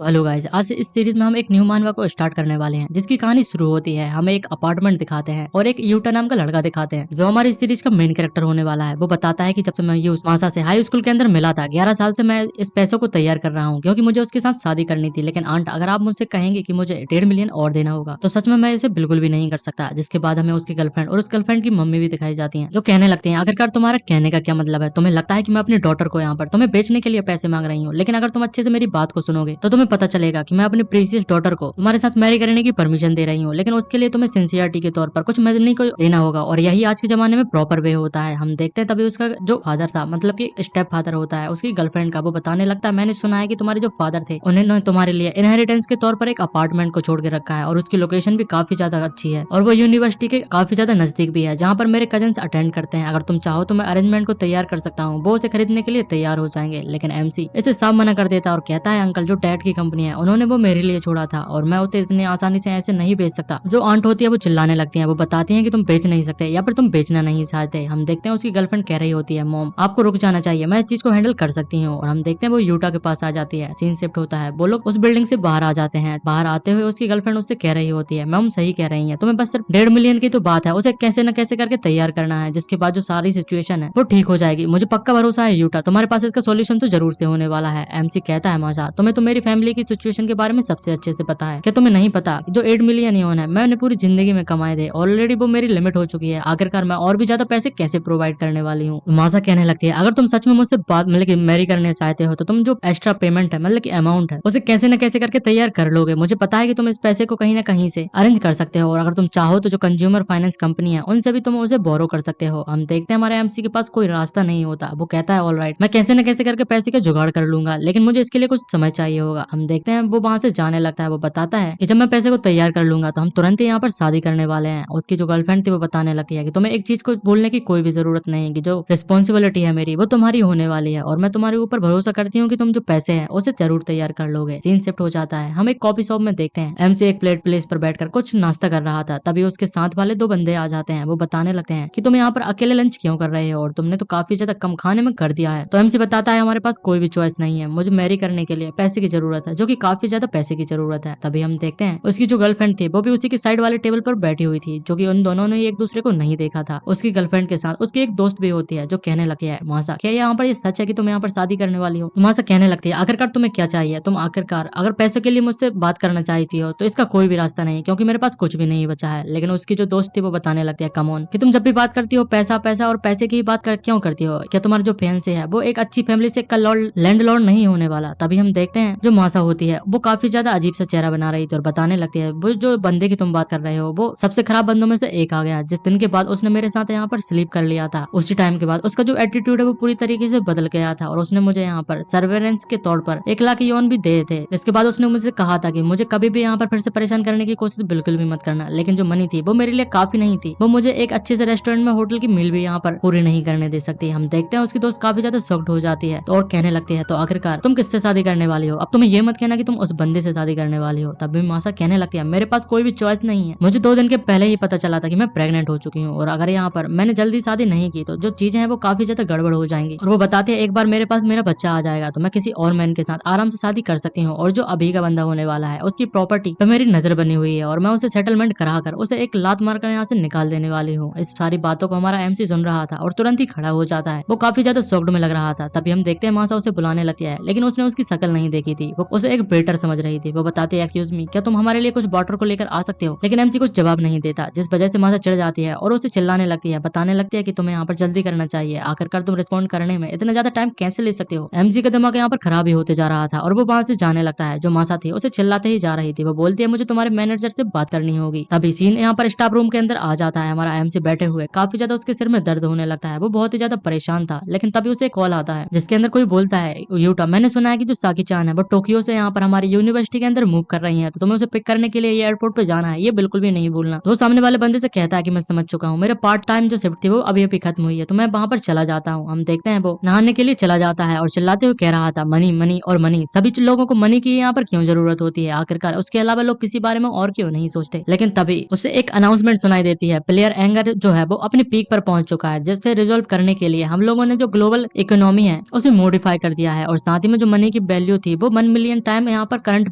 Hello guys, आज से इस सीरीज में हम एक न्यू मानवा को स्टार्ट करने वाले हैं, जिसकी कहानी शुरू होती है। हमें एक अपार्टमेंट दिखाते हैं और एक यूटा नाम का लड़का दिखाते हैं, जो हमारी इस सीरीज का मेन कैरेक्टर होने वाला है। वो बताता है कि जब से मैं यूस मासा से हाई स्कूल के अंदर मिला था, 11 साल से मैं इस पैसों को तैयार कर रहा हूँ, क्योंकि मुझे उसके साथ शादी करनी थी। लेकिन आंट, अगर आप मुझसे कहेंगे कि मुझे 1.5 मिलियन और देना होगा, तो सच में मैं इसे बिल्कुल भी नहीं कर सकता। जिसके बाद हमें उसकी गर्लफ्रेंड और उस गर्लफ्रेंड की मम्मी भी दिखाई जाती है, जो कहने लगती है, आखिरकार तुम्हारा कहने का क्या मतलब है? तुम्हें लगता है कि मैं अपनी डॉटर को यहाँ पर तुम्हें बेचने के लिए पैसे मांग रही हूँ, लेकिन अगर तुम अच्छे से मेरी बात को सुनोगे तो तुम्हें पता चलेगा कि मैं अपनी प्रीसियस डॉटर को तुम्हारे साथ मैरी करने की परमिशन दे रही हूँ। लेकिन उसके लिए तुम्हें सिंसियरिटी के तौर पर कुछ मनी को देना होगा, और यही आज के जमाने में प्रॉपर वे होता है। हम देखते हैं तभी उसका जो फादर था, मतलब कि स्टेप फादर होता है उसकी गर्लफ्रेंड का, वो बताने लगता है, मैंने सुना है कि तुम्हारे जो फादर थे उन्होंने तुम्हारे लिए इनहेरिटेंस के तौर पर एक अपार्टमेंट को छोड़ के रखा है, और उसकी लोकेशन भी काफी ज्यादा अच्छी है, और वो यूनिवर्सिटी के काफी ज्यादा नजदीक भी है, जहाँ पर मेरे कजन्स अटेंड करते हैं। अगर तुम चाहो तो मैं अरेंजमेंट को तैयार कर सकता हूँ। वो उसे खरीदने के लिए तैयार हो जाएंगे, लेकिन एमसी इसे साफ मना कर देता है और कहता है, अंकल, जो डैड की कंपनी है उन्होंने वो मेरे लिए छोड़ा था, और मैं उसे इतनी आसानी से ऐसे नहीं बेच सकता। जो आंट होती है वो चिल्लाने लगती है, वो बताती है कि तुम बेच नहीं सकते, या फिर तुम बेचना नहीं चाहते। हम देखते हैं उसकी गर्लफ्रेंड कह रही होती है, मॉम आपको रुक जाना चाहिए, मैं इस चीज को हैंडल कर सकती हूँ। और हम देखते हैं वो यूटा के पास आ जाती है। सीन शिफ्ट होता है, वो लोग उस बिल्डिंग से बाहर आ जाते हैं। बाहर आते हुए उसकी गर्लफ्रेंड उससे कह रही होती है, मैम सही कह रही है, तुम्हें बस सिर्फ 1.5 मिलियन की तो बात है, उसे कैसे न कैसे करके तैयार करना है, जिसके बाद जो सारी सिचुएशन है वो ठीक हो जाएगी। मुझे पक्का भरोसा है यूटा, तुम्हारे पास इसका सोल्यूशन तो जरूर से होने वाला है। एमसी कहता है, मजा तुम्हें तो मेरी फैमिली की सिचुएशन के बारे में सबसे अच्छे से पता है। क्या तुम्हें नहीं पता जो 8 मिलियन यून है मैंने पूरी जिंदगी में कमाए थे, ऑलरेडी वो मेरी लिमिट हो चुकी है। आखिरकार मैं और भी ज्यादा पैसे कैसे प्रोवाइड करने वाली हूँ? मासा कहने लगती है, अगर तुम सच में मुझसे बात मतलब कि मैरी करने चाहते हो, तो तुम जो एक्स्ट्रा पेमेंट है, मतलब कि अमाउंट है, उसे कैसे न कैसे करके तैयार कर लोगे। मुझे पता है कि तुम इस पैसे को कहीं ना कहीं से अरेंज कर सकते हो, और अगर तुम चाहो तो जो कंज्यूमर फाइनेंस कंपनी है उनसे भी तुम उसे बोरो कर सकते हो। हम देखते हैं हमारे एमसी के पास कोई रास्ता नहीं होता। वो कहता है, ऑलराइट, मैं कैसे न कैसे करके पैसे का जुगाड़ कर लूंगा, लेकिन मुझे इसके लिए कुछ समय चाहिए होगा। हम देखते हैं वो वहां से जाने लगता है। वो बताता है कि जब मैं पैसे को तैयार कर लूंगा तो हम तुरंत ही यहाँ पर शादी करने वाले हैं। उसकी जो गर्लफ्रेंड थी वो बताने लगती है कि तुम्हें एक चीज को बोलने की कोई भी जरूरत नहीं है, कि जो रिस्पॉन्सिबिलिटी है मेरी वो तुम्हारी होने वाली है, और मैं तुम्हारे ऊपर भरोसा करती हूँ कि तुम जो पैसे हैं उसे जरूर तैयार कर लोगे। सीन शिफ्ट हो जाता है, हम एक कॉफी शॉप में देखते हैं एमसी एक प्लेट प्लेस पर बैठकर कुछ नाश्ता कर रहा था। तभी उसके साथ वाले दो बंदे आ जाते हैं। वो बताने लगते हैं कि तुम यहाँ पर अकेले लंच क्यों कर रहे हो, और तुमने तो काफी ज्यादा कम खाने में कर दिया है। तो एमसी बताता है, हमारे पास कोई भी चॉइस नहीं है, मुझे मैरी करने के लिए पैसे की जरूरत है, जो कि काफी ज्यादा पैसे की जरूरत है। तभी हम देखते हैं उसकी जो गर्लफ्रेंड थी वो भी उसी के साइड वाले टेबल पर बैठी हुई थी, जो कि उन दोनों ने एक दूसरे को नहीं देखा था। उसकी गर्लफ्रेंड के साथ उसकी एक दोस्त भी होती है, जो कहने लगती है, मासा क्या यहाँ पर ये सच है कि तुम यहाँ पर शादी करने वाली हो? मासा कहने लगती है, आखिरकार तुम्हें क्या चाहिए? तुम आखिरकार अगर पैसे के लिए मुझसे बात करना चाहती हो तो इसका कोई भी रास्ता नहीं, क्योंकि मेरे पास कुछ भी नहीं बचा है। लेकिन उसकी जो दोस्त थी वो बताने लगती है, कम ऑन, कि तुम जब भी बात करती हो पैसा पैसा और पैसे की ही बात क्यों करती हो? क्या तुम्हारा जो फियांसे है वो एक अच्छी फैमिली से कल लैंडलॉर्ड नहीं होने वाला? तभी हम देखते हैं जो मासा होती है वो काफी ज्यादा अजीब सा चेहरा बना रही थी, और बताने लगती है, वो जो बंदे की तुम बात कर रहे हो वो सबसे खराब बंदों में से एक आ गया, जिस दिन के बाद उसने मेरे साथ यहाँ पर स्लीप कर लिया था। उसी टाइम के बाद उसका जो एटीट्यूड है वो पूरी तरीके से बदल गया था, और उसने मुझे यहाँ पर सर्वेलेंस के तौर पर 1 लाख यौन भी दिए थे। इसके बाद उसने मुझे कहा था कि मुझे कभी भी यहाँ पर फिर से परेशान करने की कोशिश बिल्कुल भी मत करना। लेकिन जो मनी थी वो मेरे लिए काफी नहीं थी, वो मुझे एक अच्छे से रेस्टोरेंट में होटल की मील भी यहाँ पर पूरी नहीं करने दे सकती। हम देखते हैं उसकी दोस्त काफी ज्यादा शॉक्ड हो जाती है, तो और कहने लगती है, तो आखिरकार तुम किससे शादी करने वाली हो? अब तुम्हें ये मत कहना कि तुम उस बंदे से शादी करने वाली हो। तब भी मासा कहने लगती है, मेरे पास कोई भी चॉइस नहीं है, मुझे 2 दिन के पहले ही पता चला था कि मैं प्रेग्नेंट हो चुकी हूँ, और अगर यहाँ पर मैंने जल्दी शादी नहीं की तो जो चीजें हैं वो काफी ज्यादा गड़बड़ हो जाएंगी। और वो बताते हैं, एक बार मेरे पास मेरा बच्चा आ जाएगा तो मैं किसी और मैन के साथ आराम से शादी कर सकती हूँ, और जो अभी का बंदा होने वाला है उसकी प्रॉपर्टी पे मेरी नजर बनी हुई है, और मैं उसे सेटलमेंट कराकर उसे एक लात मारकर यहाँ से निकाल देने वाली हूँ। इस सारी बातों को हमारा एमसी सुन रहा था और तुरंत ही खड़ा हो जाता है। वो काफी ज्यादा शॉक्ड में लग रहा था। तभी हम देखते हैं मासा उसे बुलाने लगती है, लेकिन उसने उसकी शक्ल नहीं देखी थी, वो उसे एक वेटर समझ रही थी। वो बताती है, एक्सक्यूज मी, क्या तुम हमारे लिए कुछ वाटर को लेकर आ सकते हो? लेकिन एमसी कुछ जवाब नहीं देता, जिस वजह से मासा चिढ़ जाती है और उसे चिल्लाने लगती है, बताने लगती है कि तुम्हें यहाँ पर जल्दी करना चाहिए, आखिरकार तुम रिस्पॉन्ड करने में इतना ज्यादा टाइम कैसे ले सकते हो? एमसी का दिमाग यहाँ पर खराब ही होते जा रहा था, और वो वहां से जाने लगता है। जो मासा थी उसे चिल्लाते ही जा रही थी। वो बोलती है, मुझे तुम्हारे मैनेजर से बात करनी होगी। तभी सीन यहाँ पर स्टाफ रूम के अंदर आ जाता है। हमारा एमसी बैठे हुए काफी ज्यादा उसके सिर में दर्द होने लगता है, वो बहुत ही ज्यादा परेशान था। लेकिन तभी उसे कॉल आता है जिसके अंदर कोई बोलता है, यूटा, मैंने सुना है कि जो साकी चान है वो टोक्यो से यहाँ पर हमारी यूनिवर्सिटी के अंदर मूव कर रही है, तो तुम्हें उसे पिक करने के लिए एयरपोर्ट पे जाना है, ये बिल्कुल भी नहीं भूलना। तो वो सामने वाले बंदे से कहता है कि मैं समझ चुका हूँ, मेरा पार्ट टाइम जो शिफ्ट थी वो अभी अभी खत्म हुई है, तो मैं वहां पर चला जाता हूँ। हम देखते हैं वो नहाने के लिए चला जाता है और चिल्लाते हुए कह रहा था, मनी मनी और मनी। सभी लोगों को मनी की यहाँ पर क्यों जरूरत होती है? आखिरकार उसके अलावा लोग किसी बारे में और क्यों नहीं सोचते? लेकिन तभी उसे एक अनाउंसमेंट सुनाई देती है, प्लेयर एंगर जो है वो अपनी पीक पर पहुंच चुका है, जिससे रिजोल्व करने के लिए हम लोगों ने जो ग्लोबल इकोनॉमी है उसे मॉडिफाई कर दिया है, और साथ ही में जो मनी की वैल्यू थी वो 1 मिलियन मिलियन टाइम यहाँ पर करंट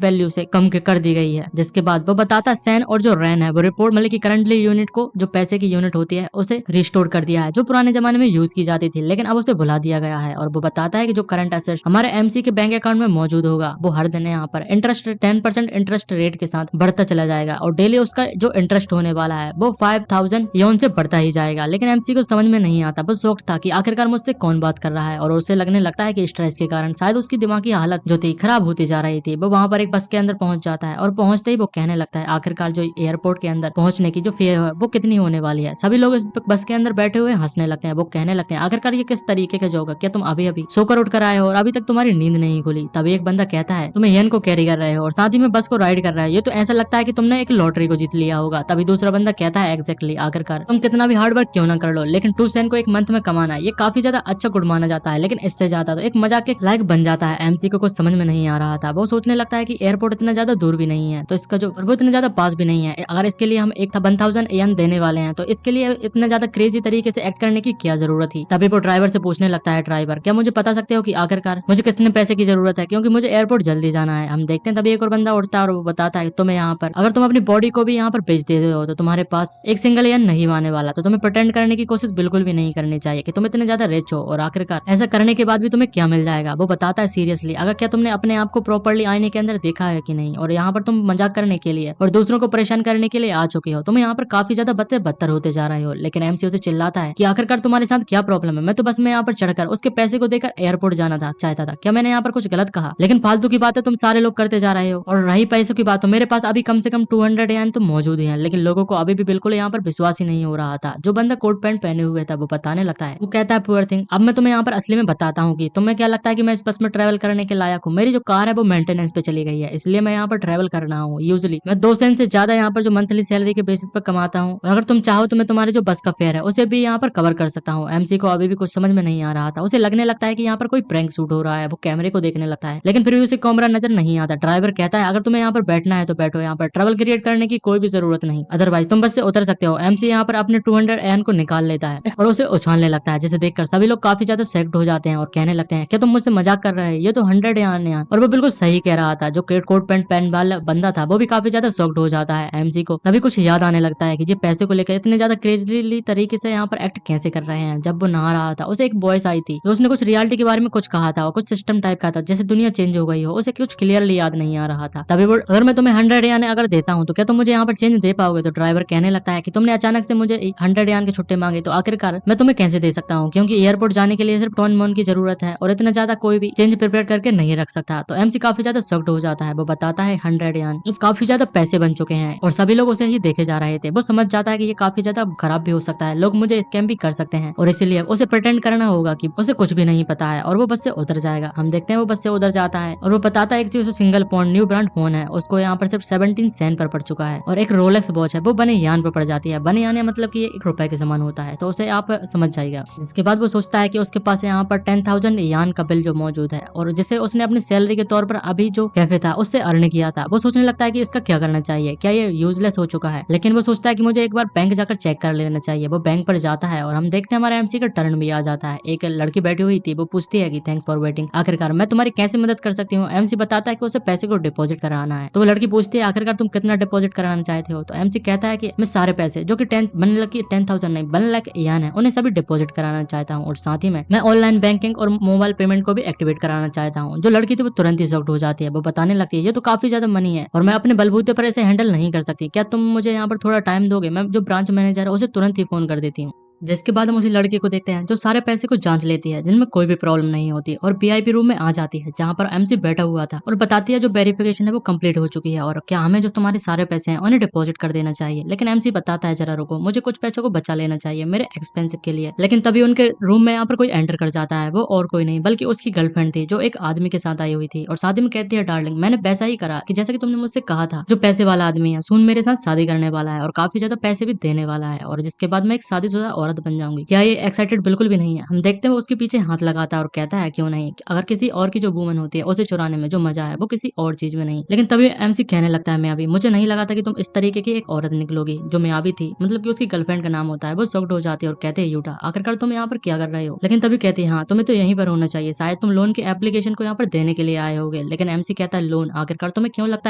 वैल्यू से कम कर दी गई है। जिसके बाद वो बताता है सैन और जो रैन है वो रिपोर्ट मतलब की करंटली यूनिट को जो पैसे की यूनिट होती है उसे रिस्टोर कर दिया है, जो पुराने जमाने में यूज की जाती थी लेकिन अब उसे भुला दिया गया है। और वो बताता है कि जो करंट एसेट हमारे एमसी के बैंक अकाउंट में मौजूद होगा वो हर दिन यहाँ पर इंटरेस्ट 10% इंटरेस्ट रेट के साथ बढ़ता चला जाएगा और डेली उसका जो इंटरेस्ट होने वाला है वो 5000 योन से बढ़ता ही जाएगा। लेकिन एमसी को समझ में नहीं आता, बस शौक था कि आखिरकार मुझसे कौन बात कर रहा है और उसे लगने लगता है कि स्ट्रेस के कारण शायद उसकी दिमागी हालत जो थी खराब होती जा रही थी। वो वहां पर एक बस के अंदर पहुंच जाता है और पहुंचते ही वो कहने लगता है आखिरकार जो एयरपोर्ट के अंदर पहुंचने की जो फी है वो कितनी होने वाली है। सभी लोग इस बस के अंदर बैठे हुए हंसने लगते हैं। वो कहने लगते हैं आखिरकार ये किस तरीके का जोक है, क्या तुम अभी अभी सोकर उठ कर आए हो और अभी तक तुम्हारी नींद नहीं खुली। तभी एक बंदा कहता है तुम येन को कैरी कर रहे हो और साथ ही में बस को राइड कर रहे हो, ये तो ऐसा लगता है कि तुमने एक लॉटरी को जीत लिया होगा। तभी दूसरा बंदा कहता है एग्जैक्टली, आखिरकार तुम कितना भी हार्ड वर्क क्यों ना कर लो लेकिन 2 सेंट को एक मंथ में कमाना ये काफी ज्यादा अच्छा गुड माना जाता है, लेकिन इससे ज्यादा तो एक मजाक के लायक बन जाता है। एमसी को कुछ समझ में नहीं आ रहा था। वो सोचने लगता है कि एयरपोर्ट इतना ज्यादा दूर भी नहीं है तो इसका जो वो इतना ज्यादा पास भी नहीं है, अगर इसके लिए हम एक 1000 येन देने वाले हैं तो इसके लिए इतना ज्यादा क्रेजी तरीके से एक्ट करने की क्या जरूरत थी। तभी वो ड्राइवर से पूछने लगता है ड्राइवर क्या मुझे बता सकते हो कि आखिरकार मुझे कितने पैसे की जरूरत है, क्योंकि मुझे एयरपोर्ट जल्दी जाना है। हम देखते हैं तभी एक और बंदा उठता है और वो बताता है तुम्हें यहाँ पर अगर तुम अपनी बॉडी को भी यहाँ पर बेच देते हो तो तुम्हारे पास एक सिंगल येन नहीं आने वाला, तो तुम्हें प्रिटेंड करने की कोशिश बिल्कुल भी नहीं करनी चाहिए कि तुम इतने ज्यादा रिच हो और आखिरकार ऐसा करने के बाद भी तुम्हें क्या मिल जाएगा। वो बताता है सीरियसली अगर क्या तुमने अपने आप को प्रॉपर्ली आईने के अंदर देखा है कि नहीं, और यहाँ पर तुम मजाक करने के लिए और दूसरों को परेशान करने के लिए आ चुके हो, तुम यहाँ पर काफी ज्यादा बदतर होते जा रहे हो। लेकिन एमसी उसे चिल्लाता है कि आखिरकार तुम्हारे साथ क्या प्रॉब्लम है, मैं तो बस में यहाँ पर चढ़कर उसके पैसे को देकर एयरपोर्ट जाना चाहता था, क्या मैंने यहाँ पर कुछ गलत कहा? लेकिन फालतू की बातें तुम सारे लोग करते जा रहे हो। और रही पैसों की बात तो मेरे पास अभी कम से कम 200 यान तो मौजूद है, लेकिन लोगों को अभी भी बिल्कुल यहाँ पर विश्वास ही नहीं हो रहा था। जो बंदा कोट पैंट पहने हुए था वो बताने लगता है, वो कहता है पुअर थिंग, अब मैं तुम्हें यहाँ पर असली में बताता हूँ कि तुम्हें क्या लगता है कि मैं इस बस में ट्रेवल करने के लायक हूँ। मेरी जो कार है वो मेंटेनेंस पे चली गई है, इसलिए मैं यहाँ पर ट्रेवल कर रहा हूँ। यूजुअली मैं 2 सेंट से ज्यादा यहाँ पर जो मंथली सैलरी के बेसिस पर कमाता हूँ, और अगर तुम चाहो तो मैं तुम्हारे जो बस का फेयर है उसे भी यहाँ पर कवर कर सकता हूँ। एमसी को अभी भी कुछ समझ में नहीं आ रहा था। उसे लगने लगता है कि यहाँ पर कोई प्रैंक शूट हो रहा है। वो कैमरे को देखने लगता है लेकिन फिर भी उसे कैमरा नजर नहीं आता। ड्राइवर कहता है अगर तुम्हें यहाँ पर बैठना है तो बैठो, यहाँ पर ट्रबल क्रिएट करने की कोई भी जरूरत नहीं, अदरवाइज तुम बस से उतर सकते हो। एमसी यहाँ पर अपने 200 एन को निकाल लेता है और उसे उछालने लगता है, जिसे देखकर सभी लोग काफी ज्यादा सेक्ट हो जाते हैं और कहने लगते हैं क्या तुम मुझसे मजाक कर रहे हो, ये तो 100 यान। और वो बिल्कुल सही कह रहा था। जो कोट पैंट पहन वाला बंदा था वो भी काफी ज्यादा शॉक्ड हो जाता है। एमसी को तभी कुछ याद आने लगता है कि ये पैसे को लेकर इतने ज्यादा क्रेजली तरीके से यहाँ पर एक्ट कैसे कर रहे हैं। जब वो नहा रहा था उसे एक वॉइस आई थी, तो उसने कुछ रियलिटी के बारे में कुछ कहा था और कुछ सिस्टम टाइप का था, जैसे दुनिया चेंज हो गई हो। उसे कुछ क्लियरली याद नहीं आ रहा था। तभी वो अगर मैं तुम्हें 100 यान अगर देता हूँ तो क्या तुम मुझे यहाँ पर चेंज दे पाओगे? तो ड्राइवर कहने लगता है कि तुमने अचानक से मुझे 100 यान के छुट्टे मांगे तो आखिरकार मैं तुम्हें कैसे दे सकता हूँ, क्योंकि एयरपोर्ट जाने के लिए सिर्फ टॉन मोन की जरूरत है और इतना ज्यादा कोई भी चेंज प्रिपेयर करके नहीं रख सकता। तो एमसी काफी ज्यादा शॉक्ड हो जाता है। वो बताता है 100 यान काफी ज्यादा पैसे बन चुके हैं और सभी लोग उसे ही देखे जा रहे थे। वो समझ जाता है कि ये काफी ज्यादा खराब भी हो सकता है, लोग मुझे स्कैम भी कर सकते हैं और इसीलिए उसे प्रिटेंड करना होगा कि उसे कुछ भी नहीं पता है और वो बस से उतर जाएगा। हम देखते हैं वो बस से उतर जाता है और वो बताता है कि single point new brand phone है, उसको यहाँ पर सिर्फ 17 सेंट पर पड़ चुका है, और एक रोलेक्स वॉच है वो बने यान पर पड़ जाती है। बने यान मतलब कि 1 रुपए के समान होता है, तो उसे आप समझ जाएगा। इसके बाद वो सोचता है कि उसके पास यहाँ पर 10,000 यान का बिल जो मौजूद है और जिसे उसने अपनी सैलरी के तौर पर अभी जो कैफे था उससे अर्न किया था। वो सोचने लगता है कि इसका क्या करना चाहिए, क्या ये यूजलेस हो चुका है, लेकिन वो सोचता है कि मुझे एक बार बैंक जाकर चेक कर लेना चाहिए। वो बैंक पर जाता है और हम देखते हैं हमारा एमसी का टर्न भी आ जाता है। एक लड़की बैठी हुई थी, वो पूछती है कि थैंक्स फॉर वेटिंग, आखिरकार मैं तुम्हारी कैसे मदद कर सकती हूँ? एमसी बताता है कि उसे पैसे को डिपॉजिट कराना है। तो वो लड़की पूछती है आखिरकार तुम कितना डिपॉजिट कराना चाहते हो? तो एमसी कहता है कि मैं सारे पैसे जो कि 10,000 नहीं 1 लाख यान है उन्हें सभी डिपॉजिट कराना चाहता हूँ, और साथ ही मैं ऑनलाइन बैंकिंग और मोबाइल पेमेंट को भी एक्टिवेट कराना चाहता हूँ। जो लड़की थी वो तुरंत ही शॉक्ड हो जाती है। वो बताने लगती है ये तो काफी ज्यादा मनी है और मैं अपने बलबूते पर इसे हैंडल नहीं कर सकती, क्या तुम मुझे यहाँ पर थोड़ा टाइम दोगे? मैं जो ब्रांच मैनेजर है उसे तुरंत ही फोन कर देती हूँ। जिसके बाद हम उसी लड़के को देखते हैं जो सारे पैसे को जांच लेती है, जिनमें कोई भी प्रॉब्लम नहीं होती, और वीआईपी रूम में आ जाती है जहां पर एमसी बैठा हुआ था और बताती है जो वेरिफिकेशन है वो कंप्लीट हो चुकी है और क्या हमें जो तुम्हारे सारे पैसे हैं उन्हें डिपॉजिट कर देना चाहिए। लेकिन एमसी बताता है जरा रुको, मुझे कुछ पैसों को बचा लेना चाहिए मेरे एक्सपेंसिव के लिए। लेकिन तभी उनके रूम में यहाँ पर कोई एंटर कर जाता है। वो और कोई नहीं बल्कि उसकी गर्लफ्रेंड थी जो एक आदमी के साथ आई हुई थी और शादी में कहती है डार्लिंग मैंने वैसा ही करा कि जैसा कि तुमने मुझसे कहा था, जो पैसे वाला आदमी है सुन मेरे साथ शादी करने वाला है और काफी ज्यादा पैसे भी देने वाला है, और जिसके बाद मैं एक शादीशुदा औरत बन जाऊंगी। क्या ये एक्साइटेड बिल्कुल भी नहीं है। हम देखते हैं वो उसके पीछे हाथ लगाता है और कहता है क्यों नहीं, अगर किसी और की जो वूमन होती है उसे चुराने में जो मजा है वो किसी और चीज में नहीं। लेकिन तभी एमसी कहने लगता है मियावी, मुझे नहीं लगा था कि तुम इस तरीके की एक औरत निकलोगी। जो मियावी थी, मतलब कि उसकी गर्लफ्रेंड का नाम होता है, वो शॉक्ड हो जाती है और कहते हैं यूटा आखिरकार तुम यहाँ पर क्या कर रहे हो। लेकिन तभी कहती है हाँ तुम्हें तो यहीं पर होना चाहिए, शायद तुम लोन के एप्लीकेशन को यहाँ पर देने के लिए आए होगे। लेकिन एमसी कहता है लोन, आखिरकार तुम्हें क्यों लगता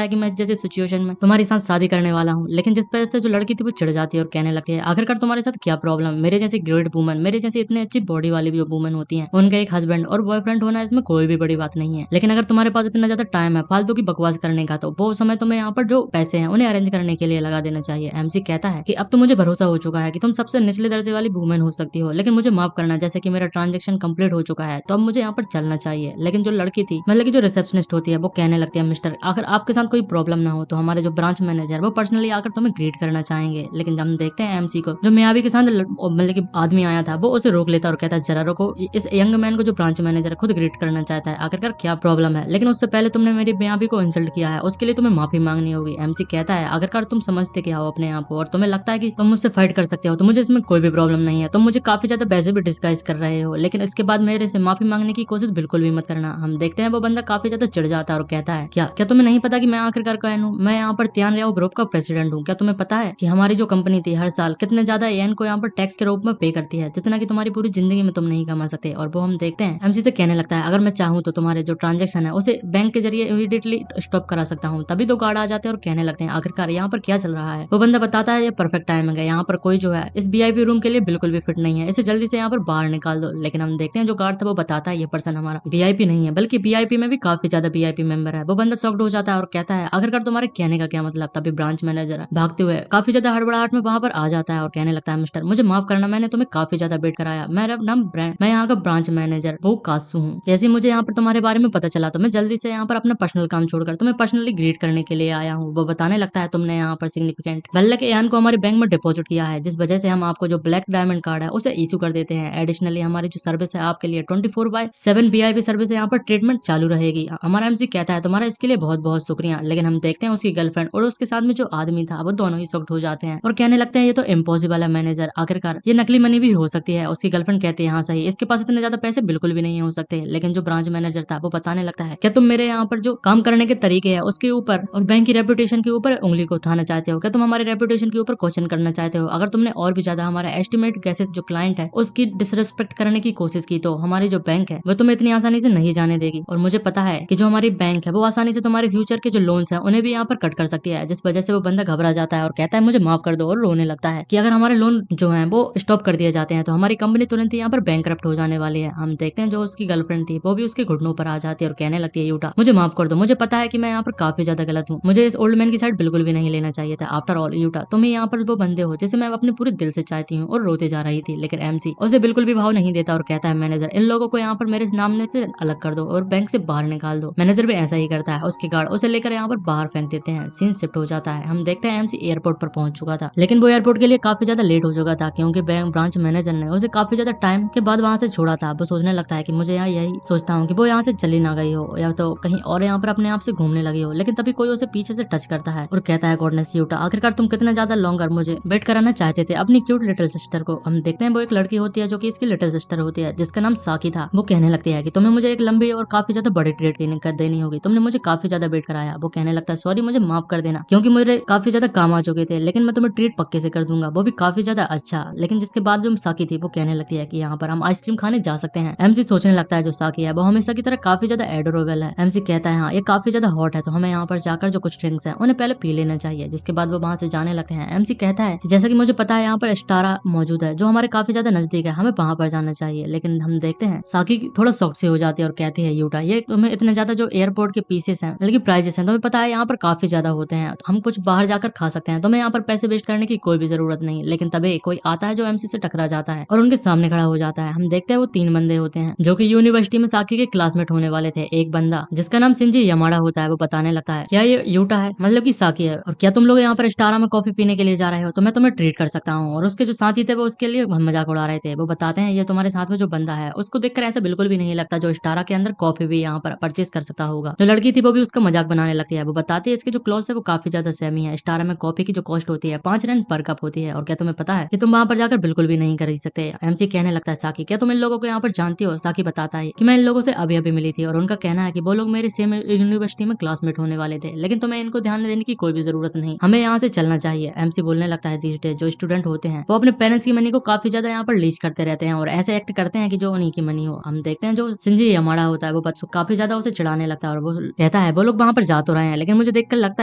है कि मैं इस जैसी सिचुएशन में तुम्हारे साथ शादी करने वाला हूँ। लेकिन जिस पर से जो लड़की थी वो चिढ़ जाती है और कहने लगती है आखिरकार तुम्हारे साथ क्या प्रॉब्लम, मेरे जैसी ग्रेट वूमन, मेरे जैसी इतनी अच्छी बॉडी वाली भी वूमन होती है, उनका एक हस्बैंड और बॉयफ्रेंड होना इसमें कोई भी बड़ी बात नहीं है। लेकिन अगर तुम्हारे पास इतना ज्यादा टाइम है फालतू की बकवास करने का, तो वो समय तुम्हें यहाँ पर जो पैसे हैं उन्हें अरेंज करने के लिए लगा देना चाहिए। एमसी कहता है कि अब तो मुझे भरोसा हो चुका है कि तुम सबसे निचले दर्जे वाली वूमेन हो सकती हो, लेकिन मुझे माफ करना, जैसे कि मेरा ट्रांजेक्शन कंप्लीट हो चुका है तो अब मुझे यहाँ पर चलना चाहिए। लेकिन जो लड़की थी, मतलब की जो रिसेप्शनिस्ट होती है, वो कहने लगती है मिस्टर अगर आपके साथ कोई प्रॉब्लम ना हो तो हमारे जो ब्रांच मैनेजर वो पर्सनली आकर तुम्हें ग्रीट करना चाहेंगे। लेकिन जब हम देखते हैं एमसी को, जो मियावी के साथ मतलब की आदमी आया था, वो उसे रोक लेता है और कहता है जरा रुको, इस यंग मैन को जो ब्रांच मैनेजर खुद ग्रीट करना चाहता है, आखिरकार क्या प्रॉब्लम है। लेकिन उससे पहले तुमने मेरी मियावी को इंसल्ट किया है, उसके लिए तुम्हें माफी मांगनी होगी। एमसी कहता है आखिरकार तुम समझते क्या हो अपने आप को, और तुम्हें लगता है कि तुम मुझसे फाइट कर सकते हो, तो मुझे इसमें कोई भी प्रॉब्लम नहीं है। तुम मुझे काफी ज्यादा वैसे भी डिस्गाइज कर रहे हो, लेकिन इसके बाद मेरे से माफी मांगने की कोशिश बिल्कुल भी मत करना। हम देखते हैं वो बंदा काफी ज्यादा चिढ़ जाता है और कहता है क्या क्या तुम्हें नहीं पता कि मैं आखिरकार कौन हूँ, मैं यहाँ पर त्यान रियाओ ग्रुप का प्रेसिडेंट हूँ। क्या तुम्हें पता है कि हमारी जो कंपनी थी हर साल कितने ज्यादा एन को यहाँ पर टैक्स के रूप में पे करती है, जितना की तुम्हारी पूरी जिंदगी में तुम नहीं कमा सकते। और वो हम देखते हैं एमसी से कहने लगता है अगर मैं चाहूँ तो तुम्हारे जो ट्रांजेक्शन है उसे बैंक के जरिए इमीडिएटली स्टॉप करा सकता हूँ। तभी दो गार्ड आ जाते हैं और कहने लगते हैं आखिरकार यहाँ पर क्या चल रहा है। वो बंदा बताता है ये परफेक्ट टाइमिंग है, यहाँ पर कोई जो है इस वीआईपी रूम के लिए बिल्कुल भी फिट नहीं है, इसे जल्दी से यहाँ पर बाहर निकाल दो। लेकिन हम देखते हैं जो गार्ड था वो बताता है ये पर्सन हमारा वीआईपी नहीं है, बल्कि वीआईपी में भी काफी ज्यादा वीआईपी मेंबर है। वो बंदा शॉक्ड हो जाता है और कहता है आखिरकार तुम्हारे कहने का क्या मतलब। तभी ब्रांच मैनेजर भागते हुए काफी ज्यादा हड़बड़ाहट में वहां पर आ जाता है और कहने लगता है मिस्टर मुझे माफ करना, मैंने तुम्हें काफी ज्यादा वेट कराया, मेरा नाम मैं यहाँ का ब्रांच मैनेजर वो कासू हूँ। जैसे मुझे यहाँ पर तुम्हारे बारे में पता चला तो मैं जल्दी से यहाँ पर अपना पर्सनल काम छोड़कर तुम्हें पर्सनली ग्रीट करने के लिए आया हूँ। वो बताने लगता है तुमने यहाँ पर सिग्निफिकेंट बल्लक एन को हमारे बैंक में डिपॉजिट किया है, जिस वजह से हम आपको जो ब्लैक डायमंड कार्ड है उसे इशू कर देते हैं। एडिशनली हमारी जो सर्विस है आपके लिए 24/7 वीआईपी सर्विस यहाँ पर ट्रीटमेंट चालू रहेगी। हमारा एमसी कहता है तुम्हारा इसके लिए बहुत बहुत शुक्रिया। लेकिन हम देखते हैं उसकी गर्लफ्रेंड और उसके साथ में जो आदमी था वो दोनों ही शॉक्ड हो जाते हैं और कहने लगते हैं ये तो इम्पॉसिबल है मैनेजर, आखिरकार ये नकली मनी भी हो सकती है। उसकी गर्लफ्रेंड कहती है हाँ सही, इसके पास इतने ज्यादा पैसे बिल्कुल भी नहीं हो सकते। लेकिन जो ब्रांच मैनेजर था वो बताने लगता है क्या तुम मेरे यहाँ पर जो काम करने के तरीके है उसके ऊपर और बैंक की रेपुटेशन के ऊपर उंगली को उठाना चाहते हो, क्या तुम हमारे रेपुटेशन के ऊपर क्वेश्चन करना चाहते हो। अगर तुमने और भी ज्यादा हमारा एस्टिमेट गैसेस जो क्लाइंट है उसकी डिसरेस्पेक्ट करने की कोशिश की तो हमारी जो बैंक है वो तुम्हें इतनी आसानी से नहीं जाने देगी। और मुझे पता है कि जो हमारी बैंक है वो आसानी से तुम्हारे फ्यूचर के जो लोन्स है उन्हें भी यहाँ पर कट कर सकती है। जिस वजह से वो बंदा घबरा जाता है और कहता है मुझे माफ कर दो, और रोने लगता है कि अगर हमारे लोन जो है वो स्टॉप कर दिए जाते हैं तो हमारी कंपनी तुरंत ही यहाँ पर बैंकरप्ट हो जाने वाली है। हम देखते हैं जो उसकी गर्लफ्रेंड थी वो भी उसके घुटनों पर आ जाती है और कहने लगती है यूटा मुझे माफ कर दो, मुझे पता है कि मैं यहाँ पर काफी ज्यादा गलत हूँ, मुझे इस ओल्ड मैन की साइड बिल्कुल भी नहीं लेना चाहिए था। आफ्टर ऑल यूटा तुम ही यहाँ पर वो बंदे हो जिसे मैं अपने पूरे दिल से चाहती हूँ। और रोते जा रही थी। लेकिन एमसी उसे बिल्कुल भी भाव नहीं देता और कहता है मैनेजर इन लोगों को यहाँ पर मेरे नाम से अलग कर दो और बैंक से बाहर निकाल दो। मैनेजर भी ऐसा ही करता है, उसके गार्ड उसे लेकर यहाँ पर बाहर फेंक देते हैं। सीन शिफ्ट हो जाता है। हम देखते हैं एमसी एयरपोर्ट पर पहुंच चुका था, लेकिन वो एयरपोर्ट के लिए काफी ज्यादा लेट हो चुका था क्योंकि बैंक ब्रांच मैनेजर ने उसे काफी ज्यादा टाइम के बाद वहां से छोड़ा था। वो सोचने लगता है कि मुझे यहाँ यही सोचता हूँ कि वो यहाँ से चली ना गई हो या तो कहीं और यहाँ पर अपने आप से घूमने लगी हो। लेकिन तभी कोई उसे पीछे से टच करता है और कहता है गॉडनेस यूटा आखिरकार तुम कितना ज्यादा लॉन्गर मुझे वेट कराना चाहते थे अपनी क्यूट लिटिल सिस्टर को। हम देखते हैं वो एक लड़की होती है जो कि इसकी लिटिल सिस्टर होती है जिसका नाम साकी था। वो कहने लगती है कि तुम्हें मुझे एक लंबी और काफी ज्यादा बड़ी ट्रीट कर देनी होगी, तुमने मुझे काफी ज्यादा वेट कराया। वो कहने लगता है सॉरी मुझे माफ कर देना क्योंकि मुझे काफी ज्यादा काम आ चुके थे, लेकिन मैं तुम्हें ट्रीट पक्के से कर दूंगा, वो भी काफी ज्यादा अच्छा। लेकिन जिसके बाद जो साकी थी वो कहने लगती है कि यहाँ पर हम आइसक्रीम खाने जा सकते हैं। एमसी सोचने लगता है जो साकी है वो हमेशा की तरह काफी ज्यादा एडोरेबल है। एमसी कहता है हाँ ये काफी ज्यादा हॉट है तो हमें यहाँ पर जाकर जो कुछ ड्रिंक्स है उन्हें पहले पी लेना चाहिए। जिसके बाद वो वहां से जाने लगते हैं। एमसी कहता है जैसा कि मुझे पता है यहाँ पर स्टारा मौजूद है जो हमारे काफी ज्यादा नजदीक है, हमें वहां पर जाना चाहिए। लेकिन हम देखते हैं साकी थोड़ा शॉक से हो जाती है और कहती है यूटा ये तुम्हें इतने ज्यादा जो एयरपोर्ट के पीसेस हैं मतलब की प्राइजेस हैं तुम्हें पता है यहाँ पर काफी ज्यादा होते हैं, हम कुछ बाहर जाकर खा सकते हैं, तुम्हें यहाँ पर पैसे वेस्ट करने की कोई भी जरूरत नहीं। लेकिन तभी कोई आता है जो एमसी से टकरा जाता है और उनके सामने खड़ा हो जाता है। हम देखते हैं वो 3 बंदे होते हैं जो कि यूनिवर्सिटी में साकी के क्लासमेट होने वाले थे। एक बंदा जिसका नाम सिंजी यमाड़ा होता है वो बताने लगता है क्या ये यूटा है मतलब की साकी है और क्या तुम लोग यहाँ पर स्टारा में कॉफी पीने के लिए जा रहे हो तो मैं तुम्हें ट्रीट कर सकता हूँ। और उसके जो साथी थे वो उसके लिए मजाक उड़ा रहे थे। वो बताते हैं ये तुम्हारे साथ में जो बंदा है उसको देखकर ऐसा बिल्कुल भी नहीं लगता जो स्टारा के अंदर कॉफी भी यहाँ पर परचेज कर सकता होगा। जो लड़की थी वो भी उसका मजाक बनाने लगती है। वो बताती है इसके जो क्लॉथ है वो काफी ज्यादा सेमी है, स्टारा में कॉफी की जो कॉस्ट होती है 5 रन पर कप होती है और क्या तुम्हें पता है कि तुम वहां पर जाकर जाकर बिल्कुल भी नहीं खरीद सकते। एमसी कहने लगता है साकी, क्या तुम इन लोगों को यहाँ पर जानती हो? साकी बताता है कि मैं इन लोगों से अभी अभी मिली थी और उनका कहना है कि वो लोग मेरे सेम यूनिवर्सिटी में क्लासमेट होने वाले थे, लेकिन तुम्हें इनको ध्यान देने की कोई भी जरूरत नहीं, हमें यहाँ से चलना चाहिए। एमसी बोलने लगता है these days जो स्टूडेंट होते हैं वो अपने पेरेंट्स की मनी को काफी ज्यादा यहाँ पर लीच करते रहते हैं और ऐसे एक्ट करते हैं कि जो उन्हीं की मनी हो। हम देखते हैं जो सिंजी यमाडा होता है वो बच्चों काफी ज्यादा उसे चिढ़ाने लगता है और वो कहता है वो लोग वहाँ पर जा तो रहे हैं, लेकिन मुझे देखकर लगता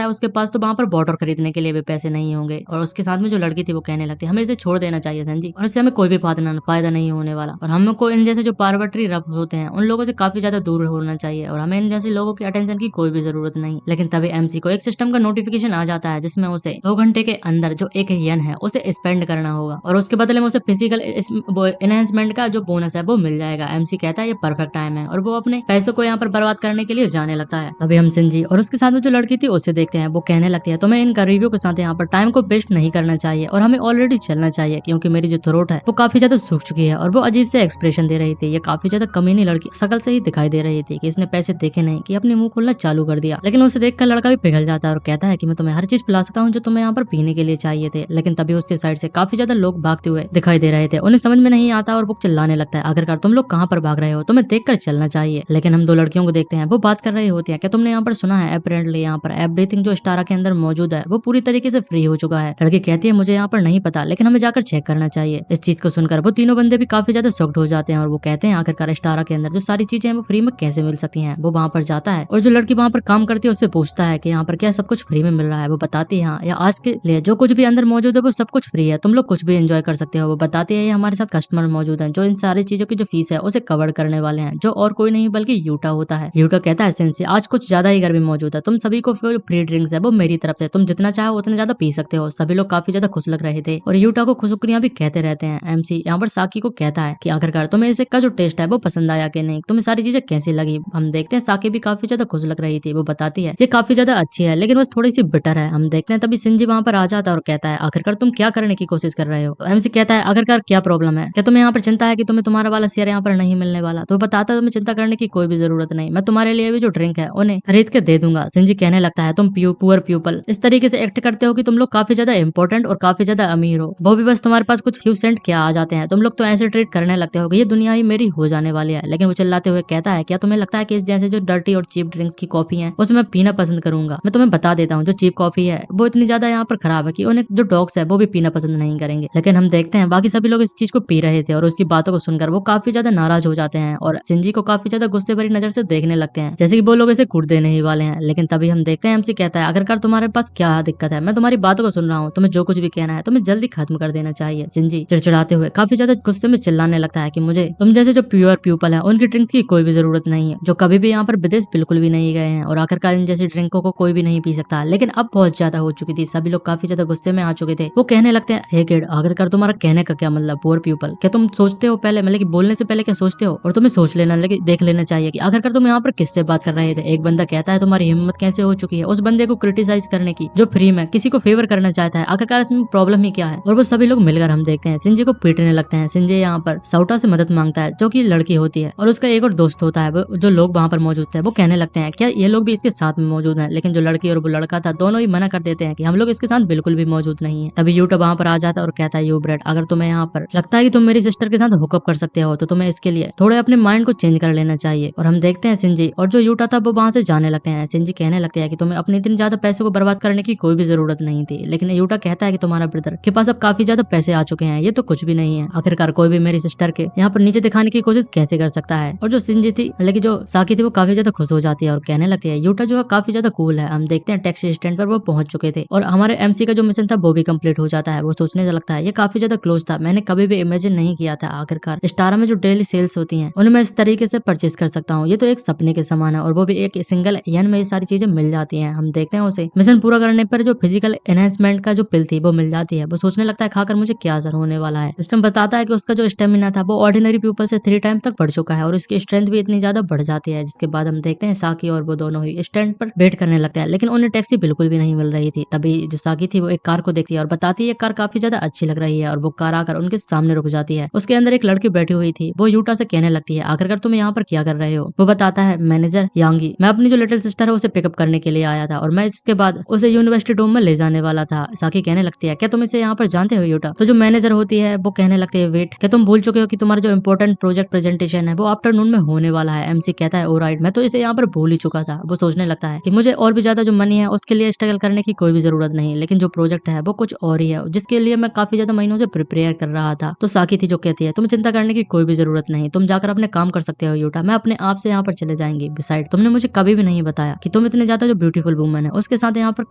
है उसके पास तो वहाँ पर बॉर्डर खरीदने के लिए भी पैसे नहीं होंगे। और उसके साथ में जो लड़की थी वो कहने लगती है हमें इसे छोड़ देना चाहिए संजी, और इससे हमें कोई भी फायदा नहीं होने वाला, और हमको इन जैसे जो पार्वटरी रफ होते हैं उन लोगों से काफी ज्यादा दूर होना चाहिए और हमें इन जैसे लोगों की अटेंशन की कोई भी जरूरत नहीं। लेकिन तभी एमसी को एक सिस्टम का नोटिफिकेशन आ जाता है जिसमें उसे 2 घंटे के अंदर जो 1 येन है उसे स्पेंड करना होगा और उसके बदले में उसे फिजिकल एनहेंसमेंट का जो बोनस है वो मिल जाएगा। एमसी कहता है ये परफेक्ट टाइम है और वो अपने पैसों को यहाँ पर बर्बाद करने के लिए जाने लगता है। अभी हम सिंजी और उसके साथ में जो लड़की थी उसे देखते हैं, वो कहने लगती है तुम्हें इन गरीबियों के साथ यहाँ पर टाइम को वेस्ट नहीं करना चाहिए और हमें ऑलरेडी चलना चाहिए, क्योंकि मेरी जो थ्रोट है वो काफी ज्यादा सूख चुकी है। और वो अजीब से एक्सप्रेशन दे रही थी, ये काफी ज्यादा कमीनी लड़की शकल से ही दिखाई दे रही थी कि इसने पैसे देखे नहीं कि अपने मुंह खोलना चालू कर दिया। लेकिन उसे देखकर लड़का भी पिघल जाता है और कहता है कि मैं तुम्हें हर चीज पिला सकता हूँ जो तुम्हें यहाँ पर पीने के लिए चाहिए थे। लेकिन तभी उसके साइड से काफी ज्यादा लोग भागते हुए दिखाई दे रहे थे, उन्हें समझ में नहीं आता और वो चिल्लाने लगता है आखिरकार तुम लोग कहाँ पर भाग रहे हो, तुम्हें देखकर चलना चाहिए। लेकिन हम 2 लड़कियों को देखते हैं, वो बात कर रही होती है, क्या तुमने यहाँ पर सुना है अपेरेंटली यहाँ पर एवरीथिंग जो स्टारा के अंदर मौजूद है वो पूरी तरीके से फ्री हो चुका है। लड़की कहती है मुझे यहाँ पर नहीं पता, लेकिन हमें जाकर चेक करना चाहिए। इस चीज को सुनकर वो तीनों बंदे भी काफी ज्यादा शॉक्ड हो जाते हैं और वो कहते हैं आखिरकार स्टारा के अंदर जो सारी चीजें हैं वो फ्री में कैसे मिल सकती हैं। वो वहाँ पर जाता है और जो लड़की वहाँ पर काम करती है उससे पूछता है कि यहाँ पर क्या सब कुछ फ्री में मिल रहा है। वो बताती है हाँ, या आज के लिए जो कुछ भी अंदर मौजूद है वो सब कुछ फ्री है, तुम लोग कुछ भी एंजॉय कर सकते हो। वो बताती है हमारे साथ कस्टमर मौजूद है जो इन सारी चीजों की जो फीस है उसे कवर करने वाले हैं, जो और कोई नहीं बल्कि यूटा होता है। यूटा कहता है सेंसी आज कुछ ज्यादा ही गर्मी मौजूद है, तुम सभी को फ्री ड्रिंक्स है वो मेरी तरफ से, तुम जितना चाहो उतना ज्यादा पी सकते हो। सभी लोग काफी ज्यादा खुश लग रहे थे और यूटा को खुशुक्रियां भी कहते रहते हैं। एमसी यहाँ पर साकी को कहता है कि आखिरकार तुम्हें इसे का जो टेस्ट है वो पसंद आया कि नहीं, तुम्हें सारी चीजें कैसी लगी। हम देखते हैं साकी भी काफी ज्यादा खुश लग रही थी, वो बताती है ये काफी ज्यादा अच्छी है लेकिन बस थोड़ी सी बिटर है। हम देखते हैं तभी सिंजी वहाँ पर आ जाता है और कहता है आखिरकार तुम क्या करने की कोशिश कर रहे हो। तो एमसी कहता है आखिरकार क्या प्रॉब्लम है, क्या तुम्हें यहाँ पर चिंता है कि तुम्हें तुम्हारा वाला शेयर यहाँ पर नहीं मिलने वाला। तो बताता है तुम्हें चिंता करने की कोई भी जरूरत नहीं, मैं तुम्हारे लिए भी जो ड्रिंक है उन्हें खरीद के दे दूंगा। सिंजी कहने लगता है तुम पुअर पीपल इस तरीके से एक्ट करते हो कि तुम लोग काफी ज्यादा इंपॉर्टेंट और काफी ज्यादा अमीर हो, वो भी बस तुम्हारे पास कुछ फ्यू सेंट क्या आ जाते हैं, तुम लोग तो ऐसे ट्रीट करने लगते हो कि ये दुनिया ही मेरी हो जाने वाली है। लेकिन वो चिल्लाते हुए कहता है क्या तुम्हें लगता है कि इस जैसे जो डर्टी और चीप ड्रिंक्स की कॉफी है उसे मैं पीना पसंद करूंगा। मैं तुम्हें बता देता हूँ जो चीप कॉफी है वो इतनी ज्यादा यहाँ पर खराब है कि उन्हें जो डॉग्स है वो भी पीना पसंद नहीं करेंगे। लेकिन हम देखते हैं बाकी सभी लोग इस चीज को पी रहे थे और उसकी बातों को सुनकर वो काफी ज्यादा नाराज हो जाते हैं और सिंजी को काफी ज्यादा गुस्से भरी नजर से देखने लगते हैं, जैसे कि वो लोग इसे कूट देने ही वाले हैं। लेकिन तभी हम देखते हैं एमसी कहता है आखिरकार तुम्हारे पास क्या दिक्कत है, मैं तुम्हारी बातों को सुन रहा हूँ, तुम्हें जो कुछ भी कहना है तुम्हें जल्दी खत्म कर देना चाहिए। सिंजी चिड़चिड़ाते हुए काफी ज्यादा गुस्से में चिल्लाने लगता है कि मुझे तुम जैसे जो प्योर पीपल है उनकी ड्रिंक्स की कोई भी जरूरत नहीं है, जो कभी भी यहाँ पर विदेश बिल्कुल भी नहीं गए हैं और आखिरकार इन जैसी ड्रिंकों को कोई भी नहीं पी सकता। लेकिन अब बहुत ज्यादा हो चुकी थी, सभी लोग काफी ज्यादा गुस्से में आ चुके थे। वो कहने लगते हैं हे किड आखिरकार तुम्हारा कहने का क्या मतलब पुअर पीपल, क्या तुम सोचते हो पहले मतलब कि बोलने से पहले क्या सोचते हो, और तुम्हें सोच लेना लेकिन देख लेना चाहिए कि आखिरकार तुम यहाँ पर किससे बात कर रहे थे। एक बंदा कहता है तुम्हारी हिम्मत कैसे हो चुकी है उस बंदे को क्रिटिसाइज करने की जो फ्री में किसी को फेवर करना चाहता है, आखिरकार इसमें प्रॉब्लम ही क्या है। और वो सभी लोग मिलकर हम देखते हैं सिंजी को पीटने लगते हैं। सिंजी यहाँ पर साउटा से मदद मांगता है जो कि लड़की होती है और उसका एक और दोस्त होता है, जो लोग वहाँ पर मौजूद थे वो कहने लगते हैं क्या ये लोग भी इसके साथ में मौजूद हैं। लेकिन जो लड़की और वो लड़का था दोनों ही मना कर देते हैं कि हम लोग इसके साथ बिल्कुल भी मौजूद नहीं है। तभी यूटा वहाँ पर आ जाता है और कहता है यू ब्रेड अगर तुम्हें यहाँ पर लगता है कि तुम मेरी सिस्टर के साथ हुकअप कर सकते हो तो तुम्हें इसके लिए थोड़े अपने माइंड को चेंज कर लेना चाहिए। और हम देखते हैं सिंजी और जो यूटा था वो वहाँ से जाने लगते हैं। सिंजी कहने लगते हैं कि तुम्हें अपने इतने ज्यादा पैसे को बर्बाद करने की कोई भी जरूरत नहीं थी। लेकिन यूटा कहता है कि तुम्हारा ब्रदर के पास अब काफी ज्यादा पैसे आ चुके हैं, ये तो कुछ भी नहीं है, आखिरकार कोई भी मेरी सिस्टर के यहाँ पर नीचे दिखाने की कोशिश कैसे कर सकता है। और जो सिंजी थी लेकिन जो साकी थी वो काफी ज्यादा खुश हो जाती है और कहने लगती है यूटा जो है काफी ज्यादा कूल है। हम देखते हैं टैक्सी स्टैंड पर वो पहुंच चुके थे और हमारे एमसी का जो मिशन था वो भी कंप्लीट हो जाता है। वो सोचने से लगता है ये काफी ज्यादा क्लोज था, मैंने कभी भी इमेजिन नहीं किया था आखिरकार स्टारा में जो डेली सेल्स होती हैं उन्हें मैं इस तरीके से परचेज कर सकता हूँ, ये तो एक सपने के समान है और वो भी एक सिंगल येन में ये सारी चीजें मिल जाती हैं। हम देखते हैं उसे मिशन पूरा करने पर जो फिजिकल एनहेंसमेंट का जो पिल थी वो मिल जाती है। वो सोचने लगता है खाकर मुझे क्या असर होने वाला है। सिस्टम बताता है कि उसका जो स्टेमिना था वो ऑर्डिनरी पीपल से 3 टाइम तक बढ़ चुका है और उसकी स्ट्रेंथ भी इतनी ज्यादा बढ़ जाती है। जिसके बाद हम देखते हैं साकी और वो दोनों ही स्टैंड पर वेट करने लगते हैं, लेकिन उन्हें टैक्सी बिल्कुल भी नहीं मिल रही थी। तभी जो साकी थी वो एक कार को देखती है और बताती है कार काफी ज्यादा अच्छी लग रही है और वो कार आकर उनके सामने रुक जाती है। उसके अंदर एक लड़की बैठी हुई थी, वो यूटा से कहने लगती है आखिरकार तुम यहाँ पर क्या कर रहे हो। वो बताता है मैनेजर यांगी, मैं अपनी जो लिटिल सिस्टर है उसे पिकअप करने के लिए आया था और मैं इसके बाद उसे यूनिवर्सिटी डोम में ले जाने वाला था। साकी कहने लगती है क्या तुम इसे यहाँ पर जानते हो यूटा, तो जो मैनेजर होती है वो कहने लगती है वेट, क्या तुम भूल चुके हो कि तुम्हारा जो इंपॉर्टेंट प्रोजेक्ट प्रेजेंटेशन है वो आफ्टरनून में होने वाला है। एमसी कहता है ऑलराइट, मैं तो इसे यहाँ पर भूल ही चुका था। वो सोचने लगता है कि मुझे और भी ज्यादा जो मनी है उसके लिए स्ट्रगल करने की कोई भी जरूरत नहीं, लेकिन जो प्रोजेक्ट है वो कुछ और ही है जिसके लिए मैं काफी ज्यादा महीनों से प्रिपेयर कर रहा था। तो साकी थी जो कहती है तुम्हें चिंता करने की कोई भी जरूरत नहीं, तुम जाकर अपने काम कर सकते हो यूटा, मैं अपने आप से यहाँ पर चले जाएंगे। बिसाइड तुमने मुझे कभी भी नहीं बताया कि तुम इतने ज्यादा जो ब्यूटीफुल वुमन है उसके साथ यहाँ पर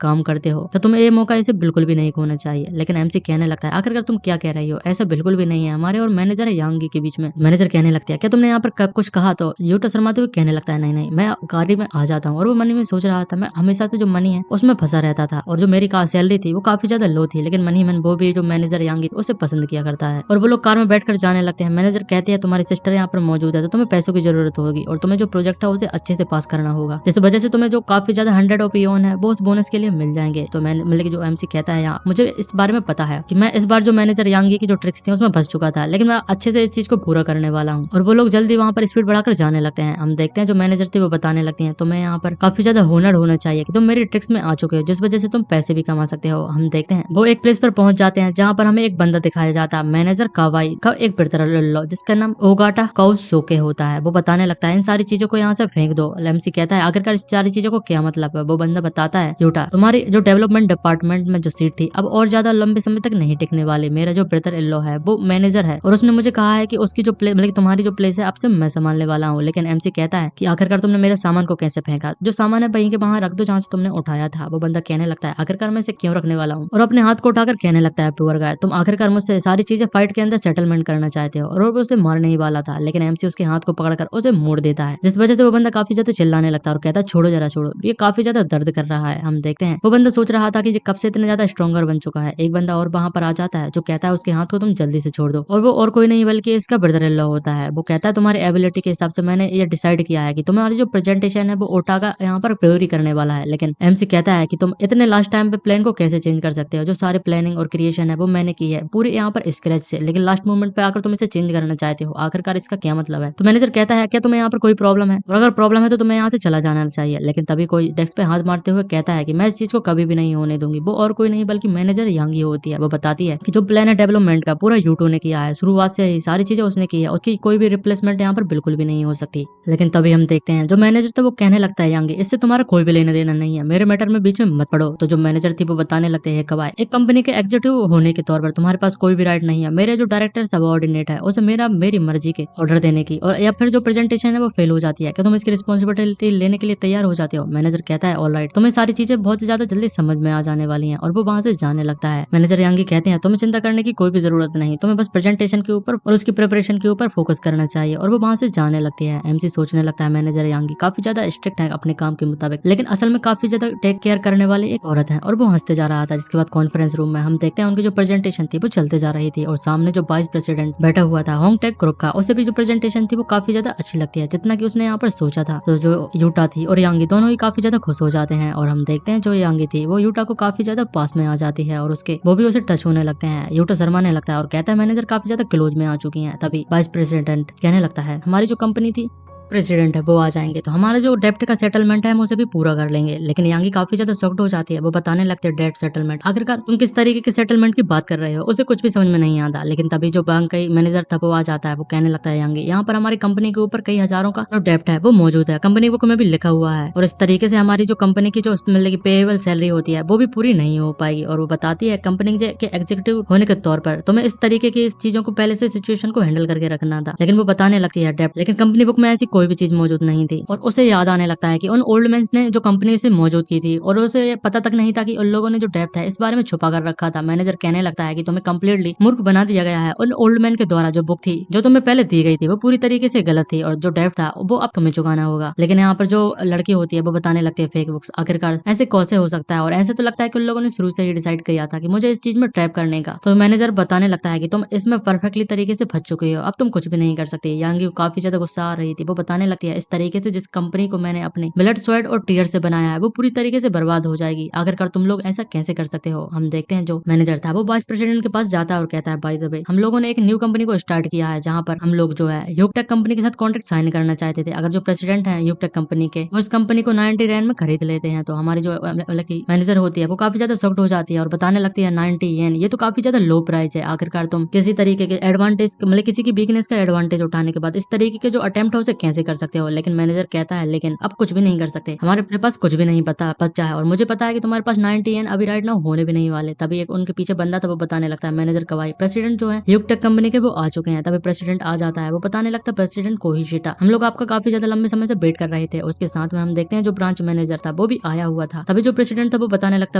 काम करते हो, तो तुम्हें ये मौका इसे बिल्कुल भी नहीं खोना चाहिए। लेकिन एमसी कहने लगता है आखिरकार तुम क्या कह रही हो, ऐसा बिल्कुल भी नहीं है हमारे और मैनेजर यांगी के बीच में। मैनेजर कहने लगती है क्या तुमने यहाँ पर कुछ कहा, तो यूटा शर्माते हुए कहने लगता है नहीं नहीं, मैं गाड़ी में आ जाता हूँ। और वो मनी में सोच रहा था मैं हमेशा से जो मनी है उसमें फंसा रहता था और जो मेरी सैलरी थी वो काफी ज्यादा लो थी, लेकिन मनी मन वो भी जो मैनेजर यांगी उसे पसंद किया करता है। और वो लोग कार में बैठकर जाने लगते हैं। मैनेजर कहती है तुम्हारी सिस्टर यहाँ पर मौजूद है तो तुम्हें पैसों की जरूरत होगी और तुम्हें जो प्रोजेक्ट है उसे अच्छे से पास करना होगा, जिस वजह से तुम्हें जो काफी ज्यादा 100 ओपिनियन है वो उस बोनस के लिए मिल जाएंगे। तो मैं मतलब जो एमसी कहता है यहाँ मुझे इस बारे में पता है कि मैं इस बार जो मैनेजर यांगी की जो ट्रिक्स थी उसमें फंस चुका था, लेकिन मैं अच्छे से इस चीज को पूरा करने वाला हूँ। और वो लोग जल्दी वहाँ पर स्पीड बढ़ाकर जाने लगते हैं। हम देखते हैं जो मैनेजर थी वो बताने लगती है तुम्हें यहाँ पर काफी ज्यादा हुनर होना चाहिए कि तुम मेरी ट्रिक्स में आ चुके हो जिस वजह से तुम पैसे भी कमा सकते हो। हम देखते हैं वो एक प्लेस पर पहुंच जाते हैं जहाँ पर हमें एक बंदा दिखाया जाता है, मैनेजर कावाई का एक ब्रदर जिसका नाम ओगाटा काउसोके होता है। वो बताने लगता है इन सारी चीजों को यहाँ से फेंक दो। लेमसी कहता है आखिरकार इस सारी चीजों को क्या मतलब है। वो बंदा बताता है यूटा तुम्हारी जो डेवलपमेंट डिपार्टमेंट में जो सीट थी अब और ज्यादा लंबे समय तक नहीं टिकने वाली, मेरा जो ब्रदर इल्लो है वो मैनेजर है और उसने मुझे कहा है कि उसकी जो मतलब तुम्हारी जो प्लेस है अब से मैं संभालने वाला हूँ। लेकिन एमसी कहता है कि आखिरकार तुमने मेरे सामान को कैसे फेंका, जो सामान है वहीं के वहां रख दो जहाँ से तुमने उठाया था। वो बंदा कहने लगता है आखिरकार मैं इसे क्यों रखने वाला हूँ और अपने हाथ को उठाकर कहने लगता है पुअर गाय तुम आखिरकार मुझसे सारी चीजें फाइट के अंदर सेटलमेंट करना चाहते हो। और वो उसे मारने ही वाला था, लेकिन एमसी उसके हाथ को पकड़कर उसे मोड़ देता है जिस वजह से वो बंदा काफी ज्यादा चिल्लाने लगता है और कहता है छोड़ो जरा छोड़ो, ये काफी ज्यादा दर्द कर रहा है। हम देखते हैं वो बंदा सोच रहा था कि ये कब से इतना ज्यादा स्ट्रॉन्गर बन चुका है। एक बंदा और वहां पर आ जाता है जो कहता है उसके हाथ को तुम जल्दी से छोड़ दो और वो और कोई नहीं बल्कि इसका ब्रदर इन लॉ होता है। वो कहता है तुम्हारी एबिलिटी के हिसाब से मैंने ये डिसाइड किया है कि तुम्हारी जो प्रेजेंटेशन है वो ओटागा यहाँ पर प्योरी करने वाला है। लेकिन एमसी कहता है कि तुम इतने लास्ट टाइम पे प्लान को कैसे चेंज कर सकते हो, जो सारे प्लानिंग और क्रिएशन है वो मैंने की है पूरी यहाँ पर स्क्रैच से, लेकिन लास्ट मोमेंट पे आकर तुम इसे चेंज करना चाहते हो, आखिरकार इसका क्या मतलब है। तो मैनेजर कहता है क्या तुम्हें यहाँ पर कोई प्रॉब्लम है, और अगर प्रॉब्लम है तो तुम्हें यहाँ से चला जाना चाहिए। लेकिन तभी कोई डेस्क पे हाथ मारते हुए कहता है कि मैं इस चीज को कभी भी नहीं होने दूंगी। वो और कोई नहीं बल्कि मैनेजर यांगी होती है। वो बताती है कि जो प्लान है डेवलपमेंट का पूरा यूटू ने किया है, शुरुआत से ही सारी चीजें उसने की है, उसकी कोई भी रिप्लेसमेंट यहाँ पर बिल्कुल भी नहीं हो सकती। लेकिन तभी हम देखते हैं जो मैनेजर था वो कहने लगता है यांगी इससे तुम्हारा कोई भी लेना देना नहीं है, मेरे मैटर में बीच में मत पड़ो। तो जो मैनेजर थी वो बताने लगते हैं कवाई एक कंपनी के एग्जीक्यूटिव होने के तौर पर तुम्हारे पास कोई भी राइट नहीं है, मेरे जो डायरेक्टर सबऑर्डिनेट है उसे मेरी मर्जी के ऑर्डर देने की, और या फिर जो प्रेजेंटेशन है वो फेल हो जाती है क्या तुम इसकी रिस्पॉन्सिबिलिटी लेने के लिए तैयार हो जाते हो। मैनेजर कहता है ऑलराइट, तुम्हें सारी चीजें बहुत ज्यादा जल्दी समझ में आ जाने वाली हैं, और वो वहां से जाने लगता है। मैनेजर यांगी कहते हैं तुम्हें चिंता करने की कोई भी जरूरत नहीं, तुम्हें बस प्रेजेंटेशन के ऊपर और उसकी प्रिपरेशन के ऊपर फोकस करना चाहिए, और वो वहां से जाने लगती है। एमसी सोचने लगता है मैनेजर यांगी काफी ज्यादा स्ट्रिक्ट है अपने काम के मुताबिक, लेकिन असल में काफी ज्यादा टेक केयर करने वाली एक औरत है। और वो हंसते जा रहा था। जिसके बाद कॉन्फ्रेंस रूम में हम देखते हैं उनकी जो प्रेजेंटेशन थी वो चलते जा रही थी, और सामने जो वाइस प्रेसिडेंट बैठा हुआ था होंग टेक ग्रुप का, उसे भी जो प्रेजेंटेशन थी वो काफी ज्यादा अच्छी लगती है जितना कि उसने यहाँ पर सोचा था। तो जो यूटा थी और यांगी दोनों ही काफी ज्यादा खुश हो जाते हैं, और हम देखते हैं जो यांगी थी वो यूटा को काफी ज्यादा पास में आ जाती है और उसके वो भी उसे टच होने लगते हैं। यूटा शर्माने लगता है और कहता है मैनेजर काफी ज्यादा क्लोज में आ चुकी है। तभी वाइस प्रेसिडेंट कहने लगता है हमारी जो कंपनी थी प्रेसिडेंट है वो आ जाएंगे तो हमारा जो डेप्ट का सेटलमेंट है हम उसे भी पूरा कर लेंगे। लेकिन यांगी काफी ज्यादा शॉक्ड हो जाती है। वो बताने लगते हैं डेप्ट सेटलमेंट, आखिरकार तुम किस तरीके के सेटलमेंट की बात कर रहे हो, उसे कुछ भी समझ में नहीं आता। लेकिन तभी जो बैंक का मैनेजर था वो आ जाता है। वो कहने लगता है यांगी यहाँ पर हमारी कंपनी के ऊपर कई हजारों का जो डेप्ट है वो मौजूद है, कंपनी बुक में भी लिखा हुआ है, और इस तरीके से हमारी जो कंपनी की जो मतलब की पेएबल सैलरी होती है वो भी पूरी नहीं हो पाएगी। और वो बताती है कंपनी के एग्जीक्यूटिव होने के तौर पर तुम्हें इस तरीके की इस चीजों को पहले से सिचुएशन को हैंडल करके रखना था। लेकिन वो बताने लगती है डेप्ट, लेकिन कंपनी बुक में ऐसी कोई भी चीज मौजूद नहीं थी। और उसे याद आने लगता है कि उन ओल्ड मैन ने जो कंपनी से मौजूद की थी और उसे पता तक नहीं था कि उन लोगों ने जो डेप्थ है इस बारे में छुपा कर रखा था। मैनेजर कहने लगता है कि तुम्हें कम्प्लीटली मूर्ख बना दिया गया है। उन ओल्ड मैन के द्वारा जो बुक थी जो तुम्हें पहले दी गई थी वो पूरी तरीके से गलत थी, और जो डेप्थ था वो अब तुम्हें चुकाना होगा। लेकिन यहाँ पर जो लड़की होती है वो बताने लगती है फेक बुक्स, आखिरकार ऐसे कैसे हो सकता है, और ऐसे तो लगता है कि उन लोगों ने शुरू से ही डिसाइड किया था कि मुझे इस चीज में ट्रैप करने का। तो मैनेजर बताने लगता है कि तुम इसमें परफेक्टली तरीके से फंस चुके हो, अब तुम कुछ भी नहीं कर सकते। यांगी को काफी ज्यादा गुस्सा आ रही थी। वो बताने लगती है इस तरीके से जिस कंपनी को मैंने अपने ब्लड स्वेट और टीयर से बनाया है वो पूरी तरीके से बर्बाद हो जाएगी। आखिरकार तुम लोग ऐसा कैसे कर सकते हो। हम देखते हैं जो मैनेजर था वो वाइस प्रेसिडेंट के पास जाता है और कहता है बाय द वे हम लोगों ने एक न्यू कंपनी को स्टार्ट किया है जहाँ पर हम लोग जो है यूकटेक कंपनी के साथ कॉन्ट्रैक्ट साइन करना चाहते थे। अगर जो प्रेसिडेंट है यूकटेक कंपनी के वो इस कंपनी को 90 रैन में खरीद लेते हैं तो हमारी जो मैनेजर होती है वो काफी ज्यादा सॉफ्ट हो जाती है और बताने लगती है 90 येन ये तो काफी ज्यादा लो प्राइस है। आखिरकार तुम किसी तरीके के एडवांटेज मतलब किसी की वीकनेस का एडवांटेज उठाने के बाद इस तरीके के जो अटेम्प्ट है उसे कैसे कर सकते हो। लेकिन मैनेजर कहता है लेकिन अब कुछ भी नहीं कर सकते, हमारे पास कुछ भी नहीं बचा है और मुझे पता है कि तुम्हारे पास 90 येन अभी राइट नाउ होने भी नहीं वाले। तभी एक उनके पीछे बंदा था वो बताने लगता है मैनेजर कवाई प्रेसिडेंट जो है यूकटेक कंपनी के वो आ चुके हैं। तभी प्रेसिडेंट आ जाता है वो बताने लगता है प्रेसिडेंट कोहिशिटा हम लोग आपका काफी ज्यादा लंबे समय से वेट कर रहे थे। उसके साथ में हम देखते हैं जो ब्रांच मैनेजर था वो भी आया हुआ था। तभी जो प्रेसिडेंट था वो बताने लगता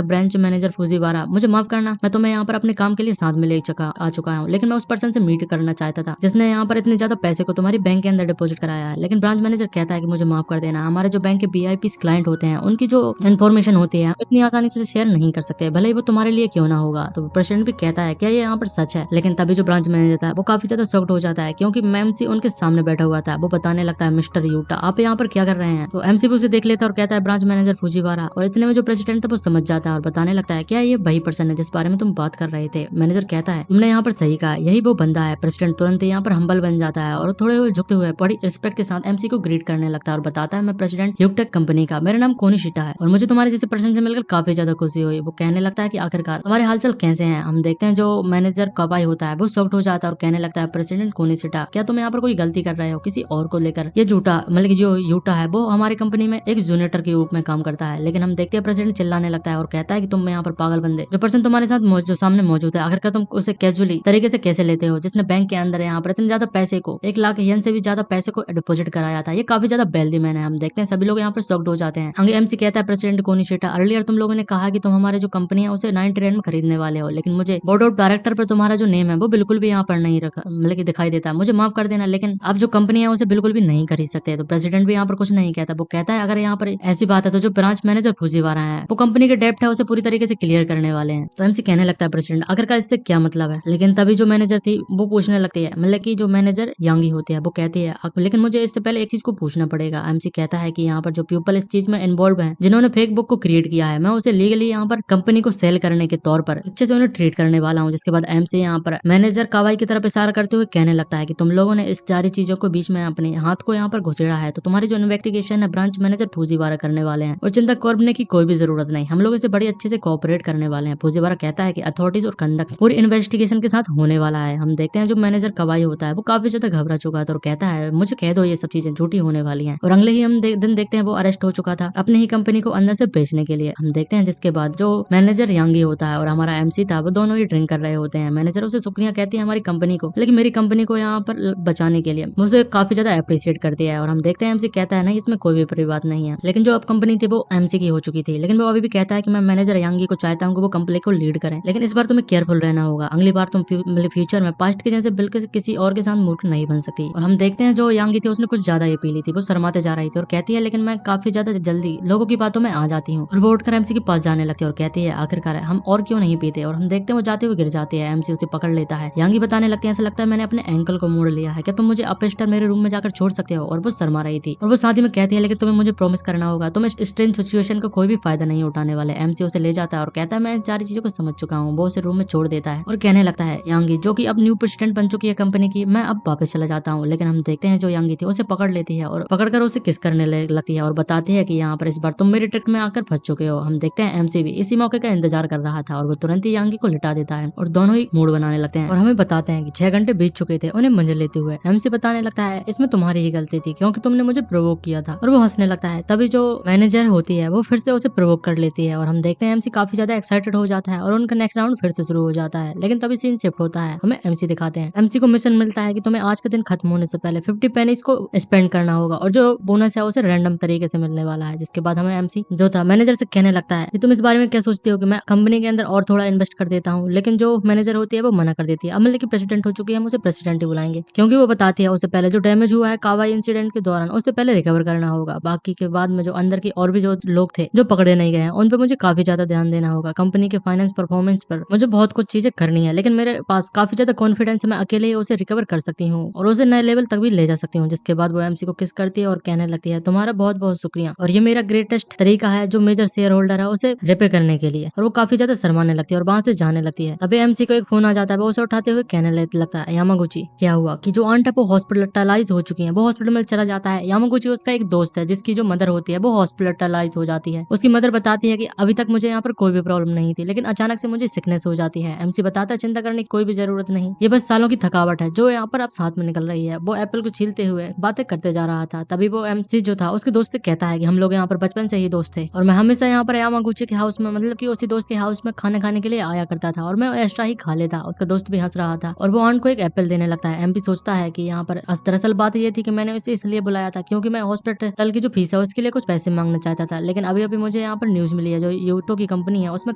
है ब्रांच मैनेजर फुजीवारा मुझे माफ करना मैं तुम्हें यहाँ पर अपने काम के लिए साथ में ले आ चुका हूँ, लेकिन मैं उस पर्सन से मीट करना चाहता था जिसने यहाँ पर इतने ज्यादा पैसे को तुम्हारी बैंक के अंदर डिपॉजिट कराया है। लेकिन ब्रांच मैनेजर कहता है कि मुझे माफ कर देना, हमारे जो बैंक के वीआईपी क्लाइंट होते हैं उनकी जो इन्फॉर्मेशन होती है इतनी आसानी से शेयर नहीं कर सकते भले ही वो तुम्हारे लिए क्यों ना होगा। तो प्रेसिडेंट भी कहता है क्या ये यहाँ पर सच है। लेकिन तभी जो ब्रांच मैनेजर था वो काफी ज्यादा शॉक्ड हो जाता है क्योंकि एमसी उनके सामने बैठा हुआ था। वो बताने लगता है मिस्टर यूटा आप यहाँ पर क्या कर रहे हैं। तो एमसी उसे देख लेता है और कहता है ब्रांच मैनेजर फुजीवारा और इतने में जो प्रेसिडेंट था वो समझ जाता है और बताने लगता है क्या ये वही पर्सन है जिस बारे में तुम बात कर रहे थे। मैनेजर कहता है तुमने यहाँ पर सही कहा यही वो बंदा है। प्रेसिडेंट तुरंत यहाँ पर हम्बल बन जाता है और थोड़े झुकते हुए बड़ी रिस्पेक्ट के साथ एमसी को ग्रीट करने लगता है और बताता है मैं प्रेसिडेंट यूकटेक कंपनी का मेरा नाम कोनिशिटा है और मुझे तुम्हारे जैसे पर्सन से मिलकर काफी ज्यादा खुशी हुई। वो कहने लगता है कि आखिरकार हमारे हालचाल कैसे हैं। हम देखते हैं जो मैनेजर कबाई होता है वो सॉफ्ट हो जाता है और कहने लगता है प्रेसिडेंट कोनिशिटा क्या तुम यहाँ पर कोई गलती कर रहे हो किसी और को लेकर। ये झूठा मतलब जो यूटा है वो हमारी कंपनी में एक जूनियर के रूप में काम करता है। लेकिन हम देखते हैं प्रेसिडेंट चिल्लाने लगता है और कहता है कि तुम यहाँ पर पागल बंदे जो पर्सन तुम्हारे साथ जो सामने मौजूद है आखिरकार तुम उसे कैजुअली तरीके से कैसे लेते हो जिसने बैंक के अंदर यहाँ पर इतने ज्यादा पैसे को 1 लाख येन से भी ज्यादा पैसे को डिपॉजिट कराया था। ये काफी ज्यादा वेल्दी मैन है। हम देखते हैं सभी लोग यहाँ पर सॉक्ड हो जाते हैं। आगे एमसी कहता है प्रेसिडेंट कोनिशिटा अर्लियर तुम लोगों ने कहा कि तुम हमारे जो कंपनी है उसे 90 रैन में खरीदने वाले हो, लेकिन मुझे बोर्ड ऑफ डायरेक्टर पर तुम्हारा जो नेम है वो बिल्कुल भी यहाँ पर नहीं रखा मतलब कि दिखाई देता। मुझे माफ कर देना लेकिन आप जो कंपनी है उसे बिल्कुल भी नहीं खरीद सकते। तो प्रेसिडेंट भी यहाँ पर कुछ नहीं कहता। वो कहता है अगर यहाँ पर ऐसी बात है तो जो ब्रांच मैनेजर फुजीवारा है वो कंपनी के डेप्ट है उसे पूरी तरीके से क्लियर करने वाले हैं। तो एमसी कहने लगता है प्रेसिडेंट आखिरकार इससे क्या मतलब है। लेकिन तभी जो मैनेजर थी वो पूछने लगती है मतलब कि जो मैनेजर यांगी होती है वो कहती है लेकिन मुझे इससे पहले एक चीज को पूछना पड़ेगा। एमसी कहता है कि यहाँ पर जो पीपल इस चीज में इन्वॉल्व है जिन्होंने फेक बुक को क्रिएट किया है मैं उसे लीगली यहाँ पर कंपनी को सेल करने के तौर पर अच्छे से उन्हें ट्रीट करने वाला हूँ। जिसके बाद एमसी यहाँ पर मैनेजर कावाई की तरफ इशारा करते हुए कहने लगता है कि तुम लोगों ने इस सारी चीजों को बीच में अपने हाथ को यहाँ पर घुसेड़ा है तो तुम्हारी जो इन्वेस्टिगेशन है ब्रांच मैनेजर फुजीवारा करने वाले हैं और चिंता करने की कोई भी जरूरत नहीं, हम लोग इसे बड़ी अच्छे से कोऑपरेट करने वाले हैं। फुजीवारा कहता है कि अथॉरिटीज और कंडक्ट पूरी इन्वेस्टिगेशन के साथ होने वाला है। हम देखते हैं जो मैनेजर कवाई होता है वो काफी ज्यादा घबरा चुका था और कहता है मुझे कह दो ये सब चीजें झूठी होने वाली हैं। और अगले ही हम दिन देखते हैं वो अरेस्ट हो चुका था अपनी ही कंपनी को अंदर से बेचने के लिए। हम देखते हैं जिसके बाद जो मैनेजर यांगी होता है और हमारा एमसी था वो दोनों ही ड्रिंक कर रहे होते हैं। मैनेजर उसे शुक्रिया कहती है हमारी कंपनी को, लेकिन मेरी कंपनी को यहाँ पर बचाने के लिए मुझे काफी ज्यादा अप्रिशिएट करती है। और हम देखते हैं एमसी कहता है नहीं इसमें कोई भी बड़ी बात नहीं है। लेकिन जो अब कंपनी थी वो एमसी की हो चुकी थी, लेकिन वो अभी भी कहता है कि मैं मैनेजर यांगी को चाहता हूँ कि वो कंपनी को लीड करें, लेकिन इस बार तुम्हें केयरफुल रहना होगा। अगली बार तुम फ्यूचर में पास्ट के जैसे बिल्कुल किसी और के साथ मूर्ख नहीं बन सकती। और हम देखते हैं जो यांगी थी उसने कुछ ज्यादा ही पी ली थी, वो शर्माते जा रही थी और कहती है लेकिन मैं काफी ज्यादा जल्दी लोगों की बातों में आ जाती हूँ। और वो उठकर एमसी के पास जाने लगती है और कहती है आखिरकार हम और क्यों नहीं पीते। और हम देखते हैं वो जाते हुए गिर जाती है। एमसी उसे पकड़ लेता है। यांगी बताने लगते हैं ऐसा लगता है मैंने अपने एंकल को मोड़ लिया है, क्या तुम मुझे अपस्टर मेरे रूम में जाकर छोड़ सकते हो। और वो शर्मा रही थी और वो साथ ही में कहती है लेकिन तुम्हें मुझे प्रॉमिस करना होगा तुम इस स्ट्रेंज सिचुएशन का कोई भी फायदा नहीं उठाने वाले। एमसी उसे ले जाता है और कहता है मैं इन सारी चीजों को समझ चुका हूँ। वो उसे रूम में छोड़ देता है और कहने लगता है यांगी जो कि अब न्यू प्रेसिडेंट बन चुकी है कंपनी की, मैं अब वापस चला जाता हूँ। लेकिन हम देखते हैं जो यांगी थी उसे पकड़ लेती है और पकड़कर उसे किस करने लगती है और बताती है कि यहाँ पर इस बार तुम मेरी ट्रिक में आकर फंस चुके हो। हम देखते हैं एमसी भी इसी मौके का इंतजार कर रहा था और वो तुरंत ही यांगी को लिटा देता है और दोनों ही मूड बनाने लगते हैं और हमें बताते हैं कि 6 घंटे बीत चुके थे उन्हें मंजिल लेते हुए। एमसी बताने लगता है इसमें तुम्हारी ही गलती थी क्योंकि तुमने मुझे प्रोवोक किया था। और वो हंसने लगता है। तभी जो मैनेजर होती है वो फिर से उसे प्रोवोक कर लेती है और हम देखते हैं एमसी काफी ज्यादा एक्साइटेड हो जाता है और उनका नेक्स्ट राउंड फिर से शुरू हो जाता है। लेकिन तभी सीन शिफ्ट होता है, हमें एमसी दिखाते हैं। एमसी को मिशन मिलता है कि तुम्हें आज के दिन खत्म होने से पहले 50 पेनीज को स्पेंड करना होगा और जो बोनस है उसे रैंडम तरीके से मिलने वाला है। जिसके बाद हमें एमसी जो था मैनेजर से कहने लगता है कि तुम इस बारे में क्या सोचती हो कि मैं कंपनी के अंदर और थोड़ा इन्वेस्ट कर देता हूँ। लेकिन जो मैनेजर होती है वो मना कर देती है। अब मतलब की प्रेसिडेंट हो चुकी है, हम उसे प्रेसिडेंट ही बुलाएंगे क्योंकि वो बताती है उससे पहले जो डैमेज हुआ है कावाई इंसिडेंट के दौरान उससे पहले रिकवर करना होगा। बाकी के बाद में जो अंदर की और भी जो लोग थे जो पकड़े नहीं गए हैं उन पे मुझे काफी ज्यादा ध्यान देना होगा। कंपनी के फाइनेंस परफॉर्मेंस पर मुझे बहुत कुछ चीजें करनी है, लेकिन मेरे पास काफी ज्यादा कॉन्फिडेंस है, मैं अकेले ही उसे रिकवर कर सकती हूँ और उसे नए लेवल तक भी ले जा सकती हूँ। जिसके बाद वो एमसी को किस करती है और कहने लगती है तुम्हारा बहुत बहुत शुक्रिया, और ये मेरा ग्रेटेस्ट तरीका है जो मेजर शेयर होल्डर है उसे रिपे करने के लिए। और वो काफी ज्यादा शर्माने लगती है और वहां से जाने लगती है। तभी एमसी को एक फोन आ जाता है, वो उसे उठाते हुए कहने लगता है यामागुची क्या हुआ कि जो आंट है वो हॉस्पिटलाइज हो चुकी है। वो हॉस्पिटल में चला जाता है। यामागुची उसका एक दोस्त है जिसकी जो मदर होती है वो हॉस्पिटलाइज हो जाती है। उसकी मदर बताती है कि अभी तक मुझे यहाँ पर कोई भी प्रॉब्लम नहीं थी, लेकिन अचानक से मुझे सिकनेस हो जाती है। एमसी बताता है चिंता करने की कोई भी जरूरत नहीं, ये बस सालों की थकावट है जो यहाँ पर अब साथ में निकल रही है। वो एप्पल को छीलते हुए बातें करते जा रहा था। तभी वो एमसी जो था उसके दोस्त से कहता है कि हम लोग यहाँ पर बचपन से ही दोस्त थे और मैं हमेशा यहाँ पर यामागुची के हाउस में, मतलब कि उसी दोस्त के हाउस में खाना खाने के लिए आया करता था और मैं एक्स्ट्रा ही खा लेता। उसका दोस्त भी हंस रहा था और वो आंट को एक एप्पल देने लगता है। एमपी सोचता है कि यहाँ पर दरअसल बात ये थी कि मैंने उसे इसलिए बुलाया था क्योंकि मैं हॉस्पिटल की जो फीस है उसके लिए कुछ पैसे मांगना चाहता था, लेकिन अभी अभी मुझे यहाँ पर न्यूज मिली है जो यूटो की कंपनी है उसमें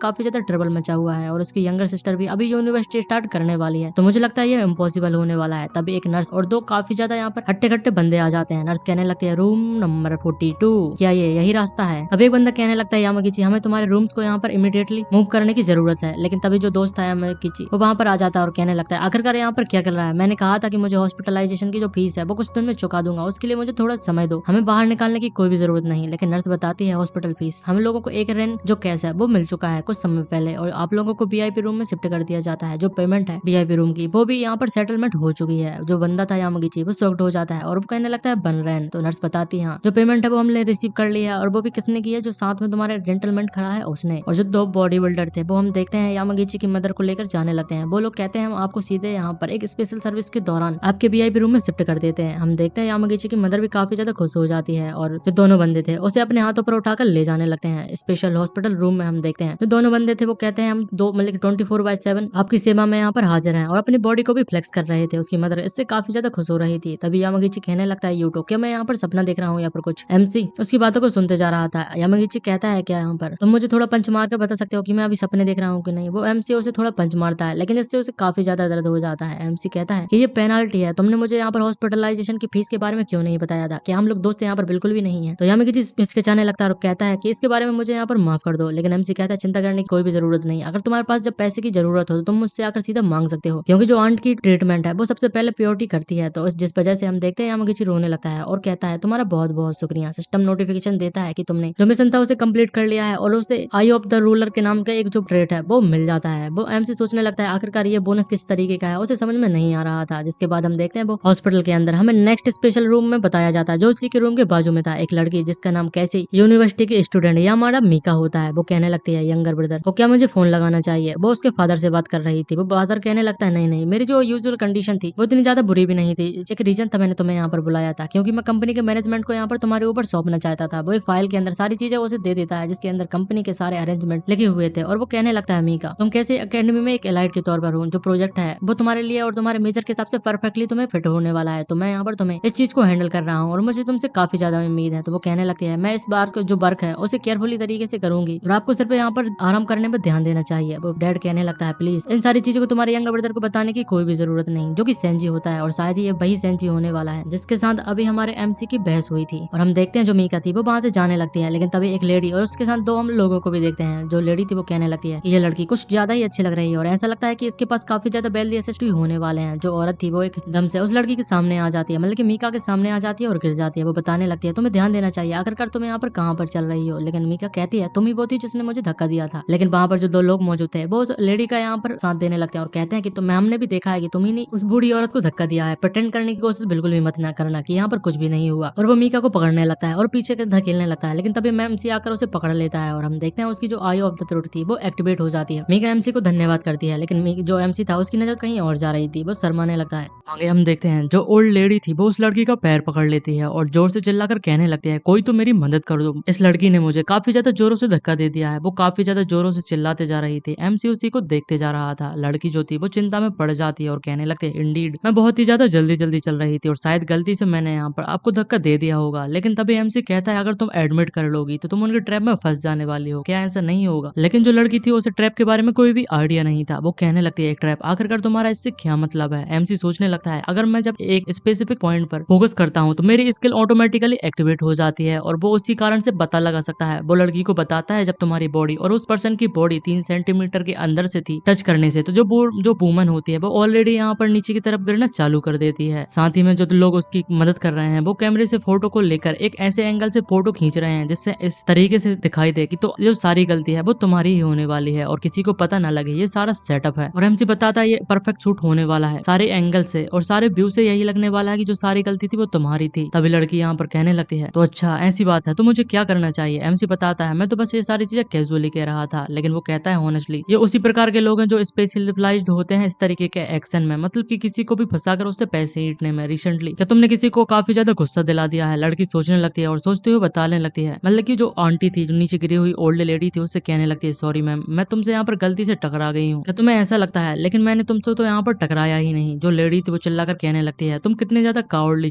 काफी ज्यादा ट्रबल मचा हुआ है और उसकी यंगर सिस्टर भी अभी यूनिवर्सिटी स्टार्ट करने वाली है, तो मुझे लगता है ये इम्पॉसिबल होने वाला है। तभी एक नर्स और दो काफी ज्यादा यहाँ पर हट्टे कट्टे बंदे आ जाते हैं। नर्स कहने लगती है रूम नंबर 42, क्या ये यही रास्ता है? अब एक बंदा कहने लगता है यामागुची हमें तुम्हारे रूम्स को यहाँ पर इमीडिएटली मूव करने की जरूरत है, लेकिन तभी जो दोस्त है यामागुची वो वहाँ पर आ जाता है और कहने लगता है आखिरकार यहाँ पर क्या कर रहा है? मैंने कहा था कि मुझे हॉस्पिटलाइजेशन की जो फीस है वो कुछ दिन में चुका दूंगा, उसके लिए मुझे थोड़ा समय दो, हमें बाहर निकालने की कोई भी जरूरत नहीं। लेकिन नर्स बताती है हॉस्पिटल फीस हम लोगों को एक रेंट जो कैश है वो मिल चुका है कुछ समय पहले और आप लोगों को वीआईपी रूम में शिफ्ट कर दिया जाता है। जो पेमेंट है वीआईपी रूम की वो भी यहाँ पर सेटलमेंट हो चुकी है। जो बंदा था यामागुची वो शॉक्ड हो जाता है और वो कहने लगता है बन रहे। तो नर्स बताती है जो पेमेंट है वो हमने रिसीव कर लिया है और वो भी किसने की है? जो साथ में तुम्हारे जेंटलमैन खड़ा है उसने। और जो दो बॉडी बिल्डर थे वो हम देखते हैं यामागुची की मदर को लेकर जाने लगते हैं। वो लोग कहते हैं हम आपको सीधे यहाँ पर एक स्पेशल सर्विस के दौरान आपके वीआईपी रूम में शिफ्ट कर देते हैं। हम देखते हैं यामागुची की मदर भी काफी ज्यादा खुश हो जाती है और जो दोनों बंदे थे उसे अपने हाथों पर उठाकर ले जाने लगते हैं स्पेशल हॉस्पिटल रूम में। हम देखते हैं जो दोनों बंदे थे वो कहते हैं हम दो मतलब 24/7 आपकी सेवा में यहाँ पर हाजिर हैं और अपनी बॉडी को भी फ्लेक्स कर रहे थे। उसकी मदर इससे काफी ज्यादा खुश हो रही थी। तभी यामागुची कहने लगता है यूटो क्या मैं यहाँ पर सपना देख रहा हूँ या फिर कुछ? एमसी उसकी बातों को सुनते जा रहा था। यामागुची कहता है क्या यहाँ पर तुम मुझे थोड़ा पंच मार कर बता सकते हो कि मैं अभी सपने देख रहा हूँ कि नहीं? वो एमसी उसे थोड़ा पंच मारता है लेकिन इससे उसे काफी ज्यादा दर्द हो जाता है। एमसी कहता है कि ये पेनाल्टी है, तुमने मुझे यहाँ पर हॉस्पिटलाइजेशन की फीस के बारे में क्यों नहीं बताया था? क्या हम लोग दोस्त यहाँ पर बिल्कुल भी नहीं है? तो यामागुची हिचकिचाने लगता है और कहता है कि इसके बारे में मुझे यहाँ पर माफ कर दो। लेकिन एमसी कहता है चिंता करने की कोई भी जरूरत नहीं, अगर तुम्हारे पास जब पैसे की जरूरत हो तो तुम मुझसे आकर सीधा मांग सकते हो, क्योंकि जो आंट की ट्रीटमेंट है वो सबसे पहले प्योरिटी करती है। तो जिस वजह से हम देखते हैं यामागुची रोने लगता है और कहता है तुम्हारा बहुत बहुत शुक्रिया। सिस्टम नोटिफिकेशन देता है कि तुमने जो मिशन था उसे कंप्लीट कर लिया है और उसे आई ऑफ द रूलर के नाम का एक जो ट्रेट है वो मिल जाता है। वो एमसी सोचने लगता है आखिरकार ये बोनस किस तरीके का है, उसे समझ में नहीं आ रहा था। जिसके बाद हम देखते हैं वो हॉस्पिटल के अंदर हमें नेक्स्ट स्पेशल रूम में बताया जाता है जो उसी के रूम के बाजू में था। एक लड़की जिसका नाम कैसी यूनिवर्सिटी की स्टूडेंट या हमारा मीका होता है, वो कहने लगती है यंगर ब्रदर को क्या मुझे फोन लगाना चाहिए? वो उसके फादर से बात कर रही थी। वो फादर कहने लगता है नहीं नहीं, मेरी जो यूजुअल कंडीशन थी वो इतनी ज्यादा बुरी भी नहीं थी, एक रीजन था मैंने तुम्हें यहाँ पर बुलाया था क्योंकि मैं कंपनी के मैनेजमेंट को यहाँ पर तुम्हारे ऊपर सौंपना चाहता था। वो एक फाइल के अंदर सारी चीजें उसे दे देता है जिसके अंदर कंपनी के सारे अरेंजमेंट लिखे हुए थे और वो कहने लगता है मीका तुम कैसे अकेडमी में एक एलाइड के तौर पर हो, जो प्रोजेक्ट है वो तुम्हारे लिए और तुम्हारे मेजर के हिसाब से परफेक्टली तुम्हें फिट होने वाला है, तो मैं यहाँ पर तुम्हें इस चीज को हैंडल कर रहा हूँ और मुझे तुमसे काफी ज्यादा उम्मीद है। तो वो कहने लगती है मैं इस बार को जो वर्क है उसे केयरफुली तरीके से करूंगी और आपको सिर्फ यहाँ पर आराम करने पर ध्यान देना चाहिए। वो डैड कहने लगता है प्लीज इन सारी चीजों को तुम्हारे यंगर ब्रदर को बताने की कोई भी जरूरत नहीं, जो कि सेंजी होता है और शायद ही ये वही सेंजी होने वाला है जिसके साथ अभी हमारे एमसी की बहस हुई थी। और हम देखते हैं जो मीका थी वो वहां से जाने लगती है, लेकिन तभी एक लेडी और उसके साथ दो हम लोगों को भी देखते हैं। जो लेडी थी वो कहने लगती है ये लड़की कुछ ज्यादा ही अच्छी लग रही है और ऐसा लगता है कि इसके पास काफी ज्यादा वेल्दी एसेट्स भी होने वाले हैं। जो औरत थी वो एकदम से उस लड़की के सामने आ जाती है, मतलब कि मीका के सामने आ जाती है और गिर जाती है। वो बताने लगती है तुम्हें ध्यान देना चाहिए, आखिरकार तुम यहाँ पर कहाँ पर चल रही हो? लेकिन मीका कहती है तुम ही वो थी जिसने मुझे धक्का दिया था। लेकिन वहाँ पर जो दो लोग मौजूद थे वो उस लेडी का यहाँ पर साथ देने लगते हैं और कहते हैं कि तुम हमने भी देखा है कि तुम ही ने उस बूढ़ी औरत को धक्का दिया है, प्रिटेंड करने की कोशिश बिल्कुल भी मत ना करना कि यहाँ पर कुछ भी नहीं हुआ। और वो मीका को पकड़ने लगता है और पीछे के धकेलने लगता है, लेकिन तभी एमसी आकर उसे पकड़ लेता है और हम देखते हैं उसकी जो आई ऑफ द थ्रोट थी वो एक्टिवेट हो जाती है। मीका एमसी को धन्यवाद करती है, लेकिन जो एमसी था उसकी नजर कहीं और जा रही थी, वो शर्माने लगता है। आगे हम देखते हैं जो ओल्ड लेडी थी वो उस लड़की का पैर पकड़ लेती है और जोर से चिल्लाकर कहने लगती है कोई तो मेरी मदद कर दो, इस लड़की ने मुझे काफी ज्यादा जोरों से धक्का दे दिया है। वो काफी ज्यादा जोरों से चिल्लाते जा रही थी। एमसी उसी को देखते जा रहा था। लड़की जो थी वो चिंता में पड़ जाती है और कहने लगती है इंडीड मैं बहुत ही ज्यादा जल्दी चल रही थी और शायद गलती से मैंने यहाँ पर आपको धक्का दे दिया होगा। लेकिन तभी एमसी कहता है अगर तुम एडमिट कर लोगी तो तुम उनके ट्रैप में फंस जाने वाली हो, क्या ऐसा नहीं होगा? लेकिन जो लड़की थी उसे ट्रैप के बारे में कोई भी आइडिया नहीं था। वो कहने लगती है एक ट्रैप, आखिरकार तुम्हारा इससे क्या मतलब है? एमसी सोचने लगता लगता है अगर मैं जब एक स्पेसिफिक पॉइंट पर फोकस करता हूँ तो मेरी स्किल ऑटोमेटिकली एक्टिवेट हो जाती है और वो उसी कारण से पता लगा सकता है। वो लड़की को बताता है जब तुम्हारी बॉडी और उस पर्सन की बॉडी 3 सेंटीमीटर के अंदर से थी टच करने से तो जो वूमन होती है वो ऑलरेडी यहाँ पर नीचे की तरफ गिरना चालू कर देती है। साथ ही में जो लोग उसकी मदद कर रहे हैं वो कैमरे से फोटो को लेकर एक ऐसे एंगल से फोटो खींच रहे हैं जिससे इस तरीके से दिखाई दे कि तो जो सारी गलती है वो तुम्हारी ही होने वाली है और किसी को पता ना लगे ये सारा सेटअप है। और एमसी बताता है ये परफेक्ट शूट होने वाला है सारे एंगल से और सारे व्यू से यही लगने वाला है कि जो सारी गलती थी वो तुम्हारी थी। तभी लड़की यहाँ पर कहने लगती है तो अच्छा ऐसी बात है तो मुझे क्या करना चाहिए। एमसी बताता है मैं तो बस ये सारी चीजें कैजुअली कह रहा था, लेकिन वो कहता है ऑनेस्टली ये उसी प्रकार के लोग हैं जो स्पेशलाइज्ड होते हैं इस तरीके के एक्शन में, मतलब कि किसी को भी फंसाकर उससे पैसे ईटने में। रिसेंटली क्या तुमने किसी को काफी ज्यादा गुस्सा दिला दिया है। लड़की सोचने लगती है और सोचते हुए बताने लगती है, मतलब कि जो आंटी थी जो नीचे गिरी हुई ओल्ड लेडी थी उससे कहने लगती है सॉरी मैम मैं तुमसे यहाँ पर गलती से टकरा गई हूँ। क्या तुम्हें ऐसा लगता है, लेकिन मैंने तुमसे तो यहाँ पर टकराया ही नहीं। जो लेडी थी वो चिल्लाकर कहने लगती है तुम कितने ज्यादा कावर्डली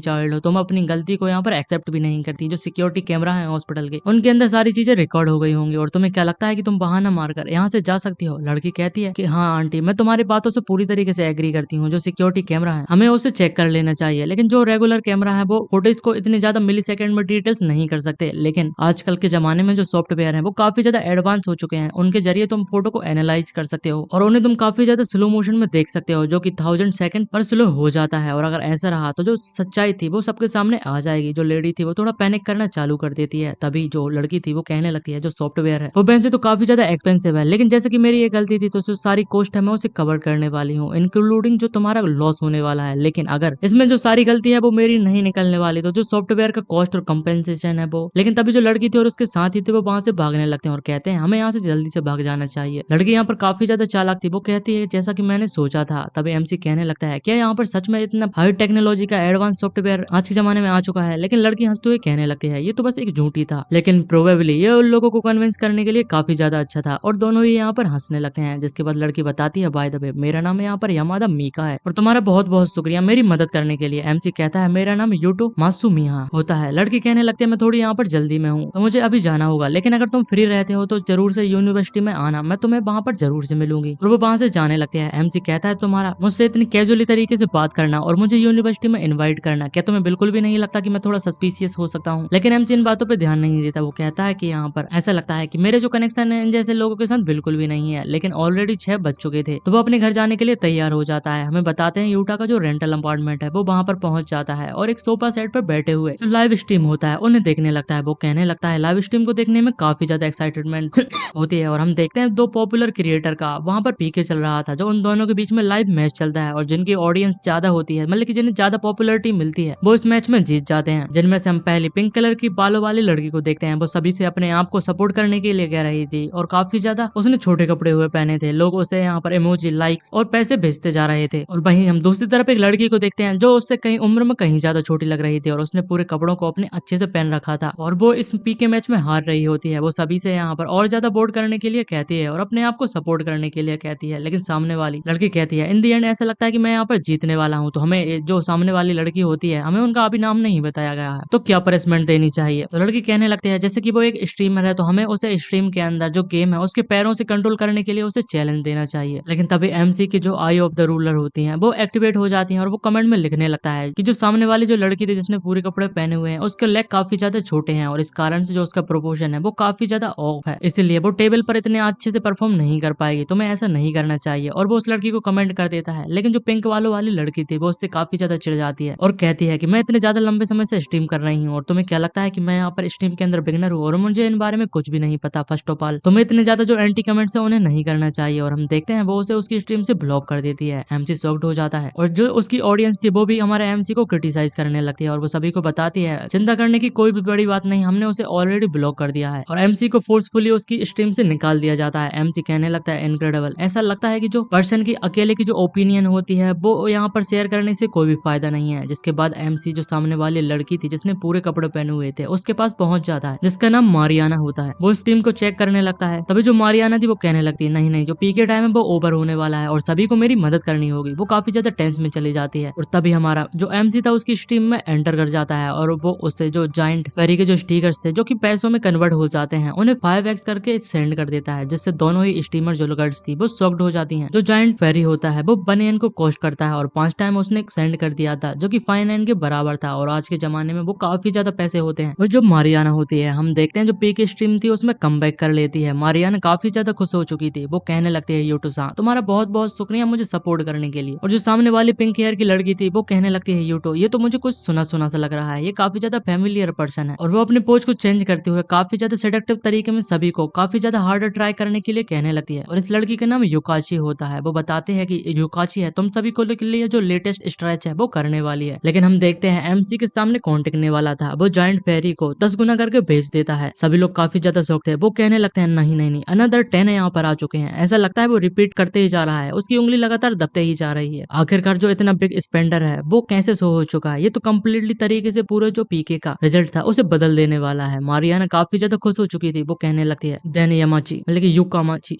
चाइल्ड हो, तुम अपनी गलती को यहाँ पर एक्सेप्ट भी नहीं करती। जो सिक्योरिटी कैमरा है हॉस्पिटल के उनके अंदर सारी चीजें रिकॉर्ड हो गई होंगी और तुम्हें क्या लगता है कि तुम बहाना मारकर यहाँ से जा सकती हो। लड़की कहती है कि हाँ आंटी मैं तुम्हारी बातों से पूरी तरीके से एग्री करती हूँ। जो सिक्योरिटी कैमरा है हमें उसे चेक कर लेना चाहिए, लेकिन जो रेगुलर कैमरा है वो फुटेज को इतने ज्यादा मिली सेकेंड में डिटेल्स नहीं कर सकते। लेकिन आजकल के जमाने में जो सॉफ्टवेयर है वो काफी ज्यादा एडवांस हो चुके हैं, उनके जरिए तुम फोटो को एनालाइज कर सकते हो और उन्हें तुम काफी ज्यादा स्लो मोशन में देख सकते हो जो कि 1000 सेकंड पर स्लो हो जाता है। और अगर ऐसा रहा तो जो सच्चाई थी वो सबके सामने आ जाएगी। जो लेडी थी वो थोड़ा पैनिक करना चालू कर देती है। तभी जो लड़की थी वो कहने लगती है जो सॉफ्टवेयर है वो वैसे तो काफी ज्यादा एक्सपेंसिव है, लेकिन जैसे कि मेरी ये गलती थी तो जो सारी कॉस्ट है मैं उसे कवर करने वाली हूँ इंक्लूडिंग जो तुम्हारा लॉस होने वाला है। लेकिन अगर इसमें जो सारी गलती है वो मेरी नहीं निकलने वाली तो जो सॉफ्टवेयर का कॉस्ट और कंपेंसेशन है वो। लेकिन तभी जो लड़की थी और उसके साथ ही थे वो वहां से भागने लगते हैं और कहते हैं हमें यहाँ से जल्दी से भाग जाना चाहिए। लड़की यहाँ पर काफी ज्यादा चालाक थी, वो कहती है जैसा कि मैंने सोचा था। तभी एमसी कहने लगता है क्या यहाँ पर सच में इतना हाई टेक्नोलॉजी का एडवांस सॉफ्टवेयर आज के जमाने में आ चुका है। लेकिन लड़की हंसते हुए कहने लगती है ये तो बस एक झूठी था, लेकिन प्रोबेबली ये उन लोगों को कन्विंस करने के लिए काफी ज्यादा अच्छा था। और दोनों ही यहाँ पर हंसने लगते हैं, जिसके बाद लड़की बताती है बाय द वे मेरा नाम यहाँ पर यामादा मीका है और तुम्हारा बहुत बहुत शुक्रिया मेरी मदद करने के लिए। एमसी कहता है मेरा नाम यूटो मासुमिया होता है। लड़की कहने लगती है मैं थोड़ी यहाँ पर जल्दी में हूँ तो मुझे अभी जाना होगा, लेकिन अगर तुम फ्री रहते हो तो जरूर से यूनिवर्सिटी में आना, मैं तुम्हें वहाँ पर जरूर से मिलूंगी। और वो वहाँ से जाने लगते हैं। एमसी कहता है तुम्हारा मुझसे इतनी कैजुअली तरीके से बात करना और मुझे यूनिवर्सिटी में इनवाइट करना, क्या तुम्हें बिल्कुल भी नहीं लगता कि मैं थोड़ा सस्पिशियस हो सकता हूँ। लेकिन एमसी इन बातों पर ध्यान नहीं देता। वो कहता है कि यहाँ पर ऐसा लगता है कि मेरे जो कनेक्शन है इन जैसे लोगों के साथ बिल्कुल भी नहीं है, लेकिन ऑलरेडी 6 बज चुके थे। तो वो अपने घर जाने के लिए तैयार हो जाता है। हमें बताते हैं यूटा का जो रेंटल अपार्टमेंट है वो वहाँ पर पहुंच जाता है और एक सोफा सेट पर बैठे हुए जो लाइव स्ट्रीम होता है उन्हें देखने लगता है। वो कहने लगता है लाइव स्ट्रीम को देखने में काफी ज्यादा एक्साइटमेंट होती है और हम देखते हैं दो पॉपुलर क्रिएटर का वहाँ पर पीके चल रहा था जो उन दोनों के बीच में लाइव मैच चलता है और जिनकी ऑडियंस ज्यादा होती है, मतलब कि जिन्हें ज्यादा पॉपुलरिटी मिलती है वो इस मैच में जीत जाते हैं। जिनमें से हम पहली पिंक कलर की बालों वाली लड़की को देखते हैं। वो सभी से अपने आप को सपोर्ट करने के लिए कह रही थी और काफी ज्यादा उसने छोटे कपड़े हुए पहने थे। लोग उसे यहाँ पर इमोजी लाइक्स और पैसे भेजते जा रहे थे। और वहीं हम दूसरी तरफ एक लड़की को देखते हैं जो उससे कहीं उम्र में कहीं ज्यादा छोटी लग रही थी और उसने पूरे कपड़ों को अपने अच्छे से पहन रखा था और वो इस पीके मैच में हार रही होती है। वो सभी से यहाँ पर और ज्यादा वोट करने के लिए कहती है और अपने आप को सपोर्ट करने के लिए कहती है, लेकिन सामने वाली लड़की कहती है इन दी एंड ऐसा लगता है कि मैं यहाँ पर जीतने वाला हूँ। तो हमें जो सामने वाली लड़की होती है हमें उनका अभी नाम नहीं बताया गया है तो क्या पनिशमेंट देनी चाहिए। तो लड़की कहने लगती है जैसे कि वो एक स्ट्रीमर है तो हमें उसे स्ट्रीम के अंदर जो गेम है उसके पैरों से कंट्रोल करने के लिए उसे चैलेंज देना चाहिए। लेकिन तभी एमसी की जो आई ऑफ द रूलर होती है वो एक्टिवेट हो जाती है और वो कमेंट में लिखने लगता है कि जो सामने वाली जो लड़की थी जिसने पूरे कपड़े पहने हुए हैं उसके लेग काफी ज्यादा छोटे हैं और इस कारण से जो उसका प्रोपोर्शन है वो काफी ज्यादा ऑफ है, इसलिए वो टेबल पर इतने अच्छे से परफॉर्म नहीं कर पाएगी। तुम्हें ऐसा नहीं करना चाहिए। और वो उस लड़की को कमेंट कर देता है, लेकिन जो पिंक वालों वाली लड़की थी वो उससे काफी ज्यादा चिढ़ जाती है और कहती है कि मैं इतने ज्यादा लंबे समय से स्ट्रीम कर रही हूँ और तुम्हें क्या लगता है कि मैं यहाँ पर स्ट्रीम के अंदर बिगनर हूँ और मुझे इन बारे में कुछ भी नहीं पता। फर्स्ट ऑफ ऑल तुम्हें इतने ज्यादा जो एंटी कमेंट्स है उन्हें नहीं करना चाहिए। और हम देखते हैं वो उसे उसकी स्ट्रीम से ब्लॉक कर देती है। एमसी शॉक्ड हो जाता है और जो उसकी ऑडियंस थी वो भी हमारे एमसी को क्रिटिसाइज करने लगती है और वो सभी को बताती है चिंता करने की कोई भी बड़ी बात नहीं, हमने उसे ऑलरेडी ब्लॉक कर दिया है। और एमसी को फोर्सफुली उसकी स्ट्रीम से निकाल दिया जाता है। एमसी कहने लगता है इनक्रेडिबल, ऐसा लगता है कि जो पर्सन की अकेले की जो ओपिनियन होती है वो यहाँ पर शेयर करने से कोई भी फायदा नहीं है। जिसके बाद एमसी जो सामने वाली लड़की थी जिसने पूरे कपड़े पहने हुए थे उसके पास पहुंच जाता है जिसका नाम मारियाना होता है। वो स्ट्रीम को चेक करने लगता है। तभी जो मारियाना थी वो कहने लगती है नहीं नहीं जो पीके टाइम है वो ओवर होने वाला है और सभी को मेरी मदद करनी होगी। वो काफी ज्यादा टेंस में चली जाती है और तभी हमारा जो एमसी था उसकी स्ट्रीम में एंटर कर जाता है और वो उससे जो जाइंट फेरी के जो स्टिकर्स थे जो कि पैसों में कन्वर्ट हो जाते हैं उन्हें 5x करके सेंड कर देता है, जिससे दोनों ही स्टीमर जो गर्ल्स थी वो शॉक्ड हो जाती हैं। जो जाइंट फेरी होता है वो बनियन को कोस्ट करता है और 5 टाइम उसने सेंड कर दिया था, जो कि 5-9 के बराबर था और आज के जमाने में वो काफी ज्यादा पैसे होते हैं। और जो मारियाना होती है, हम देखते हैं जो पी की स्ट्रीम थी उसमें कम कर लेती है। मारियाना काफी ज्यादा खुश हो चुकी थी। वो कहने लगती है यूटो सा तुम्हारा बहुत बहुत शुक्रिया मुझे सपोर्ट करने के लिए। और जो सामने वाली पिंक हेयर की लड़की थी वो कहने लगती है यूटो ये तो मुझे कुछ सुना सुना सा लग रहा है, ये काफी ज्यादा फेमिलियर पर्सन है। और वो अपने पोज को चेंज करते हुए काफी ज्यादा सेडक्टिव तरीके में सभी को काफी ज्यादा हार्डर ट्राई करने के लिए कहने लगती है। और इस लड़की का नाम युकाची होता है। वो बताते हैं कि युकाची है तुम सभी को लिए जो लेटेस्ट स्ट्रेच है वो करने वाली है। लेकिन हम देखते हैं एमसी के सामने कौन टिकने वाला था, वो जॉइंट फेरी को 10 गुना करके भेज देता है। सभी लोग काफी ज्यादा शौक थे। वो कहने लगते हैं नहीं नहीं नहीं अनदर 10 यहाँ पर आ चुके हैं। ऐसा लगता है वो रिपीट करते ही जा रहा है, उसकी उंगली लगातार दबते ही जा रही है। आखिरकार जो इतना बिग स्पेंडर है वो कैसे सो हो चुका है, ये तो कम्प्लीटली तरीके से पूरे जो पीके का रिजल्ट था उसे बदल देने वाला है। मारियाना काफी ज्यादा खुश हो चुकी थी। वो कहने लगती है देन यामाची मतलब कि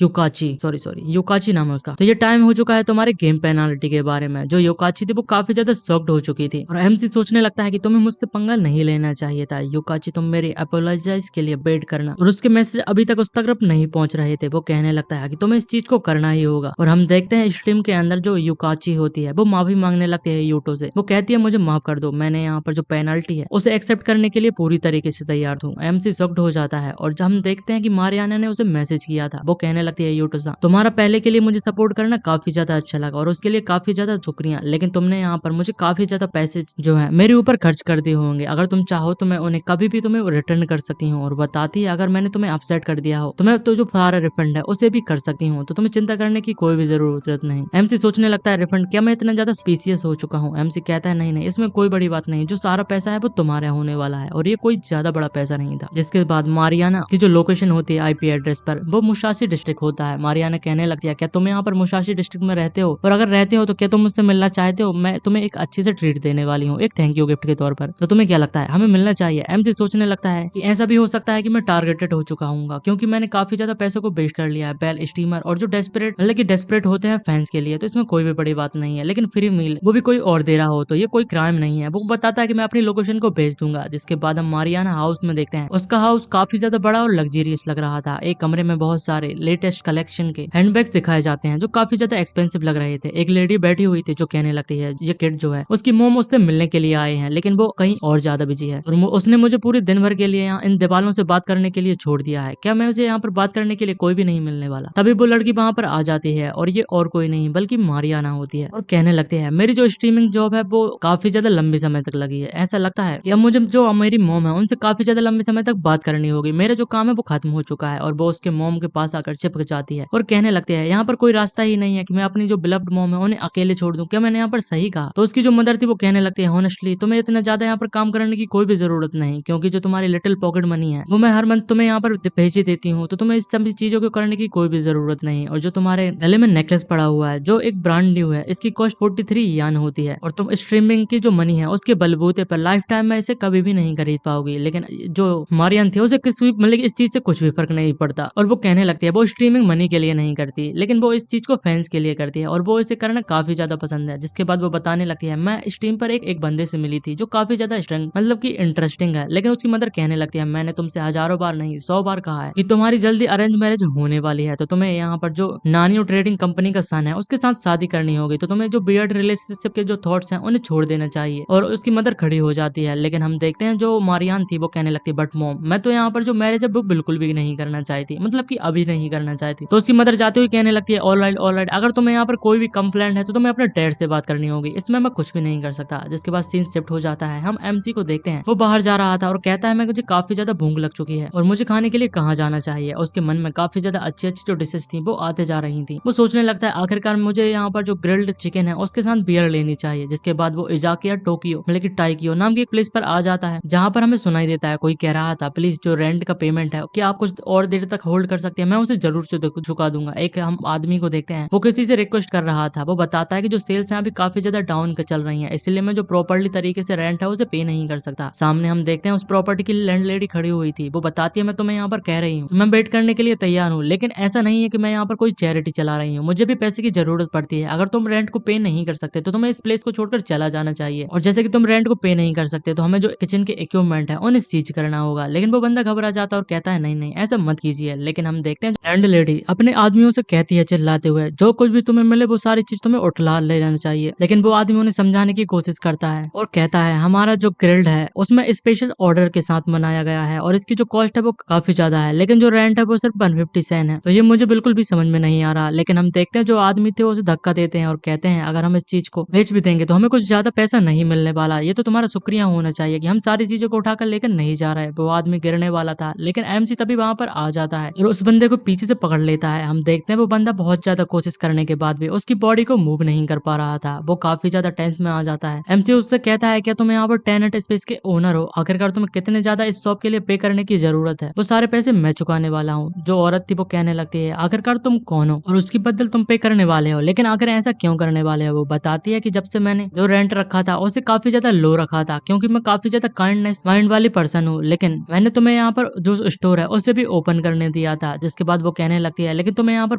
युकाची सॉरी युकाची नाम है उसका, तो ये टाइम हो चुका है तुम्हारे गेम पेनाल्टी के बारे में। जो युकाची थी वो काफी ज्यादा शॉक्ड हो चुकी थी और एमसी सोचने लगता है कि तुम्हें मुझसे पंगा नहीं लेना चाहिए था युकाची, तुम मेरी अपोलोजाइज के लिए वेट करना। और उसके मैसेज अभी तक उस तक नहीं पहुंच रहे थे। वो कहने लगता है कि तुम्हें इस चीज को करना ही होगा। और हम देखते हैं स्ट्रीम के अंदर जो युकाची होती है वो माफी मांगने लगती है यूटो से। वो कहती है मुझे माफ कर दो, मैंने यहाँ पर जो पेनल्टी है उसे एक्सेप्ट करने के लिए पूरी तरीके से तैयार हूँ। एमसी शॉक्ड हो जाता है और जब हम देखते हैं कि मारियाना ने उसे मैसेज किया था, वो कहने लगती है यूटो सा तुम्हारा पहले के लिए मुझे सपोर्ट करना काफी ज्यादा अच्छा लगा और उसके लिए काफी ज्यादा शुक्रिया, लेकिन तुमने यहाँ पर मुझे काफी ज्यादा पैसे जो है मेरे ऊपर खर्च कर दिए होंगे। अगर तुम चाहो तो मैं उन्हें कभी भी तुम्हें रिटर्न कर सकती हूँ। और बताती है अगर मैंने तुम्हें अपसेट कर दिया हो तो मैं तो जो सारा रिफंड है उसे भी कर सकती हूँ, तो तुम्हें चिंता करने की कोई भी जरूरत नहीं। एमसी सोचने लगता है रिफंड, क्या मैं इतना ज्यादा स्पीसियस हो चुका हूँ? एमसी कहता है नहीं नहीं इसमें कोई बड़ी बात नहीं, जो सारा पैसा है वो तुम्हारा होने वाला है और ये कोई ज्यादा बड़ा पैसा नहीं था। जिसके बाद मारियाना की जो लोकेशन होती है आईपी एड्रेस पर वो मुशाशी डिस्ट्रिक्ट होता है। मारियाना कहने लगती है क्या तुम यहाँ पर मुशाशी डिस्ट्रिक्ट में रहते हो, और अगर रहते हो तो क्या तुम मुझसे मिलना चाहते हो? मैं तुम्हें एक अच्छे से ट्रीट देने वाली हूँ एक थैंक यू गिफ्ट के तौर पर, तो तुम्हें क्या लगता है हमें मिलना चाहिए? एमसी सोचने लगता है कि ऐसा भी हो सकता है कि मैं टारगेटेड हो चुका हूँ क्योंकि मैंने काफी ज्यादा पैसों को वेस्ट कर लिया है बेल स्टीमर और जो डेस्परेट मतलब कि डेस्परेट होते हैं फैंस के लिए, तो इसमें कोई भी बड़ी बात नहीं है। लेकिन फ्री मील वो भी कोई और दे रहा हो तो ये कोई क्राइम नहीं है। वो बताता है कि मैं अपनी लोकेशन को भेज दूंगा। जिसके बाद हम मारियाना हाउस में देखते हैं, उसका हाउस काफी ज्यादा बड़ा और लग्जरियस लग रहा था। एक कमरे में बहुत सारे लेटेस्ट कलेक्शन के हैंडबैग्स दिखाए जाते हैं जो काफी ज्यादा एक्सपेंसिव लग रहे थे। एक लेडी बैठी हुई थी जो कहने लगती है ये किड जो है उसकी मोम उससे मिलने के लिए आए हैं, लेकिन वो कहीं और ज्यादा बिजी है और उसने मुझे पूरे दिन भर के लिए यहाँ इन दीवालों से बात करने के लिए छोड़ दिया है। क्या मैं उसे यहाँ पर बात करने के लिए कोई भी नहीं मिलने वाला? तभी वो लड़की वहां पर आ जाती है और ये और कोई नहीं बल्कि मारियाना होती है और कहने लगती है मेरी जो स्ट्रीमिंग जॉब है वो काफी ज्यादा लंबी समय तक लगी है। ऐसा लगता है कि अब मुझे जो मेरी मोम है उनसे काफी ज्यादा लंबे समय तक बात करनी होगी। मेरा जो काम है वो खत्म हो चुका है। और वो उसके मोम के पास आकर चिपक जाती है और कहने लगती है यहाँ पर कोई रास्ता ही नहीं है कि मैं अपनी जो बिलव्ड मोम है उन्हें अकेले छोड़ दूं। क्या मैंने यहाँ पर सही कहा? तो उसकी जो मदर थी वो कहने लगती है ऑनेस्टली तुम्हें इतना ज्यादा यहाँ पर काम करने की कोई भी जरूरत नहीं, क्योंकि जो तुम्हारी लिटिल पॉकेट मनी है वो मैं हर मंथ तुम्हें यहाँ पर भेज ही देती हूँ, तो तुम्हें इस सभी चीजों को करने की कोई भी जरूरत नहीं। और जो तुम्हारे गले में नेकलेस पड़ा हुआ है जो एक ब्रांड न्यू है, इसकी कॉस्ट 43 यान होती है और तुम स्ट्रीमिंग की जो मनी है उसके बलबूते पर लाइफ टाइम में इसे कभी भी नहीं खरीद पाओगी। लेकिन जो मारियन थी उसे किसी मतलब इस चीज से कुछ भी फर्क नहीं पड़ता और वो कहने लगती है वो स्ट्रीमिंग मनी के लिए नहीं करती, लेकिन वो इस चीज को फैंस के लिए करती है और वो इसे करना काफी ज्यादा पसंद है। जिसके बाद वो बताने लगती है मैं स्ट्रीम पर एक बंदे से मिली थी जो काफी ज्यादा स्ट्रंग मतलब की इंटरेस्टिंग है, लेकिन उसकी मदर कहने लगती है मैंने तुमसे हजारों बार नहीं 100 बार कहा है कि तुम्हारी जल्दी अरेंज मैरिज होने वाली है, तो तुम्हें यहाँ पर जो नानियो ट्रेडिंग कंपनी का सन है उसके साथ शादी करनी होगी, तो तुम्हें जो बियर्ड रिलेशनशिप के जो थॉट्स हैं उन्हें छोड़ देना चाहिए। और उसकी मदर खड़ी हो जाती है। लेकिन हम देखते हैं जो मारियान थी वो कहने लगती है बट मॉम मैं तो यहाँ पर जो मैरिज है वो बिल्कुल भी नहीं करना चाहती, मतलब कि अभी नहीं करना चाहती। तो उसकी मदर जाते हुए कहने लगती है ऑलराइट अगर तुम्हें यहाँ पर कोई भी कंप्लेंट है तो तुम्हें अपने डैड से बात करनी होगी, इसमें मैं कुछ भी नहीं कर सकता। जिसके बाद सीन शिफ्ट हो जाता है, हम एमसी को देखते हैं वो बाहर जा रहा था और कहता है मुझे काफी ज्यादा भूख लग चुकी है और मुझे खाने के लिए कहाँ जाना चाहिए। उसके मन में काफी ज्यादा अच्छी अच्छी जो डिशेस थी वो आते जा रही थी। वो सोचने लगता है आखिरकार मुझे यहाँ पर जो ग्रिल्ड चिकन है उसके साथ बियर लेनी चाहिए। जिसके बाद वो इजाकिया टोक्यो मतलब कि टाइकियो नाम की एक प्लेस पर आ जाता है जहाँ पर हमें सुनाई देता है कोई कह रहा था प्लीज जो रेंट का पेमेंट है क्या आप कुछ और देर तक होल्ड कर सकते हैं, मैं उसे जरूर से चुका दूंगा। एक हम आदमी को देखते हैं वो किसी से रिक्वेस्ट कर रहा था। वो बताता है कि जो सेल्स है अभी काफी ज्यादा डाउन चल रही है, इसलिए मैं जो प्रॉपर्ली तरीके से रेंट है उसे पे नहीं कर सकता। सामने हम देखते हैं उस प्रॉपर्टी की लैंड लेडी खड़ी हुई थी। वो बताती है मैं तुम्हें यहाँ पर कह रही हूँ मैं वेट करने के लिए तैयार हूँ, लेकिन ऐसा नहीं है कि मैं यहाँ पर कोई चैरिटी चला रही हूँ, मुझे भी पैसे की जरूरत पड़ती है। अगर तुम रेंट को पे नहीं कर सकते तो तुम्हें इस प्लेस को छोड़कर चला जाना चाहिए, और जैसे कि तुम रेंट को पे नहीं कर सकते तो हमें जो किचन के इक्विपमेंट है उन्हें सीज करना होगा। लेकिन वो बंदा घबरा जाता है और कहता है नहीं नहीं ऐसा मत कीजिए। लेकिन हम देखते हैं लैंड लेडी अपने आदमियों से कहती है चिल्लाते हुए जो कुछ भी तुम्हें मिले वो सारी चीज तुम्हें उठला जाना चाहिए। लेकिन वो आदमी उन्हें समझाने की कोशिश करता है और कहता है हमारा जो ग्रिल्ड है उसमें स्पेशल ऑर्डर के साथ बनाया गया है और इसकी जो कॉस्ट है वो काफी ज्यादा है, लेकिन जो रेंट है वो सिर्फ 150 सेंट है। तो ये मुझे बिल्कुल भी समझ में नहीं आ रहा। लेकिन हम देखते हैं जो आदमी थे उसे धक्का देते हैं और कहते हैं अगर हम इस चीज को बेच भी देंगे तो हमें कुछ ज्यादा पैसा नहीं मिलने वाला, ये तो तुम्हारा शुक्रिया होना चाहिए कि हम सारी चीजों को उठाकर लेकर नहीं जा रहे। वो आदमी गिरने वाला था लेकिन एमसी तभी वहां पर आ जाता है और उस बंदे को पीछे से पकड़ लेता है। हम देखते हैं वो बंदा बहुत ज्यादा कोशिश करने के बाद भी उसकी बॉडी को मूव नहीं कर पा रहा था। वो काफी ज्यादा टेंस में आ जाता है। एमसी उससे कहता है क्या तुम यहाँ पर टेनेट स्पेस के ओनर हो, आखिरकार तुम्हें कितने ज्यादा इस शॉप के लिए पे करने की जरूरत है? वो सारे पैसे मैं चुकाने वाला हूँ। जो औरत थी वो कहने लगती है आखिरकार तुम कौन हो और उसकी बदल तुम पे करने वाले हो, लेकिन आखिर ऐसा क्यों करने वाले हो? वो बताती है कि जब से मैंने जो रेंट रखा था उसे काफी ज्यादा लो रखा था क्योंकि मैं काफी ज्यादा काइंडनेस माइंड वाली पर्सन हूँ, लेकिन मैंने तुम्हें यहाँ पर जो स्टोर है उसे भी ओपन करने दिया था। जिसके बाद वो कहने लगती है लेकिन तुम्हें यहाँ पर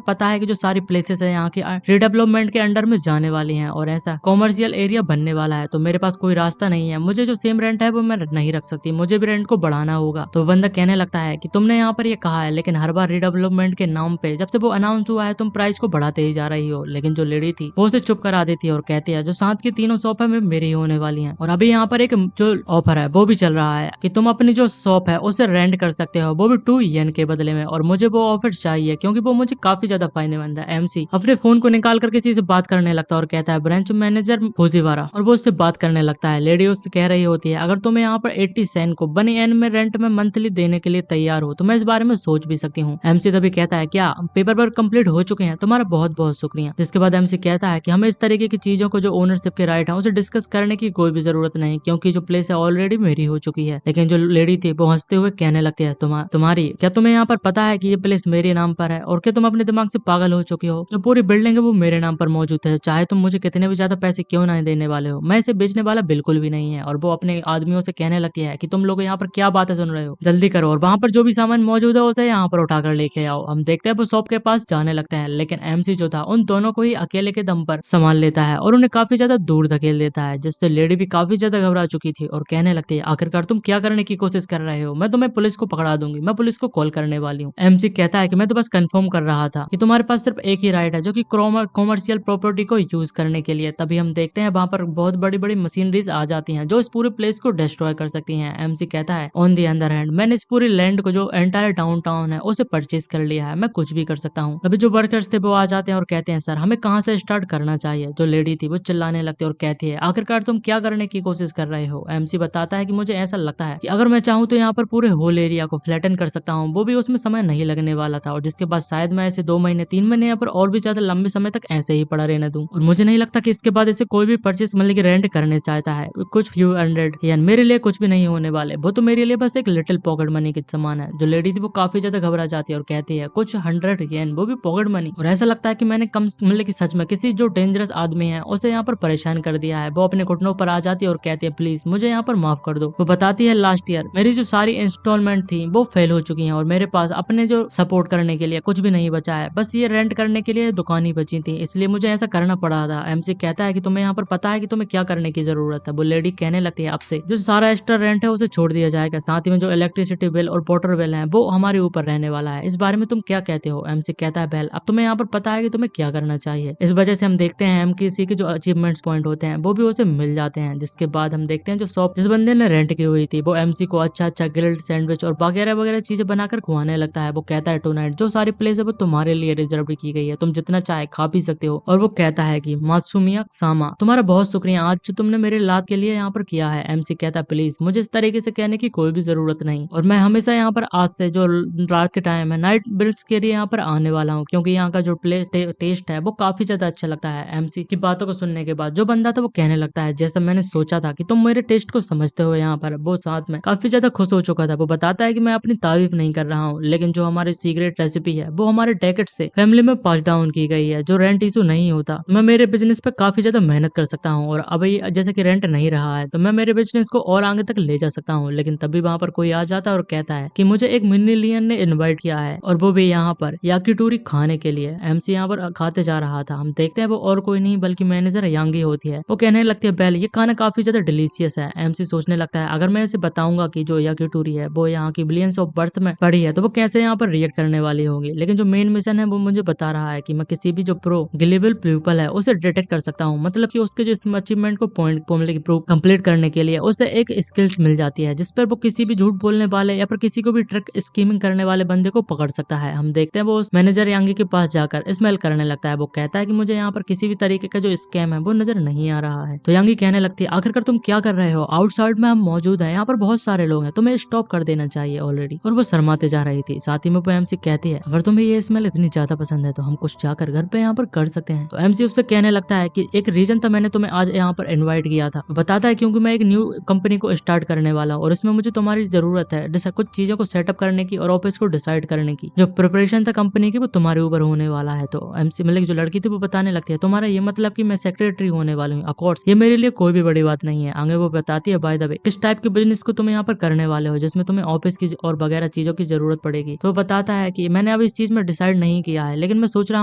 पता है कि जो सारी प्लेसेस है यहाँ की रिडेवलपमेंट के अंडर में जाने वाली हैं और ऐसा कॉमर्शियल एरिया बनने वाला है, तो मेरे पास कोई रास्ता नहीं है। मुझे जो सेम रेंट है वो मैं नहीं रख सकती, मुझे भी रेंट को बढ़ाना होगा। तो बंदा कहने लगता है कि तुमने यहाँ पर ये कहा है लेकिन हर बार रिडेवलपमेंट के नाम पे जब से वो अनाउंस हुआ है तुम प्राइस को बढ़ाते ही जा रही हो। लेकिन जो लेडी थी वो उसे चुप करा देती है और कहती है जो साथ की तीनों शॉप है मेरी होने वाली है और अभी यहाँ पर एक जो ऑफर है वो भी चल रहा है कि तुम अपनी जो शॉप है उसे रेंट कर सकते हो, वो भी 2 येन के बदले में, और मुझे वो ऑफर चाहिए क्योंकि वो मुझे काफी ज्यादा फायदेमंद है। एमसी अपने फोन को निकाल कर किसी से बात करने लगता है और कहता है ब्रांच मैनेजर फूजीवारा, और वो उससे बात करने लगता है। लेडी उससे कह रही होती है अगर तुम्हें यहाँ पर 80 सेंट को 1 येन में रेंट में मंथली देने के लिए तैयार हो तो मैं इस बारे में सोच भी सकती हूँ। एमसी तभी कहता है क्या पेपर वर्क कंप्लीट हो चुके हैं, तुम्हारा बहुत बहुत शुक्रिया। जिसके बाद एमसी कहता है कि हमें इस तरीके की चीजों को जो ओनरशिप के राइट है उसे डिस्कस करने की कोई भी जरूरत नहीं क्योंकि जो प्लेस है ऑलरेडी मेरी हो चुकी है। लेकिन जो लेडी थी वो हंसते हुए कहने लगती है तुम्हारी क्या तुम्हें यहाँ पर पता है कि ये प्लेस मेरे नाम पर है और क्या तुम अपने दिमाग से पागल हो चुके हो? जो पूरी बिल्डिंग है वो मेरे नाम पर मौजूद है, चाहे तुम मुझे कितने भी ज्यादा पैसे क्यों ना देने वाले हो, मैं इसे बेचने वाला बिल्कुल भी नहीं है। और वो अपने आदमियों से कहने लगती है कि तुम लोग यहाँ पर क्या बातें सुन रहे हो, जल्दी करो और वहां पर जो भी सामान मौजूद है उसे यहाँ पर उठाकर लेके आओ। हम देखते हैं वो शॉप के पास जाने लगते हैं लेकिन एमसी जो था उन दोनों को ही अकेले के दम पर संभाल लेता है और उन्हें काफी ज्यादा दूर धकेल देता है, जिससे लेडी भी काफी ज्यादा घबरा चुकी थी और कहने लगती है आखिरकार तुम क्या करने की कोशिश कर रहे हो, मैं तुम्हें पुलिस को पकड़ा दूंगी, मैं पुलिस को कॉल करने वाली हूँ। एमसी कहता है कि मैं तो बस कंफर्म कर रहा था कि तुम्हारे पास सिर्फ एक ही राइट है जो कि कॉमर्शियल प्रॉपर्टी को यूज करने के लिए। तभी हम देखते हैं वहां पर बहुत बड़ी बड़ी मशीनरीज आ जाती हैं जो इस पूरे प्लेस को डिस्ट्रॉय कर सकती हैं। एमसी कहता है ऑन दी अदर हैंड मैंने इस पूरी लैंड को जो एंटायर डाउनटाउन है उसे परचेज कर लिया है, मैं कुछ भी कर सकता हूँ। अभी जो वर्कर्स थे वो आ जाते हैं और कहते हैं सर हमें कहाँ से स्टार्ट करना चाहिए। जो लेडी थी वो चिल्लाने लगती है और कहती है आखिरकार तुम क्या करने की कोशिश कर रहे हो। एमसी बताता है कि मुझे ऐसा लगता है कि अगर मैं चाहूँ तो यहाँ पर पूरे होल एरिया को फ्लैटन कर सकता हूँ, वो भी उसमें समय नहीं लगने वाला था, और जिसके बाद शायद मैं ऐसे 2 महीने 3 महीने यहाँ पर और भी ज्यादा लंबे समय तक ऐसे ही पड़ा रहने दूं। और मुझे नहीं लगता कि इसके बाद इसे कोई भी परचेस मतलब कि रेंट करने चाहता है। कुछ फ्यू हंड्रेड यान मेरे लिए कुछ भी नहीं होने वाले, वो तो मेरे लिए बस एक लिटिल पॉकेट मनी के समान है। जो लेडी थी वो काफी ज्यादा घबरा जाती है और कहती है कुछ 100 येन, वो भी पॉकेट मनी, और ऐसा लगता है कि मैंने कम मतलब कि सच में किसी जो डेंजरस आदमी है उसे यहाँ पर परेशान कर दिया है। वो अपने घुटनों पर आ जाती है और कहती है प्लीज मुझे यहाँ पर माफ कर दो। वो बताती है लास्ट ईयर मेरी जो सारी इंस्टॉलमेंट थी वो फेल हो चुकी है और मेरे पास अपने जो सपोर्ट करने के लिए कुछ भी नहीं बचा है, बस ये रेंट करने के लिए दुकान ही बची थी, इसलिए मुझे ऐसा करना पड़ा था। एमसी कहता है कि तुम्हें यहाँ पर पता है कि तुम्हें क्या करने की जरूरत है। वो लेडी कहने लगती है आपसे जो सारा एक्स्ट्रा रेंट है उसे छोड़ दिया जाएगा, साथ ही में जो इलेक्ट्रिसिटी बिल और वाटर बिल है वो हमारे ऊपर रहने वाला है, इस बारे में तुम क्या कहते हो। एमसी कहता है बेल अब तुम्हें यहाँ पर पता है कि तुम्हें क्या करना चाहिए। इस वजह से हम देखते हैं एमसी के जो अचीवमेंट्स पॉइंट होते हैं वो भी उसे मिल जाते हैं। जिसके बाद हम देखते हैं जो शॉप जिस बंदे ने रेंट की हुई थी वो एमसी को अच्छा अच्छा ग्रिल्ड सैंडविच और वगैरह वगैरह चीजें बनाकर खुआने लगता है। वो कहता है टू नाइट जो सारी प्लेस है वो तुम्हारे लिए रिजर्व की गई है, तुम जितना चाहे खा पी सकते हो। और वो कहता है कि मात्सुमिया सामा तुम्हारा बहुत शुक्रिया आज जो तुमने मेरे लाद के लिए यहाँ पर किया है। एमसी कहता है प्लीज मुझे इस तरीके से कहने की कोई भी जरूरत नहीं, और मैं हमेशा यहाँ पर आज से जो रात के टाइम है नाइट ब्रिड्स के लिए यहाँ पर आने वाला हूँ क्योंकि यहाँ का जो टेस्ट है वो काफी ज्यादा अच्छा लगता है। एमसी की बातों को सुनने के बाद जो बंदा था वो कहने लगता है जैसा मैंने सोचा था कि तुम मेरे टेस्ट को समझते हो यहाँ पर। वो साथ में काफी ज्यादा खुश हो चुका था। वो बताता है कि मैं अपनी तारीफ नहीं कर रहा हूँ लेकिन जो हमारी सीक्रेट रेसिपी है वो हमारे डेकेट से फैमिली में पास डाउन की गई है, जो रेंट इशू नहीं होता। मैं मेरे बिजनेस पे काफी ज्यादा मेहनत कर सकता हूँ और अभी जैसे कि रेंट नहीं रहा है तो मैं मेरे बिजनेस को और आगे तक ले जा सकता हूँ। लेकिन तभी वहां पर कोई आ जाता है और कहता है कि मुझे एक मिनीलियन ने इनवाइट किया है और वो भी यहाँ पर याकीटोरी खाने के लिए। एमसी यहाँ पर खाते जा रहा था। हम देखते हैं वो और कोई नहीं बल्कि मैनेजर यांगी होती है। वो कहने लगती है बेल ये खाना काफी ज्यादा डिलीशियस है। एमसी सोचने लगता है अगर मैं इसे बताऊंगा कि जो याकीटोरी है वो यहाँ की बिलियंस ऑफ बर्थ में पड़ी है तो वो कैसे यहाँ पर रिएक्ट करने वाली होगी। लेकिन जो मेन मिशन है वो मुझे बता रहा है कि मैं किसी भी जो प्रो गिलेबल पीपल है उसे उसे डिटेक्ट कर सकता हूँ। मतलब कि उसके जो अचीवमेंट को पॉइंट प्रूव कंप्लीट करने के लिए उसे एक स्किल मिल जाती है, जिस पर वो किसी भी झूठ बोलने वाले या फिर किसी को भी ट्रिक स्कीमिंग करने वाले बंदे को पकड़ सकता है। हम देखते हैं वो उस मैनेजर यांगी के पास जाकर स्मेल करने लगता है। वो कहता है कि मुझे यहाँ पर किसी भी तरीके का जो स्कैम है वो नजर नहीं आ रहा है। तो यांगी कहने लगती है, आखिरकार तुम क्या कर रहे हो? आउटसाइड में हम मौजूद हैं, यहाँ पर बहुत सारे लोग हैं, तुम्हें स्टॉप कर देना चाहिए ऑलरेडी। और वो शर्माते जा रही थी। साथ ही में वो एमसी कहती है, अगर तुम्हें ये स्मेल इतनी ज्यादा पसंद है तो हम कुछ जाकर घर पे यहाँ पर कर सकते हैं। तो एमसी उससे कहने लगता है कि एक रीजन था मैंने तुम्हें आज यहाँ पर इनवाइट किया था। बताता है क्योंकि मैं एक न्यू कंपनी को स्टार्ट करने वाला हूँ और इसमें मुझे तुम्हारी जरूरत है कुछ चीजों को सेटअप करने की और ऑफिस को डिसाइड करने की। जो प्रिपरेशन था कंपनी की वो तुम्हारे ऊपर होने वाला है। तो एमसी मतलब जो लड़की थी वो बताने लगती है, तुम्हारा ये मतलब कि मैं सेक्रेटरी होने वाली हूँ? ऑफ कोर्स ये मेरे लिए कोई भी बड़ी बात नहीं है। आगे वो बताती है, बाय द वे किस टाइप के बिजनेस को तुम यहाँ पर करने वाले हो जिसमें तुम्हें ऑफिस की और वगैरह चीजों की जरूरत पड़ेगी? तो बताता है कि मैंने अब इस चीज में डिसाइड नहीं किया है, लेकिन मैं सोच रहा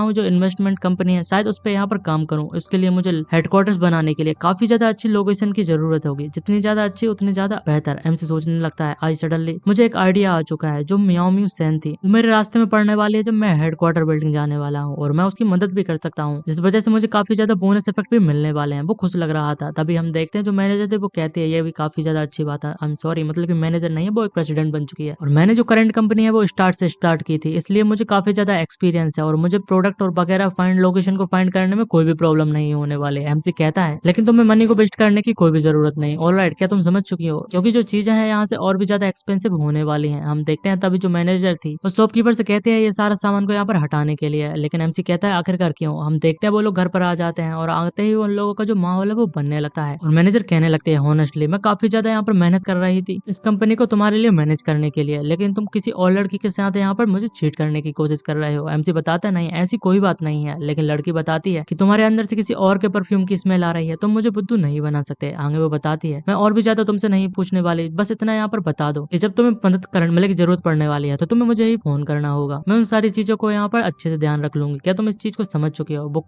हूँ जो इन्वेस्टमेंट कंपनी है शायद उस पर यहाँ पर काम करूँ। उसके लिए मुझे हेडक्वार्टर्स बनाने के लिए काफी ज्यादा अच्छी लोकेशन की जरूरत होगी, जितनी ज्यादा अच्छी उतनी ज्यादा बेहतर। एमसी सोचने लगता है, आज सडनली मुझे एक आइडिया आ चुका है। जो मियाओ मियाओ सैन थी वो मेरे रास्ते में पड़ने वाली है जब मैं हेडक्वार्टर बिल्डिंग जाने वाला हूँ, और मैं उसकी मदद भी कर सकता हूँ, जिस वजह से मुझे काफी ज्यादा बोनस इफेक्ट भी मिलने वाले हैं। वो खुश लग रहा था। तभी हम देखते हैं जो मैनेजर थे वो कहते हैं, ये भी काफी ज्यादा अच्छी बात है। आई एम सॉरी, मतलब कि मैनेजर नहीं है, वो एक प्रेसिडेंट बन चुकी है और मैंने जो करंट कंपनी है वो स्टार्ट की थी, इसलिए मुझे काफी ज्यादा एक्सपीरियंस है और मुझे प्रोडक्ट और वगैरह फाइंड लोकेशन को फाइंड करने में कोई भी प्रॉब्लम नहीं होने वाले। एमसी कहता है, लेकिन तुम्हें मनी को वेस्ट करने की कोई भी जरूरत नहीं। ऑलराइट, क्या तुम समझ चुकी हो? क्योंकि जो चीजें हैं यहाँ से और भी ज्यादा एक्सपेंसिव होने वाली हैं। हम देखते हैं तभी जो मैनेजर थी वो शॉपकीपर से कहते हैं ये सारा सामान को यहाँ पर हटाने के लिए, लेकिन एमसी कहता है आखिरकार क्यों? हम देखते हैं वो लोग घर पर आ जाते हैं और आते ही उन लोगों का जो माहौल है वो बनने लगता है और मैनेजर कहने लगते हैं, हॉनेस्टली मैं काफी ज्यादा यहाँ पर मेहनत कर रही थी इस कंपनी को तुम्हारे लिए मैनेज करने के लिए, लेकिन तुम किसी और लड़की के साथ यहाँ पर मुझे चीट करने की कोशिश कर रहे हो। एमसी बताता है, नहीं ऐसी कोई बात नहीं है, लेकिन लड़की बताती है कि तुम्हारे अंदर से किसी और के परफ्यूम की स्मेल आ रही है, तुम मुझे बुद्धू नहीं बना सकते। आगे वो बताती है, मैं और भी ज्यादा तुमसे नहीं पूछने वाली, बस इतना यहाँ पर बता दो कि जब तुम्हें मदद करने मतलब की जरूरत पड़ने वाली है तो तुम्हें मुझे ही फोन करना होगा। मैं उन सारी चीजों को यहाँ पर अच्छे से ध्यान रख लूंगी। क्या तुम इस चीज को समझ चुके हो? वो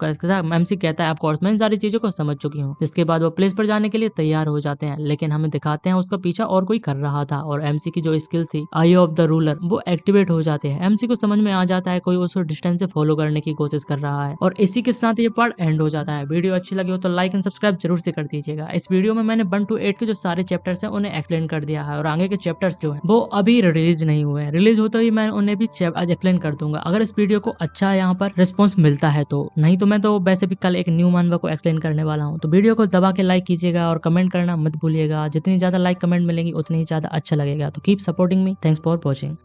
एमसी कहता है, ऑफ कोर्स मैं इन सारी चीजों को समझ चुकी हूँ। जिसके बाद वो प्लेस पर जाने के लिए तैयार हो जाते हैं, लेकिन हमें दिखाते हैं उसका पीछा और कोई कर रहा था और एमसी की जो स्किल थी आई ऑफ द रूलर वो एक्टिवेट हो जाते हैं। एमसी को समझ में आ जाता है कोई उसको डिस्टेंस से फॉलो करने की कोशिश कर रहा है और इसी के साथ ये पार्ट एंड हो जाता है। वीडियो अच्छी लगी हो तो लाइक एंड सब्सक्राइब जरूर से कर दीजिएगा। इस वीडियो में मैंने 1 to 8 के जो सारे चैप्टर्स हैं उन्हें एक्सप्लेन कर दिया है और आगे के चैप्टर्स जो है वो अभी रिलीज नहीं हुए हैं। रिलीज होते ही मैं उन्हें भी आज एक्सप्लेन कर दूंगा अगर इस वीडियो को अच्छा यहाँ पर रिस्पॉन्स मिलता है तो, नहीं तो मैं तो वैसे भी कल एक न्यू मानवा को एक्सप्लेन करने वाला हूँ। तो वीडियो को दबा के लाइक कीजिएगा और कमेंट करना मत भूलिएगा। जितनी ज्यादा लाइक कमेंट मिलेंगी उतनी ही ज्यादा अच्छा लगेगा। तो keep supporting me. Thanks for watching.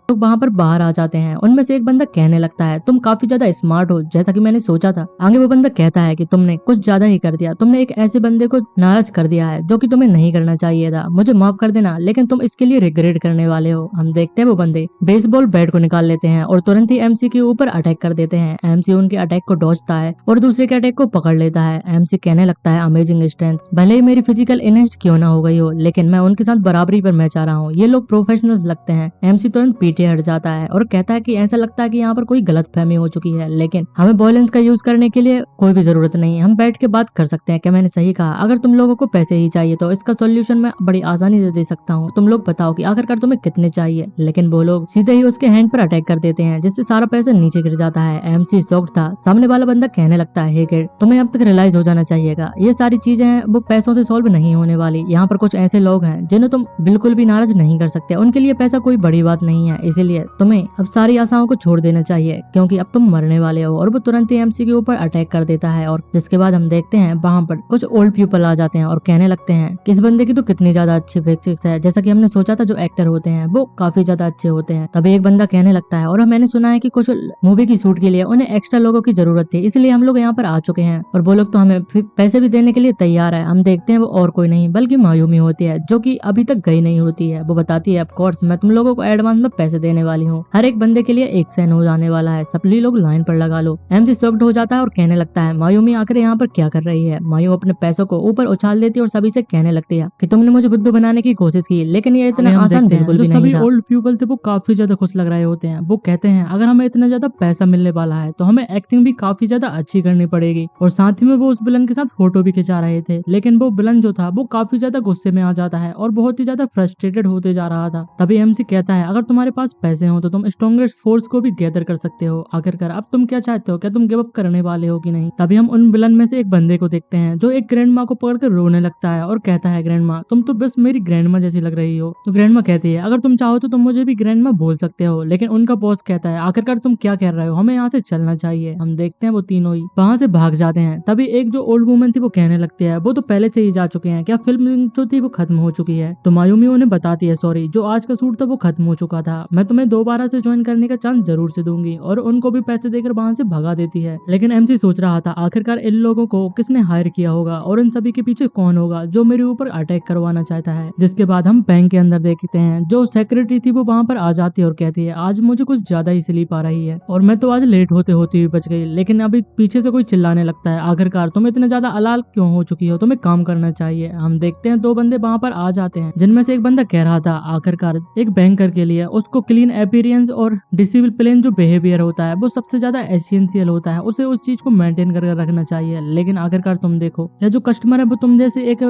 लोग वहाँ पर बाहर आ जाते हैं। उनमें से एक बंदा कहने लगता है, तुम काफी ज्यादा स्मार्ट हो जैसा कि मैंने सोचा था। आगे वो बंदा कहता है कि तुमने कुछ ज्यादा ही कर दिया, तुमने एक ऐसे बंदे को नाराज कर दिया है जो कि तुम्हें नहीं करना चाहिए था। मुझे माफ कर देना, लेकिन तुम इसके लिए रिग्रेट करने वाले हो। हम देखते हैं वो बंदे बेसबॉल बैट को निकाल लेते हैं और तुरंत ही एमसी के ऊपर अटैक कर देते हैं। एमसी उनके अटैक को डॉजता है और दूसरे के अटैक को पकड़ लेता है। एमसी कहने लगता है, अमेजिंग स्ट्रेंथ, भले ही मेरी फिजिकल इनहेस्ट क्यों ना हो गई हो, लेकिन मैं उनके साथ बराबरी पर मैच आ रहा हूँ। ये लोग प्रोफेशनल्स लगते हैं। एमसी तुरंत पीछे हट जाता है और कहता है कि ऐसा लगता है कि यहाँ पर कोई गलतफहमी हो चुकी है, लेकिन हमें वॉयलेंस का यूज करने के लिए कोई भी जरूरत नहीं है। हम बैठ के बात कर सकते हैं। क्या मैंने सही कहा? अगर तुम लोगों को पैसे ही चाहिए तो इसका सॉल्यूशन मैं बड़ी आसानी से दे सकता हूँ। तुम लोग बताओ कि आखिरकार तुम्हें कितने चाहिए। लेकिन वो लोग सीधे ही उसके हैंड पर अटैक कर देते हैं, जिससे सारा पैसा नीचे गिर जाता है। एमसी शॉक्ड था। सामने वाला बंदा कहने लगता है, हे किड, तुम्हें अब तक रियलाइज हो जाना चाहिएगा ये सारी चीजें हैं वो पैसों से सॉल्व नहीं होने वाली। यहाँ पर कुछ ऐसे लोग हैं जिन्हें तुम बिल्कुल भी नाराज नहीं कर सकते। उनके लिए पैसा कोई बड़ी बात नहीं है, इसीलिए तुम्हें अब सारी आशाओं को छोड़ देना चाहिए क्योंकि अब तुम मरने वाले हो। और वो तुरंत ही एमसी के ऊपर अटैक कर देता है और जिसके बाद हम देखते हैं वहां पर कुछ ओल्ड पीपल आ जाते हैं और कहने लगते हैं कि इस बंदे की तो कितनी ज्यादा अच्छी फिजिक्स है। जैसा कि हमने सोचा था जो एक्टर होते हैं वो काफी ज्यादा अच्छे होते हैं। तभी एक बंदा कहने लगता है, और मैंने सुना है कि कुछ मूवी की शूट के लिए उन्हें एक्स्ट्रा लोगों की जरूरत थी, इसलिए हम लोग यहाँ पर आ चुके हैं और वो लोग तो हमें पैसे भी देने के लिए तैयार है। हम देखते हैं वो और कोई नहीं बल्कि मायूमी होती है जो कि अभी तक गई नहीं होती है। वो बताती है, ऑफ कोर्स मैं तुम लोगों को एडवांस में पैसे देने वाली हूँ, हर एक बंदे के लिए एक सेन हो जाने वाला है, सभी लोग लाइन पर लगा लो। एमसी शॉक्ड हो जाता है और कहने लगता है, मायूमी आखिर यहाँ पर क्या कर रही है? मायू अपने पैसों को ऊपर उछाल देती है और सभी से कहने लगती है कि तुमने मुझे बुद्धू बनाने की कोशिश की, लेकिन ये इतना आसान बिल्कुल भी नहीं था। ओल्ड पीपल थे वो काफी ज्यादा खुश लग रहे होते हैं। वो कहते हैं, अगर हमें इतना ज्यादा पैसा मिलने वाला है तो हमें एक्टिंग भी काफी ज्यादा अच्छी करनी पड़ेगी। और साथ ही में वो उस विलन के साथ फोटो भी खिंचा रहे थे, लेकिन वो विलन जो था वो काफी ज्यादा गुस्से में आ जाता है और बहुत ही ज्यादा फ्रस्ट्रेटेड होते जा रहा था। तभी एमसी कहता है, अगर तुम्हारे पास पास पैसे हो तो तुम स्ट्रॉन्गेस्ट फोर्स को भी गैदर कर सकते हो। आखिरकार अब तुम क्या चाहते हो, क्या तुम गिव अप करने वाले हो कि नहीं? तभी हम उन विलन में से एक बंदे को देखते हैं जो एक ग्रैंड माँ को पकड़कर रोने लगता है और कहता है, ग्रैंड माँ तुम तो बस मेरी ग्रैंड माँ जैसी लग रही हो। तो ग्रैंड माँ कहती है, अगर तुम चाहो तो तुम मुझे भी ग्रैंड माँ बोल सकते हो। लेकिन उनका बॉस कहता है, आखिरकार तुम क्या कह रहे हो, हमें यहाँ से चलना चाहिए। हम देखते हैं वो तीनों ही वहां से भाग जाते हैं। तभी एक जो ओल्ड वुमन थी वो कहने लगती है, वो तो पहले से ही जा चुके हैं, क्या फिल्म जो थी वो खत्म हो चुकी है? तो मायूमी उन्हें बताती है, सॉरी, जो आज का शूट था वो खत्म हो चुका था, मैं तुम्हें दोबारा से ज्वाइन करने का चांस जरूर से दूंगी। और उनको भी पैसे देकर वहां से भगा देती है। लेकिन एमसी सोच रहा था, आखिरकार इन लोगों को किसने हायर किया होगा और इन सभी के पीछे कौन होगा जो मेरे ऊपर अटैक करवाना चाहता है। जिसके बाद हम बैंक के अंदर देखते हैं, जो सेक्रेटरी थी वो वहां पर आ जाती है और कहती है, आज मुझे कुछ ज्यादा ही स्लीप आ रही है और मैं तो आज लेट होते होती हुई बच गई। लेकिन अभी पीछे से कोई चिल्लाने लगता है, आखिरकार तुम इतने ज्यादा अलाल क्यों हो चुकी हो, तुम्हें काम करना चाहिए। हम देखते हैं दो बंदे वहां पर आ जाते हैं, जिनमें से एक बंदा कह रहा था, आखिरकार एक बैंकर के लिए उसको क्लीन अपीयरेंस और डिसिप्लिन जो बिहेवियर होता है वो सबसे ज्यादा एसेंशियल होता है, उसे उस चीज को मेंटेन करके रखना चाहिए। लेकिन आखिरकार तुम देखो, या जो कस्टमर है वो तुम जैसे एक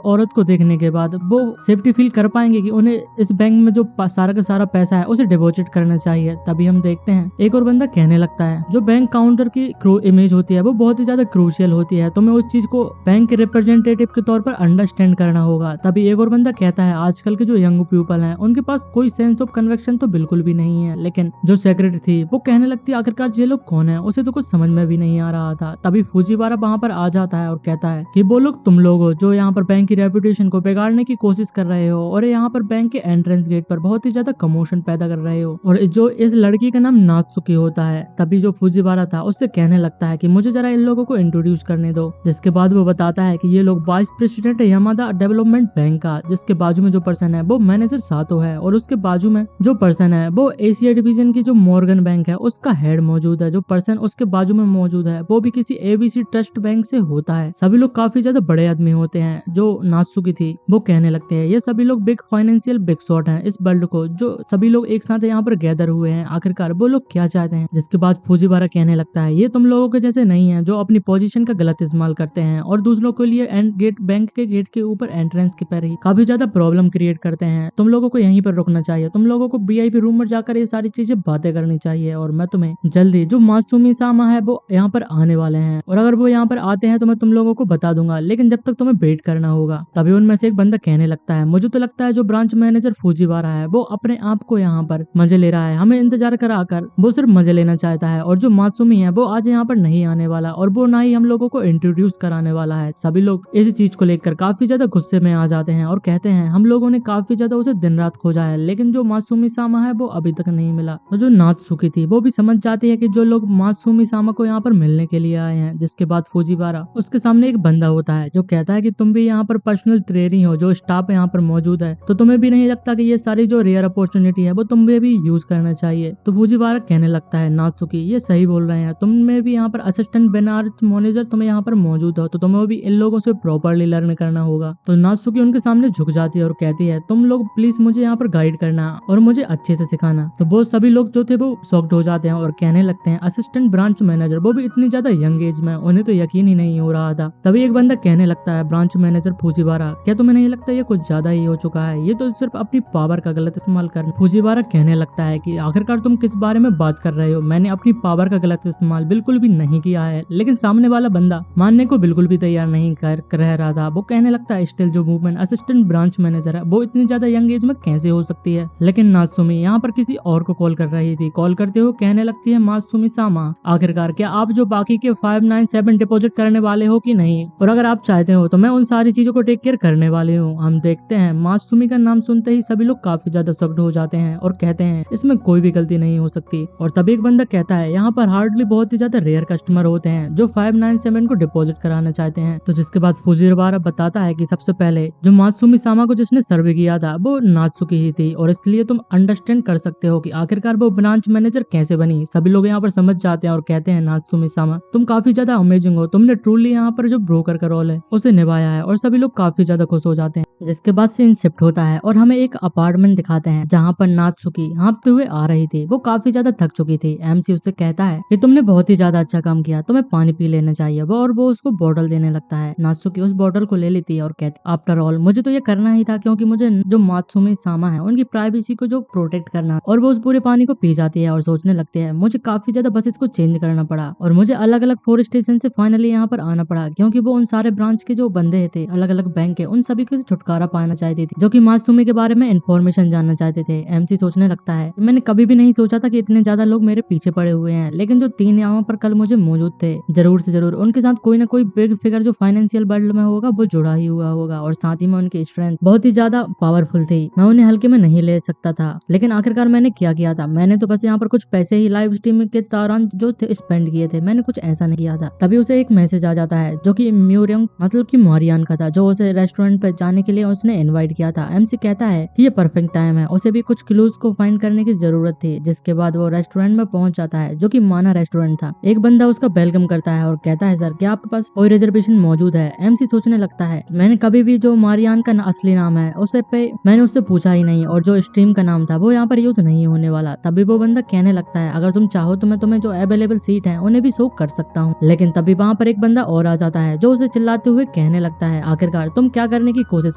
औरत को देखने के बाद वो सेफ्टी फील कर पाएंगे कि उन्हें इस बैंक में जो सारा का सारा पैसा है उसे डिपॉजिट करना चाहिए। तभी हम देखते हैं एक और बंदा कहने लगता है, जो बैंक काउंटर की इमेज होती है वो बहुत ही ज्यादा क्रूशियल होती है, तुम्हें उस चीज को बैंक के रिप्रेजेंटेटिव के तौर पर अंडरस्टैंड करना होगा। तभी एक और बंदा कहता है, आजकल के जो यंग पीपल हैं उनके पास कोई सेंस ऑफ कन्वेक्शन तो बिल्कुल भी नहीं है। लेकिन जो सेक्रेटरी थी वो कहने लगती है, आखिरकार ये लोग कौन है, उसे तो कुछ समझ में भी नहीं आ रहा था। तभी फुजीवारा वहां पर आ जाता है और कहता है कि वो लोग तुम लोग हो जो यहाँ पर बैंक की रेपुटेशन को बिगाड़ने की कोशिश कर रहे हो और यहाँ पर बैंक के एंट्रेंस गेट पर बहुत ही ज्यादा कमोशन पैदा कर रहे हो। और जो इस लड़की का नाम नात्सुकी होता है। तभी जो फुजीवारा था उससे कहने लगता है कि मुझे जरा इन लोगों को इंट्रोड्यूस करने दो। जिसके बाद वो बताता है कि ये लोग वाइस प्रेसिडेंट है यामादा डेवलपमेंट बैंक का, जिसके बाजू में जो पर्सन है वो मैनेजर सातो है और उसके बाजू में जो पर्सन है वो एशिया डिवीजन की जो मॉर्गन बैंक है उसका हेड मौजूद है। जो पर्सन उसके बाजू में मौजूद है वो भी किसी एबीसी ट्रस्ट बैंक से होता है। सभी लोग काफी ज्यादा बड़े आदमी होते हैं। जो नात्सुकी थी वो कहने लगते हैं, ये सभी लोग बिग फाइनेंशियल बिग शॉट हैं इस वर्ल्ड को, जो सभी लोग एक साथ यहाँ पर गैदर हुए हैं, आखिरकार वो लोग क्या चाहते हैं। जिसके बाद फुजीवारा कहने लगता है, ये तुम लोगों के जैसे नहीं है जो अपनी पोजीशन का गलत इस्तेमाल करते हैं और दूसरों के लिए गेट बैंक के गेट के ऊपर एंट्रेंस के पर ही काफी ज्यादा प्रॉब्लम क्रिएट करते हैं। तुम लोगों को यहीं पर रुकना चाहिए, तुम लोगों को वीआईपी रूम में जाकर ये सारी चीजें बातें करनी चाहिए। और मैं तुम्हें जल्दी, जो मासूमी सामा है वो यहाँ पर आने वाले हैं और अगर वो यहाँ पर आते हैं तो मैं तुम लोगों को बता दूंगा, लेकिन जब तक तुम्हें वेट करना होगा। तभी उनमें से एक बंदा कहने लगता है, मुझे तो लगता है जो ब्रांच मैनेजर फुजीवारा है वो अपने आप को यहाँ पर मजे ले रहा है, हमें इंतजार कराकर वो सिर्फ मजे लेना चाहता है। और जो मासूमी है वो आज यहाँ पर नहीं आने वाला और वो ना ही हम लोगों को इंट्रोड्यूस कराने वाला है। सभी लोग इस चीज को लेकर काफी ज्यादा गुस्से में आ जाते हैं और कहते हैं, हम लोगों ने काफी ज्यादा उसे दिन रात खोजा है, लेकिन जो मासूमी सामा है वो अभी तक नहीं मिला। और जो नात्सुकी थी वो भी समझ जाती है कि जो लोग मासूमी सामा को यहाँ पर मिलने के लिए आए हैं। जिसके बाद फुजीवारा उसके सामने एक बंदा होता है जो कहता है कि तुम भी यहाँ पर पर्सनल ट्रेनिंग हो, जो स्टाफ यहाँ पर मौजूद है, तो तुम्हें भी नहीं लगता कि ये सारी जो रेयर अपॉर्चुनिटी है वो तुम्हें भी यूज करना चाहिए। तो फुजीवारा कहने लगता है, नात्सुकी ये सही बोल रहे हैं, तुम्हें भी यहाँ पर असिस्टेंट बेनार्थ मैनेजर तुम्हें यहाँ पर मौजूद हो तो तुम्हें भी इन लोगों से प्रॉपरली लर्न करना होगा। तो नात्सुकी उनके सामने झुक जाती है और कहती है, तुम लोग प्लीज मुझे यहाँ पर गाइड करना और मुझे अच्छे से सिखाना। तो वो सभी लोग जो थे वो शॉक्ड हो जाते हैं और कहने लगते हैं, असिस्टेंट ब्रांच मैनेजर, वो भी इतनी ज्यादा यंग एज में, उन्हें तो यकीन ही नहीं हो रहा था। तभी एक बंदा कहने लगता है, ब्रांच मैनेजर फुजीवारा, क्या तुम्हें नहीं लगता ये कुछ ज्यादा ही हो चुका है, ये तो सिर्फ अपनी पावर का गलत इस्तेमाल कर। फुजीवारा कहने लगता है कि आखिरकार तुम किस बारे में बात कर रहे हो, मैंने अपनी पावर का गलत इस्तेमाल बिल्कुल भी नहीं किया है। लेकिन सामने वाला बंदा मानने को बिल्कुल भी तैयार नहीं कर रह रहा था। वो कहने लगता है, स्टिल जो वुमन असिस्टेंट ब्रांच मैनेजर है वो इतनी ज्यादा यंग एज में कैसे हो सकती है। लेकिन नात्सुमी यहाँ पर किसी और को कॉल कर रही थी। कॉल करते हुए कहने लगती है, मासूमी सामा, आखिरकार क्या आप जो बाकी के 597 डिपॉजिट करने वाले हो कि नहीं, और अगर आप चाहते हो तो मैं उन सारी चीजों को टेक केयर करने वाले हूँ। हम देखते हैं मासूमी का नाम सुनते ही सभी लोग काफी ज्यादा शॉक्ड हो जाते हैं और कहते हैं, इसमें कोई भी गलती नहीं हो सकती। और तभी एक बंदा कहता है, यहाँ पर हार्डली बहुत ही ज्यादा रेयर कस्टमर होते हैं जो 597 को डिपॉजिट कराना चाहते हैं। तो जिसके बाद फुजीवारा बताता है कि सबसे पहले जो मासूमी सामा को जिसने सर्वे किया था वो नात्सुकी ही थी, और इसलिए तुम अंडरस्टैंड कर सकते हो कि आखिरकार वो ब्रांच मैनेजर कैसे बनी। सभी लोग यहाँ पर समझ जाते हैं और कहते हैं, नात्सुमी सामा तुम काफी ज्यादा अमेजिंग हो, तुमने ट्रूली यहाँ पर जो ब्रोकर का रोल है उसे निभाया है। और सभी लोग काफी ज्यादा खुश हो जाते हैं। जिसके बाद सीन शिफ्ट होता है और हमें एक अपार्टमेंट दिखाते हैं जहाँ पर नात्सुकी हाँफते हुए आ रही थी। वो काफी ज्यादा थक चुकी थी। एमसी उससे कहता है कि तुमने बहुत ही ज्यादा अच्छा काम किया, तुम्हें पानी पी लेना चाहिए। वो उसको बोतल देने लगता है। नात्सुकी उस बोतल को ले लेती है और कहती आफ्टर ऑल मुझे तो ये करना ही था, क्योंकि मुझे जो मात्सुमी सामा है उनकी प्राइवेसी को जो प्रोटेक्ट करना। और वो उस पूरे पानी को पी जाती है और सोचने लगती है मुझे काफी ज्यादा बस इसको चेंज करना पड़ा और मुझे अलग अलग फोर स्टेशन से फाइनली यहाँ पर आना पड़ा, क्योंकि वो उन सारे ब्रांच के जो बंदे थे अलग अलग बैंक के, उन सभी को छुटकारा पाना चाहती थी, जो कि मासूमी के बारे में इन्फॉर्मेशन जानना चाहते थे। एमसी सोचने लगता है मैंने कभी भी नहीं सोचा था कि इतने ज्यादा लोग मेरे पीछे पड़े हुए हैं, लेकिन जो 3 यहाँ पर कल मुझे मौजूद थे, जरूर से जरूर उनके साथ कोई ना कोई बिग फिगर जो फाइनेंशियल वर्ल्ड में होगा वो जुड़ा ही हुआ होगा, और साथ ही में उनकी स्ट्रेंथ बहुत ही ज्यादा पावरफुल थी। मैं उन्हें हल्के में नहीं ले सकता था, लेकिन आखिरकार मैंने क्या किया था, मैंने तो बस यहाँ पर कुछ पैसे ही लाइव स्ट्रीमिंग के दौरान जो स्पेंड किए थे, मैंने कुछ ऐसा नहीं किया था। तभी उसे एक मैसेज आ जाता है जो कि म्यूरियम मतलब कि मारियान का था, जो उसे रेस्टोरेंट पे जाने के लिए उसने इनवाइट किया था। एमसी कहता है कि ये परफेक्ट टाइम है, उसे भी कुछ क्लूज को फाइंड करने की जरूरत थी। जिसके बाद वो रेस्टोरेंट में पहुंच जाता है जो कि माना रेस्टोरेंट था। एक बंदा उसका वेलकम करता है और कहता है सर क्या आपके पास कोई रिजर्वेशन मौजूद है। एमसी सोचने लगता है मैंने कभी भी जो मारियान का असली नाम है उसे पे मैंने उससे पूछा ही नहीं, और जो स्ट्रीम का नाम था वो यहाँ पर यूज नहीं होने वाला। तभी वो बंदा कहने लगता है अगर तुम चाहो तो मैं तुम्हें जो अवेलेबल सीट है उन्हें भी शो कर सकता हूँ। लेकिन तभी वहाँ पर एक बंदा और आ जाता है जो उसे चिल्लाते हुए कहने लगता है आखिरकार तुम क्या करने की कोशिश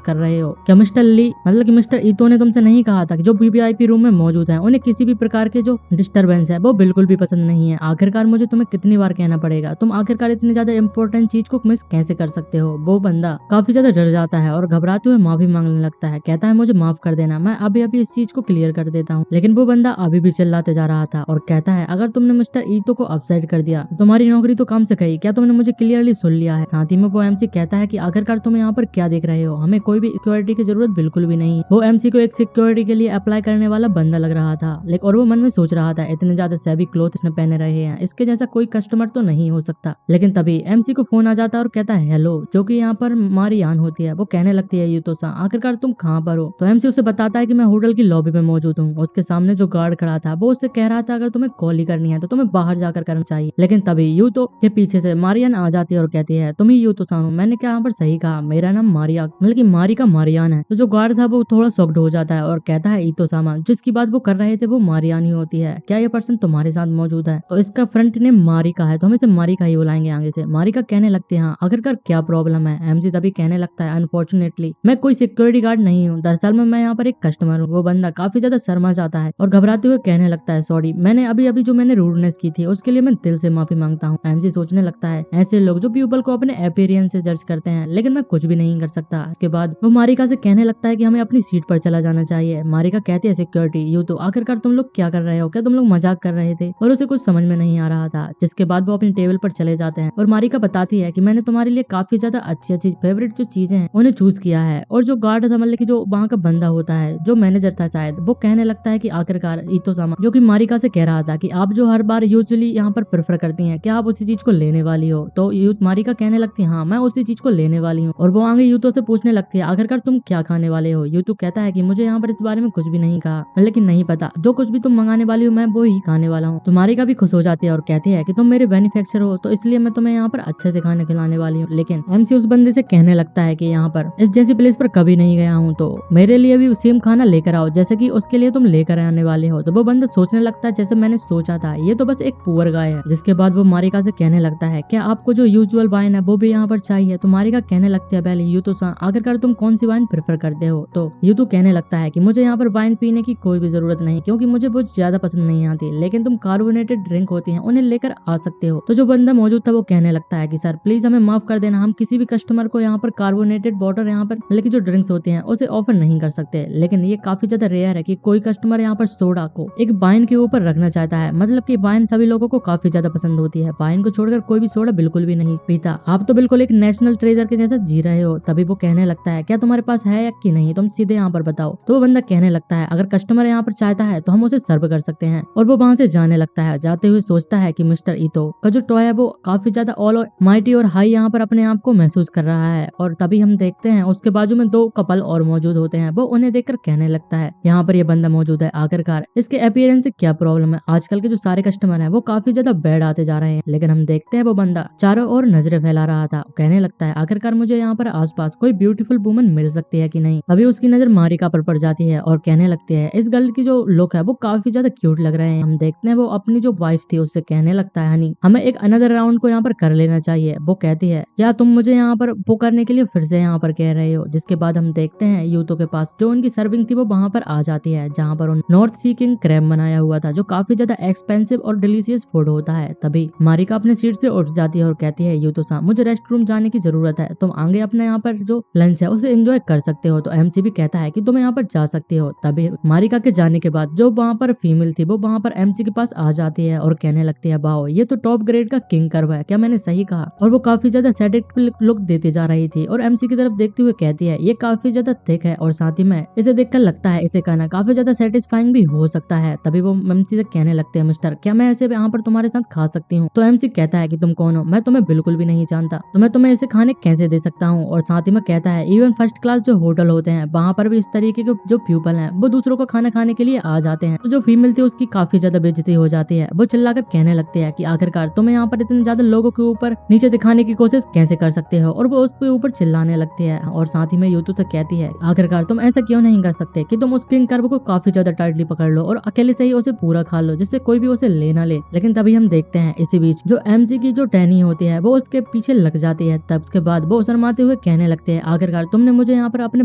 कर रहे हो? क्या मिस्टर ली मतलब कि मिस्टर ईतो ने तुमसे नहीं कहा था कि जो वीवीआईपी रूम में मौजूद है उन्हें किसी भी प्रकार के जो डिस्टरबेंस है वो बिल्कुल भी पसंद नहीं है? आखिरकार मुझे तुम्हें कितनी बार कहना पड़ेगा, तुम आखिरकार इतनी ज्यादा इंपॉर्टेंट चीज को मिस कैसे कर सकते हो? वो बंदा काफी ज्यादा डर जाता है और घबराते हुए माफी मांगने लगता है, कहता है मुझे माफ कर देना, मैं अभी अभी इस चीज को क्लियर कर देता हूँ। लेकिन वो बंदा अभी भी चिल्लाते जा रहा था और कहता है अगर तुमने मिस्टर ईतो को अपसेट कर दिया तुम्हारी नौकरी तो काम से गई, क्या तुमने मुझे क्लियरली सुन लिया है? साथ ही में वो एमसी कहता है कि आखिरकार तुम यहाँ पर क्या देख रहे हो, हमें कोई भी सिक्योरिटी की जरूरत बिल्कुल भी नहीं। वो एमसी को एक सिक्योरिटी के लिए अप्लाई करने वाला बंदा लग रहा था, लेकिन और वो मन में सोच रहा था इतने ज्यादा सैवी क्लोथ इसने पहने रहे हैं, इसके जैसा कोई कस्टमर तो नहीं हो सकता। लेकिन तभी एमसी को फोन आ जाता है और कहता है हेलो, जो कि यहाँ पर मारियान होती है। वो कहने लगती है यूतो सा आखिरकार तुम कहाँ पर हो? तो एमसी उसे बताता है कि मैं होटल की लॉबी में मौजूद हूँ। उसके सामने जो गार्ड खड़ा था वो उससे कह रहा था अगर तुम्हें कॉल ही करनी है तो तुम्हें बाहर जाकर करना चाहिए। लेकिन तभी यूतो के पीछे से मारियान आ जाती है और कहती है तुम ही यूतो सान हो? मैंने क्या यहाँ पर सही कहा? मेरा नाम मारिया मतलब कि मारी का मारियान है। तो जो गार्ड था वो थोड़ा शॉक्ड हो जाता है और कहता है ईतो सामा जिसकी बात वो कर रहे थे वो मारियान ही होती है, क्या ये पर्सन तुम्हारे साथ मौजूद है? तो इसका फ्रंट नेम मारिका है तो हम इसे मारिका ही बुलाएंगे आगे से। मारिका कहने लगते हैं आखिरकार क्या प्रॉब्लम है? एमसी तभी कहने लगता है अनफॉर्चुनेटली मैं कोई सिक्योरिटी गार्ड नहीं हूँ, दरअसल मैं यहाँ पर एक कस्टमर हूँ। वो बंदा काफी ज्यादा शर्मा जाता है और घबराते हुए कहने लगता है सॉरी, मैंने अभी अभी जो मैंने रूडनेस की थी उसके लिए मैं दिल से माफी मांगता हूँ। एमसी सोचने लगता है ऐसे लोग जो पीपल को अपने अपीयरेंस से जज करते हैं, लेकिन मैं कुछ भी नहीं कर सकता। इसके बाद वो मारिका से कहने लगता है कि हमें अपनी सीट पर चला जाना चाहिए। मारिका कहती है सिक्योरिटी यू तो आखिरकार तुम लोग क्या कर रहे हो? क्या तुम लोग मजाक कर रहे थे? और उसे कुछ समझ में नहीं आ रहा था। जिसके बाद वो अपनी टेबल पर चले जाते हैं और मारिका बताती है कि मैंने तुम्हारे लिए काफी ज्यादा अच्छी अच्छी फेवरेट जो चीजें हैं उन्हें चूज किया है। और जो गार्ड था मतलब कि जो वहाँ का बंदा होता है जो मैनेजर था शायद, वो कहने लगता है कि आखिरकार ईतो सामा जो कि मारिका से कह रहा था कि आप जो हर बार यूजुअली यहाँ पर प्रेफर करती हैं क्या आप उसी चीज को लेने वाली हो? तो मारिका कहने लगती है हाँ मैं उसी चीज को लेने वाली हूँ। और वो आगे यूतो से पूछने लगती है आखिरकार तुम क्या खाने वाले हो? यूतो कहता है कि मुझे यहाँ पर इस बारे में कुछ भी नहीं कहा, लेकिन नहीं पता, जो कुछ भी तुम मंगाने वाली हो मैं वो ही खाने वाला हूँ। तो मारिका भी खुश हो जाती है और कहती है कि तुम मेरे बेनिफिशियर हो तो इसलिए मैं तुम्हें यहाँ पर अच्छे से खाने खिलाने वाली हूँ। लेकिन एमसी उस बंदे से कहने लगता है कि यहाँ पर इस जैसी प्लेस पर कभी नहीं गया हूँ, तो मेरे लिए भी सेम खाना लेकर आओ जैसे कि उसके लिए तुम लेकर आने वाले हो। तो वो बंदा सोचने लगता है जैसे मैंने सोचा था, ये तो बस एक पुअर गाय है। जिसके बाद वो मारिका से कहने लगता है क्या आपको जो यूजुअल वाइन है वो भी यहाँ पर चाहिए? तो मारिका कहने लगती है पहले यूतो सा आखिरकार तुम कौन सी वाइन प्रेफर करते हो? तो यूतो कहने लगता है कि मुझे यहाँ पर वाइन पीने की कोई भी जरूरत नहीं, क्योंकि मुझे बहुत ज्यादा पसंद नहीं आती, लेकिन तुम कार्बोनेटेड ड्रिंक होती हैं उन्हें लेकर आ सकते हो। तो जो बंदा मौजूद था वो कहने लगता है कि सर प्लीज हमें माफ कर देना, हम किसी भी कस्टमर को यहाँ पर कार्बोनेटेड वाटर यहाँ पर मतलब की जो ड्रिंक्स होती हैं उसे ऑफर नहीं कर सकते। लेकिन ये काफी ज्यादा रेयर है कि कोई कस्टमर यहाँ पर सोडा को एक वाइन के ऊपर रखना चाहता है, मतलब कि वाइन सभी लोगों को काफी ज्यादा पसंद होती है, वाइन को छोड़कर कोई भी सोडा बिल्कुल भी नहीं पीता। आप तो बिल्कुल एक नेशनल ट्रेजर के जैसा जी रहे हो। तभी वो कहने लगता है क्या तुम्हारे पास है या कि नहीं, तुम सीधे यहाँ पर बताओ। तो वो बंदा कहने लगता है अगर कस्टमर यहाँ पर चाहता है तो हम उसे सर्व कर सकते हैं। और वो वहाँ से जाने लगता है। जाते हुए सोचता है कि मिस्टर ईतो का जो टॉय है वो काफी ज्यादा ऑल माइटी और हाई यहाँ पर अपने आप को महसूस कर रहा है। और तभी हम देखते हैं उसके बाजू में 2 कपल और मौजूद होते हैं। वो उन्हें देखकर कहने लगता है यहाँ पर ये बंदा मौजूद है, आखिरकार इसके अपीयरेंस से क्या प्रॉब्लम है? आजकल के जो सारे कस्टमर हैं वो काफी ज्यादा बैड आते जा रहे हैं। लेकिन हम देखते हैं वो बंदा चारों ओर नजरें फैला रहा था, कहने लगता है आखिरकार मुझे यहाँ पर आसपास कोई ब्यूटीफुल वुमन मिल सकती है कि नहीं। अभी उसकी नजर मारिका पर पड़ जाती है और कहने लगती है इस गर्ल की जो लुक है वो काफी ज्यादा क्यूट लग रहे हैं। हम देखते हैं वो अपनी जो वाइफ थी उससे कहने लगता है हनी हमें एक अनदर राउंड को यहाँ पर कर लेना चाहिए। वो कहती है क्या तुम मुझे यहाँ पर वो करने के लिए फिर से यहाँ पर कह रहे हो। जिसके बाद हम देखते हैं यूतो के पास जो उनकी सर्विंग थी वो वहां पर आ जाती है जहाँ पर उन नॉर्थ सी किंग क्रैब बनाया हुआ था जो काफी ज्यादा एक्सपेंसिव और डिलीशियस फूड होता है। तभी मारिका अपने सीट से उठ जाती है और कहती है यूतो सा मुझे रेस्ट रूम जाने की जरूरत है, तुम आगे अपने यहाँ पर जो लंच है उसे एंजॉय कर सकते हो। तो एमसी भी कहता है कि तुम यहाँ पर जा सकते हो। तभी मारिका के जाने के बाद जो वहाँ पर फीमेल थी वो वहाँ पर एमसी के पास आ जाती है और कहने लगती है वाओ ये तो टॉप ग्रेड का किंग कर्व है, क्या मैंने सही कहा। और वो काफी ज्यादा सेडिक्टिव लुक देती जा रही थी और एमसी की तरफ देखते हुए कहती है ये काफी ज्यादा थिक है और साथ ही में इसे देखकर लगता है इसे खाना काफी ज्यादा सेटिस्फाइंग भी हो सकता है। तभी वो एमसी से कहने लगते हैं मिस्टर क्या मैं इसे यहाँ पर तुम्हारे साथ खा सकती हूँ। तो एमसी कहता है कि तुम कौन हो, मैं तुम्हें बिल्कुल भी नहीं जानता, तो मैं तुम्हें इसे खाने कैसे दे सकता हूँ। और साथ ही में कहता है इवन फर्स्ट क्लास जो होटल होते हैं वहाँ पर भी इस तरीके के जो पीपल हैं वो दूसरों को खाना खाने के लिए आ जाते हैं। तो जो फीमेल थी उसकी काफी ज्यादा बेइज्जती हो जाती है। वो चिल्लाकर कहने लगते हैं कि आखिरकार तुम्हें यहाँ पर इतने ज्यादा लोगों के ऊपर नीचे दिखाने की कोशिश कैसे कर सकते हो। और वो उसके ऊपर चिल्लाने लगती है और साथ ही में यूतू से कहती है आखिरकार तुम ऐसा क्यों नहीं कर सकते कि तुम उस किंग कर्व को काफी ज्यादा टाइटली पकड़ लो और अकेले से ही उसे पूरा खा लो जिससे कोई भी उसे ले ना ले। लेकिन तभी हम देखते हैं इसी बीच जो एमसी की जो टैनी होती है वो उसके पीछे लग जाती है। तब उसके बाद वो शर्माते हुए कहने लगते हैं आखिरकार तुमने मुझे यहाँ पर अपने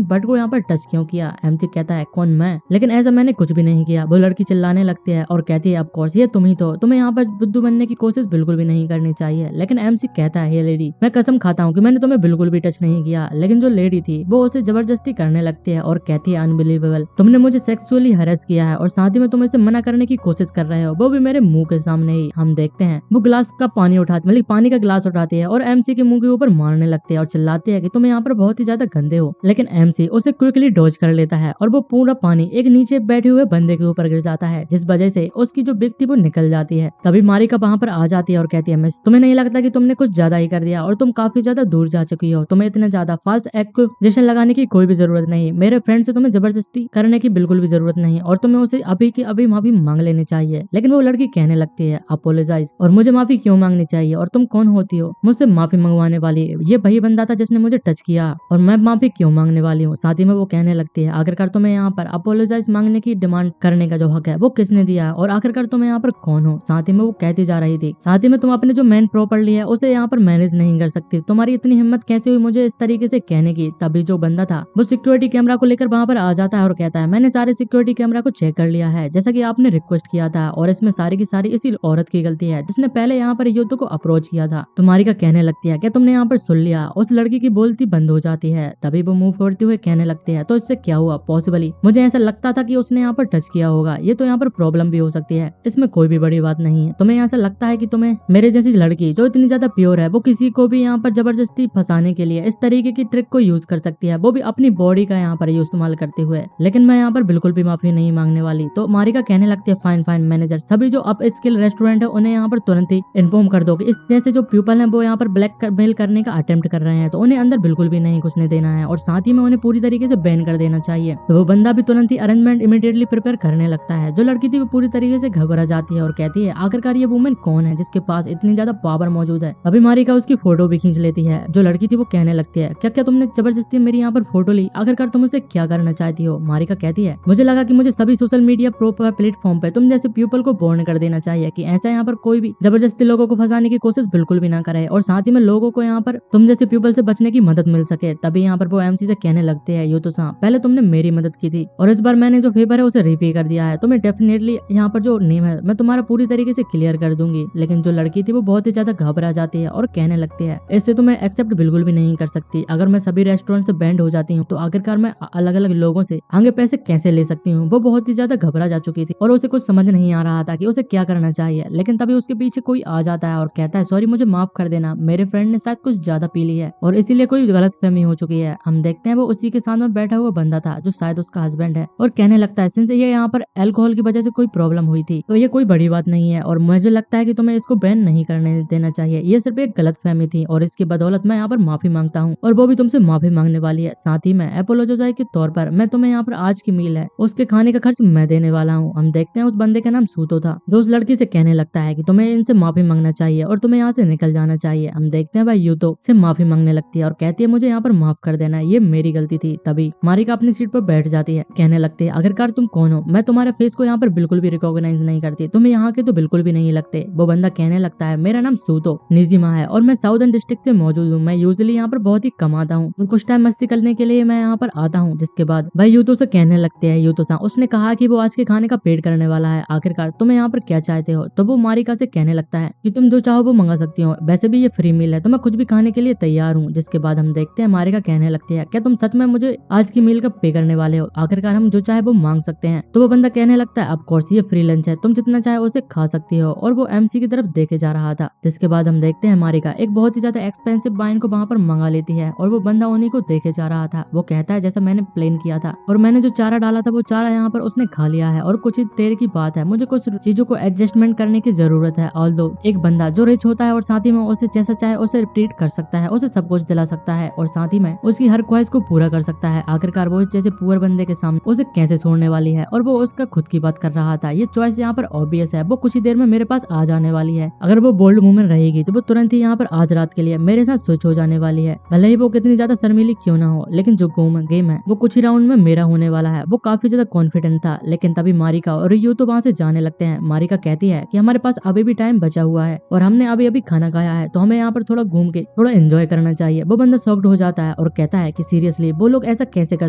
बट को यहाँ पर टच क्यों किया। एमसी कहता है कौन मैं, लेकिन ऐसा मैंने कुछ भी नहीं किया। वो लड़की चिल्लाने लगती है और कहती है ऑफ कोर्स ये तुम ही तो, तुम्हें यहाँ पर बुद्धू बनने की कोशिश बिल्कुल भी नहीं करनी चाहिए। लेकिन एमसी कहता है ये लेडी मैं कसम खाता हूँ कि मैंने तुम्हें बिल्कुल भी टच नहीं किया। लेकिन जो लेडी थी वो उसे जबरदस्ती करने लगती है और कहती है अनबिलीवेबल तुमने मुझे सेक्सुअली हरेस किया है और साथ ही में तुम इसे मना करने की कोशिश कर रहे हो, वो भी मेरे मुंह के सामने ही। हम देखते हैं वो गिलास का पानी उठाती मतलब पानी का गिलास उठाती है और एमसी के मुंह के ऊपर मारने लगती है और चिल्लाती है कि तुम यहाँ पर बहुत ही ज्यादा गंदे हो। लेकिन एमसी उसे क्विकली डॉज कर लेता है और वो पूरा पानी एक नीचे बैठे हुए बंदे के ऊपर गिर जाता है जिस वजह से उसकी जो बिग थी वो निकल जाती है। तभी मारिका वहाँ पर आ जाती है और कहती है मिस तुम्हें नहीं लगता कि तुमने कुछ ज्यादा ही कर दिया और तुम काफी ज्यादा दूर जा चुकी हो, तुम्हें इतने ज्यादा फाल्स एक्यूजेशन लगाने की कोई भी जरूरत नहीं, मेरे फ्रेंड से तुम्हें जबरदस्ती करने की बिल्कुल भी जरूरत नहीं और तुम्हें उसे अभी की अभी माफी मांग लेनी चाहिए। लेकिन वो लड़की कहने लगती है अपोलोजाइज और मुझे माफी क्यों मांगनी चाहिए और तुम कौन होती हो मुझसे माफी मंगवाने वाली, ये वही बंदा था जिसने मुझे टच किया और मैं माफी क्यों मांगने वाली हूँ। साथ ही में वो कहने लगती है आखिरकार तुम्हें यहाँ पर अपोलोजाइज मांगने की डिमांड करने का जो हक है वो किसने दिया और आखिरकार तुम यहाँ पर कौन हो। साथ ही में वो कहती जा रही थी साथ ही में तुम अपने जो मेन प्रॉपर्टी है उसे यहाँ पर मैनेज नहीं कर सकती, तुम्हारी इतनी हिम्मत कैसे हुई मुझे इस तरीके से कहने की। तभी जो बंदा था वो सिक्योरिटी कैमरा को लेकर वहाँ पर आ जाता है और कहता है मैंने सारे सिक्योरिटी कैमरा को चेक कर लिया है जैसा कि आपने रिक्वेस्ट किया था और इसमें सारी की सारी इसी औरत की गलती है जिसने पहले यहाँ पर युद्ध को अप्रोच किया था। तो मारिका कहने लगती है क्या तुमने यहाँ पर सुन लिया। उस लड़की की बोलती बंद हो जाती है। तभी वो मुंह फोड़ते हुए कहने लगते हैं तो इससे क्या हुआ, पॉसिबली मुझे ऐसा लगता था कि उसने यहाँ पर टच किया होगा, ये तो यहाँ पर प्रॉब्लम भी हो सकती है, इसमें कोई भी बड़ी बात नहीं है। तुम्हें ऐसा लगता है कि तुम्हें मेरे जैसी लड़की जो इतनी ज्यादा प्योर है वो किसी को भी यहाँ पर जबरदस्ती फंसाने के लिए इस तरीके की ट्रिक को यूज कर सकती है, वो भी अपनी बॉडी का यहाँ पर इस्तेमाल करते हुए। लेकिन मैं यहाँ पर बिल्कुल भी माफी नहीं मांगने वाली। तो मारिका कहने लगती है फाइन फाइन मैनेजर सभी जो अप स्किल रेस्टोरेंट है उन्हें यहाँ पर तुरंत ही इन्फॉर्म कर दो कि इस जैसे जो पीपल है वो यहाँ पर ब्लैक मेल करने का अटेम्प्ट कर रहे हैं तो उन्हें अंदर बिल्कुल भी नहीं घुसने देना है और साथ ही में उन्हें पूरी तरीके से बैन कर देना चाहिए। तो वो बंदा भी तुरंत ही अरेंजमेंट इमीडिएटली प्रिपेयर करने लगता है। जो लड़की थी वो पूरी तरीके से घबरा जाती है और कहती है आखिरकार ये वुमेन कौन है जिसके पास इतनी ज्यादा पावर मौजूद है। अभी मारिका उसकी फोटो भी खींच लेती है। जो लड़की थी वो कहने लगती है क्या क्या तुमने जबरदस्ती मेरी यहाँ पर फोटो ली, आखिरकार तुम उसे क्या करना चाहती हो। मारिका कहती है मुझे लगा कि मुझे सभी सोशल मीडिया प्लेटफॉर्म पे तुम जैसे पीपल को बोर्न कर देना चाहिए कि ऐसा यहाँ पर कोई भी जबरदस्ती लोगों को फंसाने की कोशिश बिल्कुल भी ना करे और साथ ही में लोगों को यहाँ पर तुम जैसे पीपल से बचने की मदद मिल सके। तभी यहाँ पर वो एमसी से कहने लगते हैं यो तो पहले तुमने मेरी मदद की थी और इस बार मैंने जो फेवर है उसे रिपे कर दिया है, तुम्हें डेफिनेटली यहाँ पर जो नेम है मैं तुम्हारा पूरी तरीके से क्लियर कर दूंगी। लेकिन जो लड़की थी वो बहुत ही ज्यादा घबरा जाती है और कहने लगती है इससे तो मैं एक्सेप्ट बिल्कुल भी नहीं कर सकती, अगर मैं सभी रेस्टोरेंट से बैंड हो जाती हूँ तो आखिरकार मैं अलग अलग लोगों से आगे पैसे कैसे ले सकती हूँ। वो बहुत ही ज्यादा घबरा जा चुकी थी और उसे कुछ समझ नहीं आ रहा था कि उसे क्या करना चाहिए। लेकिन तभी उसके पीछे कोई आ जाता है और कहता है सॉरी मुझे माफ कर देना, मेरे फ्रेंड ने शायद कुछ ज्यादा पी ली है और इसीलिए कोई गलतफहमी हो चुकी है। हम देखते हैं वो उसी के साथ में बैठा हुआ बंदा था जो शायद उसका हस्बैंड है और कहने लगता है सिंस ये यहाँ पर अल्कोहल की वजह से कोई प्रॉब्लम हुई थी तो ये कोई बड़ी बात नहीं है और मुझे लगता है कि तुम्हें इसको बैन नहीं करने देना चाहिए, ये सिर्फ एक गलतफहमी थी और इसकी बदौलत मैं यहाँ पर माफी मांगता हूँ और वो भी तुमसे माफी मांगने वाली है। साथ ही में एपोलोजाइज के तौर पर मैं तुम्हें यहाँ पर आज की मील है उसके खाने का खर्च मैं देने वाला हूँ। हम देखते हैं उस बंदे का नाम सूतो था जो उस लड़की से कहने लगता है कि तुम्हें इनसे माफी मांगना चाहिए और तुम्हें यहाँ से निकल जाना चाहिए। हम देखते हैं भाई यूतो से माफी मांगने लगती है और कहती है मुझे यहाँ पर माफ कर देना है, ये मेरी गलती थी। तभी मारिका अपनी सीट पर बैठ जाती है, कहने लगती है आखिरकार तुम कौन हो, मैं तुम्हारे फेस को यहाँ पर बिल्कुल भी रिकॉग्नाइज नहीं करती, तुम यहाँ के तो बिल्कुल भी नहीं लगते। वो बंदा कहने लगता है मेरा नाम सूतो निजिमा है और मैं साउदर्न डिस्ट्रिक्ट से मौजूद हूँ, मैं यूजुअली यहाँ पर बहुत ही कम आता हूँ और कुछ टाइम मस्ती करने के लिए मैं यहाँ पर आता हूँ। जिसके बाद भाई यूतो से कहने लगते हैं यूतो सा उसने कहा कि वो आज के खाने का पेट करने वाला है, आखिरकार तुम्हें यहाँ पर क्या चाहते हो। तो वो मारिका से कहने लगता है कि तुम जो चाहो वो मंगा सकती हो, वैसे भी ये फ्री मील है तो मैं कुछ भी खाने के लिए तैयार हूँ। जिसके बाद हम देखते हैं मारिका कहने लगती है क्या तुम सच में मुझे आज की मील का पे करने वाले हो, आखिरकार हम जो चाहे वो मांग सकते हैं। तो वो बंदा कहने लगता है ऑफ कोर्स ये फ्री लंच है, तुम जितना चाहे उसे खा सकती हो, और वो एमसी की तरफ देखे जा रहा था। जिसके बाद हम देखते हैं मारिका एक बहुत ही ज्यादा एक्सपेंसिव वाइन को वहाँ पर मंगा लेती है और वो बंदा उन्हीं को देखे जा रहा था। वो कहता है जैसा मैंने प्लान किया था और मैंने जो चारा डाला था वो चारा यहाँ पर उसने खा लिया है और कुछ ही देर की बात है, मुझे कुछ चीजों को एडजस्टमेंट करने की जरूरत है। ऑल्दो एक बंदा जो रिच होता है और साथ ही में उसे जैसा चाहे उसे ट्रीट कर सकता है, उसे सब कुछ दिला सकता है और साथ ही में उसकी हर ख्वाहिश को पूरा कर सकता है, आखिरकार वो जैसे पुअर बंदे के सामने उसे कैसे छोड़ने वाली है। और वो उसका खुद की बात कर रहा था, ये चॉइस यहाँ पर ऑब्वियस है, वो कुछ ही देर में मेरे पास आ जाने वाली है, अगर वो बोल्ड मूवमेंट रहेगी तो वो तुरंत ही यहाँ पर आज रात के लिए मेरे साथ स्विच हो जाने वाली है, भले ही वो कितनी ज्यादा शर्मीली क्यों ना हो, लेकिन जो गेम है वो कुछ ही राउंड में मेरा होने वाला है। वो काफी ज्यादा कॉन्फिडेंट था, लेकिन तभी मारिका और रियो तो वहाँ से जाने लगते हैं। मारिका कहती है कि हमारे पास अभी भी टाइम बचा हुआ है और हमने अभी अभी खाना खाया है तो हमें यहाँ पर थोड़ा घूम के थोड़ा एंजॉय करना चाहिए। वो बंदा शॉक्ड हो जाता है और कहता है कि सीरियसली वो लोग ऐसा कैसे कर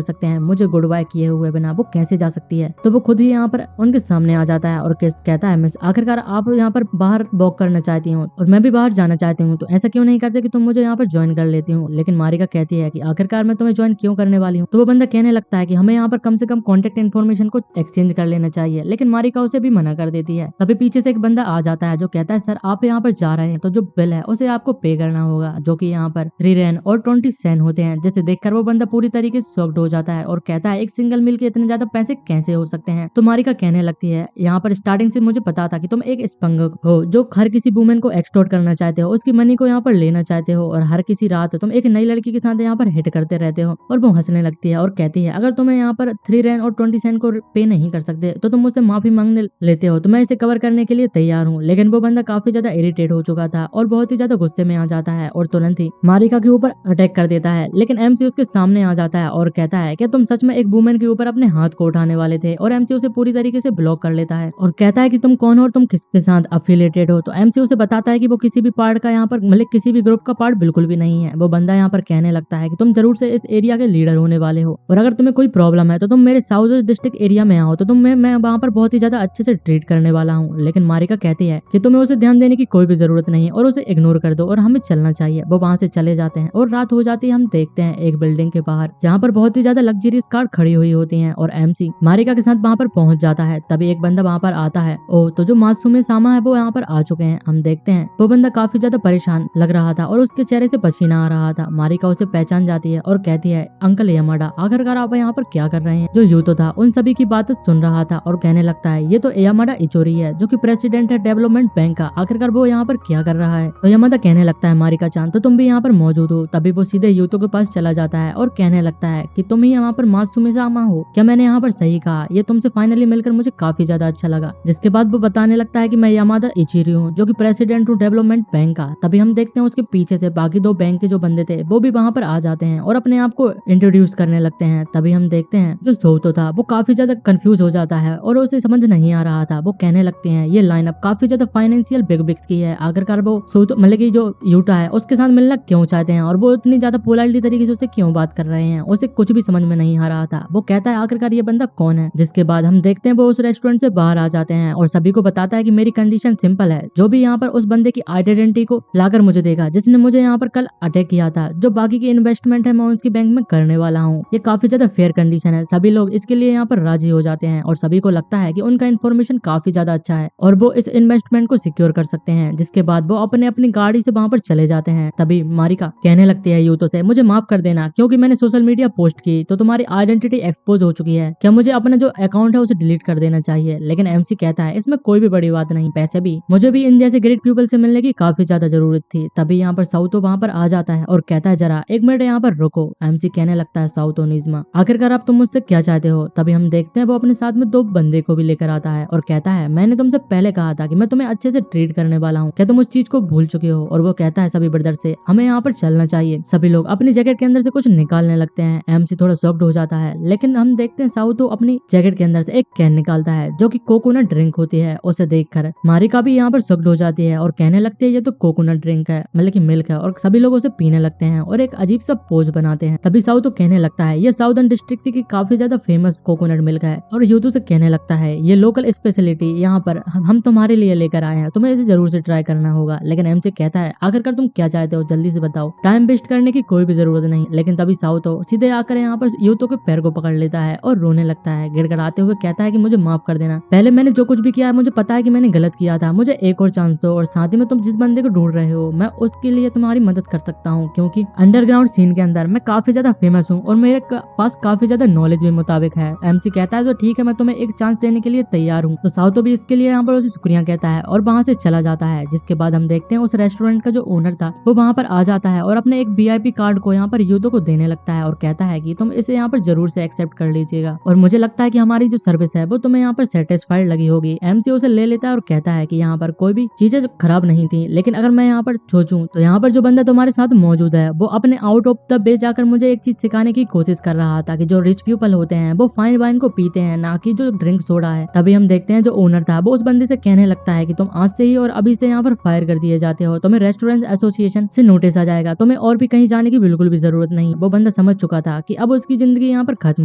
सकते हैं, मुझे गुड बाय किए हुए बिना वो कैसे जा सकती है। तो वो खुद ही यहाँ पर उनके सामने आ जाता है और कहता है मिस आखिरकार आप यहाँ पर बाहर वॉक करना चाहती हूँ और मैं भी बाहर जाना चाहती हूँ, तो ऐसा क्यों नहीं करते कि तुम मुझे यहाँ पर ज्वाइन कर लेती हूँ। लेकिन मारिका कहती है कि आखिरकार मैं तुम्हें ज्वाइन क्यों करने वाली हूँ। तो वो बंदा कहने लगता है कि हमें यहाँ पर कम से कम कॉन्टेक्ट इन्फॉर्मेशन को एक्सचेंज कर लेना चाहिए, लेकिन मारिका उसे भी मना कर देती है। तभी पीछे से एक बंदा आ जाता है जो कहता है सर आप यहाँ पर जा रहे हैं तो जो बिल है उसे आपको पे करना होगा, जो कि यहाँ पर 3 रैन और 20 सेन होते हैं। जिसे देखकर वो बंदा पूरी तरीके से शॉक्ड हो जाता है और कहता है एक सिंगल मील के इतने ज्यादा पैसे कैसे हो सकते हैं। तो मारिका कहने लगती है यहाँ पर स्टार्टिंग से मुझे पता था कि तुम एक स्पंग हो जो हर किसी वुमेन को एक्सटॉर्ट करना चाहते हो, उसकी मनी को यहाँ पर लेना चाहते हो और हर किसी रात तुम एक नई लड़की के साथ यहाँ पर हिट करते रहते हो। और वो हंसने लगती है और कहती है अगर तुम्हें यहाँ पर 3 रैन और 20 सेंट को पे नहीं कर सकते तो तुम मुझसे माफी मांगने लेते हो, तो मैं इसे कवर करने के लिए तैयार हूँ। लेकिन वो बंदा काफी ज्यादा इरिटेट हो चुका था और बहुत ही ज्यादा गुस्से में आ जाता है और तुरंत ही मारिका के ऊपर अटैक कर देता है। लेकिन एमसी उसके सामने आ जाता है और कहता है क्या तुम सच में एक वुमेन के ऊपर अपने हाथ को उठाने वाले थे। और एमसी उसे पूरी तरीके से ब्लॉक कर लेता है और कहता है कि तुम कौन हो और तुम किसके साथ अफिलिएटेड हो। तो एमसी उसे बताता है कि वो किसी भी पार्ट का यहाँ पर मतलब किसी भी ग्रुप का पार्ट बिल्कुल भी नहीं है। वो बंदा यहाँ पर कहने लगता है कि तुम जरूर से इस एरिया के लीडर होने वाले हो और अगर तुम्हें कोई प्रॉब्लम है तो तुम मेरे साउथ डिस्ट्रिक्ट एरिया में आओ, तो तुम मैं वहाँ पर बहुत ही ज्यादा अच्छे से ट्रीट करने वाला हूँ। लेकिन मारिका कहती है कि तुम्हें उसे ध्यान देने की कोई भी जरूरत नहीं है और उसे इग्नोर कर दो और हमें चलना चाहिए। वो वहाँ से चले जाते हैं और रात हो जाती है। हम देखते हैं एक बिल्डिंग के बाहर जहाँ पर बहुत ही ज्यादा लग्जरियस कार खड़ी हुई होती हैं और एमसी मारिका के साथ वहाँ पर पहुंच जाता है। तभी एक बंदा वहाँ पर आता है, ओ तो जो मासूम सामा है वो यहाँ पर आ चुके हैं। हम देखते हैं वो बंदा काफी ज्यादा परेशान लग रहा था और उसके चेहरे से पसीना आ रहा था। मारिका उसे पहचान जाती है और कहती है अंकल यामाडा आखिरकार आप यहाँ पर क्या कर रहे हैं। जो यूतो था उन सभी की बातें सुन रहा था और कहने लगता है ये तो यामाडा इचोरी है जो कि प्रेसिडेंट है डेवलपमेंट बैंक का, आखिरकार वो यहाँ पर क्या कर रहा है। तो यामाडा कहने लगता है मारिका चांद तो तुम भी यहाँ पर मौजूद हो। तभी वो सीधे यूतो के पास चला जाता है और कहने लगता है कि तुम ही यहाँ पर मासूम सामा हो, क्या मैंने यहाँ पर सही कहा, ये तुमसे फाइनली मिलकर मुझे काफी ज्यादा अच्छा लगा। जिसके बाद वो बताने लगता है कि मैं यामाडा इचिरी हूँ जो कि प्रेसिडेंट हूँ डेवलपमेंट बैंक का। तभी हम देखते हैं उसके पीछे से बाकी 2 बैंक के जो बंदे थे वो भी वहाँ पर आ जाते हैं और अपने आप को इंट्रोड्यूस करने लगते हैं। तभी हम देखते हैं जो सोतो था वो काफी ज्यादा कंफ्यूज हो जाता है और उसे समझ नहीं आ रहा था। वो कहने लगते हैं ये लाइनअप काफी ज्यादा फाइनेंशियल बिग बिग्स की है, आखिरकार वो सोतो मतलब कि जो यूटा है उसके साथ मिलना क्यों चाहते हैं और वो इतनी ज्यादा पोलाइटली तरीके से उसे क्यों बात कर रहे हैं, उसे कुछ भी समझ में नहीं आ रहा था। वो कहता है आखिरकार ये बंदा कौन है। जिसके बाद हम देखते हैं वो उस रेस्टोरेंट से बाहर आ जाते हैं और सभी को बताता है कि मेरी कंडीशन सिंपल है, जो भी यहाँ पर उस बंदे की आइडेंटिटी को लाकर मुझे देगा जिसने मुझे यहाँ पर कल अटैक किया था, जो बाकी की इन्वेस्टमेंट है मैं उसकी बैंक में करने वाला हूँ। ये काफी ज्यादा फेयर कंडीशन है। सभी लोग इसके लिए यहाँ पर राजी हो जाते हैं और सभी को लगता है कि उनका इन्फॉर्मेशन काफी ज्यादा अच्छा है और वो इस इन्वेस्टमेंट को सिक्योर कर सकते हैं। जिसके बाद वो अपनी गाड़ी से वहाँ पर चले जाते हैं। तभी मारिका कहने लगती है यूतो से मुझे माफ कर देना क्योंकि मैंने सोशल मीडिया पोस्ट की तो तुम्हारी आइडेंटिटी एक्सपोज हो चुकी है, क्या मुझे अपना जो अकाउंट है उसे डिलीट कर देना चाहिए। लेकिन एमसी कहता है इसमें कोई भी बड़ी बात नहीं, पैसे भी मुझे भी इन जैसे ग्रेट पीपल से मिलने की काफी ज्यादा जरूरत थी। तभी यहाँ पर साउतो वहाँ पर आ जाता है और कहता है जरा 1 मिनट यहाँ पर रुको। एमसी कहने लगता है साउतो निजमा आखिरकार आप तुम मुझसे क्या चाहते हो। तभी हम देखते हैं वो अपने साथ में 2 बंदे को भी लेकर आता है और कहता है मैंने तुमसे पहले कहा था कि मैं तुम्हें अच्छे से ट्रीट करने वाला हूँ, क्या तुम उस चीज को भूल चुके हो। और वो कहता है सभी ब्रदर से हमें यहाँ पर चलना चाहिए। सभी लोग अपनी जैकेट के अंदर से कुछ निकालने लगते हैं। एमसी थोड़ा शॉक्ड हो जाता है, लेकिन हम देखते हैं साउतो अपनी जैकेट के अंदर से एक कैन निकालता है जो कि कोकोनट ड्रिंक होती है। उसे देखकर मारिका भी यहाँ पर शॉक्ड हो जाती है और कहने लगती है ये तो कोकोनट ड्रिंक है, मतलब कि मिल्क है, और सभी लोग उसे पीने लगते हैं और एक अजीब सा पोज बनाते हैं। तभी साउतो कहने लगता है ये साउदर्न डिस्ट्रिक्ट की काफी ज्यादा फेमस कोकोनट मिल्क है, और यूतो से कहने लगता है ये लोकल स्पेशलिटी यहाँ पर हम तुम्हारे लिए लेकर आए हैं, तुम्हें इसे जरूर से ट्राई करना होगा। लेकिन एमसी कहता है आखिरकार तुम क्या चाहते हो, जल्दी से बताओ, टाइम वेस्ट करने की कोई भी जरूरत नहीं। लेकिन तभी साउतो सीधे आकर यहाँ पर यूतो के पैर को पकड़ लेता है और रोने लगता है, गिड़गिड़ाते हुए कहता है कि मुझे माफ कर देना, पहले मैंने जो कुछ भी किया है मुझे पता है कि मैंने गलत किया था, मुझे एक और चांस दो, और साथ ही में तुम जिस बंदे को ढूंढ रहे हो मैं उसके लिए तुम्हारी मदद कर सकता हूँ, क्योंकि अंडरग्राउंड सीन के अंदर मैं काफी ज्यादा फेमस हूँ और मेरे पास काफी ज्यादा नॉलेज भी मुताबिक है। एमसी कहता है तो ठीक है, मैं तुम्हें एक चांस देने के लिए तैयार हूँ। तो साउतो भी इसके लिए यहाँ पर उसे शुक्रिया कहता है और वहाँ से चला जाता है। जिसके बाद हम देखते हैं उस रेस्टोरेंट का जो ओनर था वो वहाँ पर आ जाता है और अपने एक वीआईपी कार्ड को यहाँ पर यूतो को देने लगता है और कहता है कि तुम इसे यहाँ पर जरूर से एक्सेप्ट कर लीजिएगा, और मुझे लगता है कि हमारी जो सर्विस है वो तुम्हें यहाँ पर सेटिस्फाइड लगी होगी। एमसी उसे ले लेता है और कहता है कि यहाँ पर कोई भी चीजें खराब नहीं थी, लेकिन अगर मैं यहाँ पर सोचूं तो यहाँ पर जो बंदा तुम्हारे साथ मौजूद है वो अपने आउट ऑफ द वे जाकर मुझे एक चीज सिखाने की कोशिश कर रहा था कि जो रिच पीपल होते हैं वो फाइन वाइन को पीते हैं, ना कि जो ड्रिंक सोडा है। तभी हम देखते हैं जो ओनर था वो उस बंदे से कहने लगता है कि तुम आज से ही और अभी से यहाँ पर फायर कर दिए जाते हो, तुम्हें रेस्टोरेंट एसोसिएशन से नोटिस आ जाएगा, तुम्हें और भी कहीं जाने की बिल्कुल भी जरूरत नहीं। वो बंदा समझ चुका था कि अब उसकी जिंदगी यहाँ पर खत्म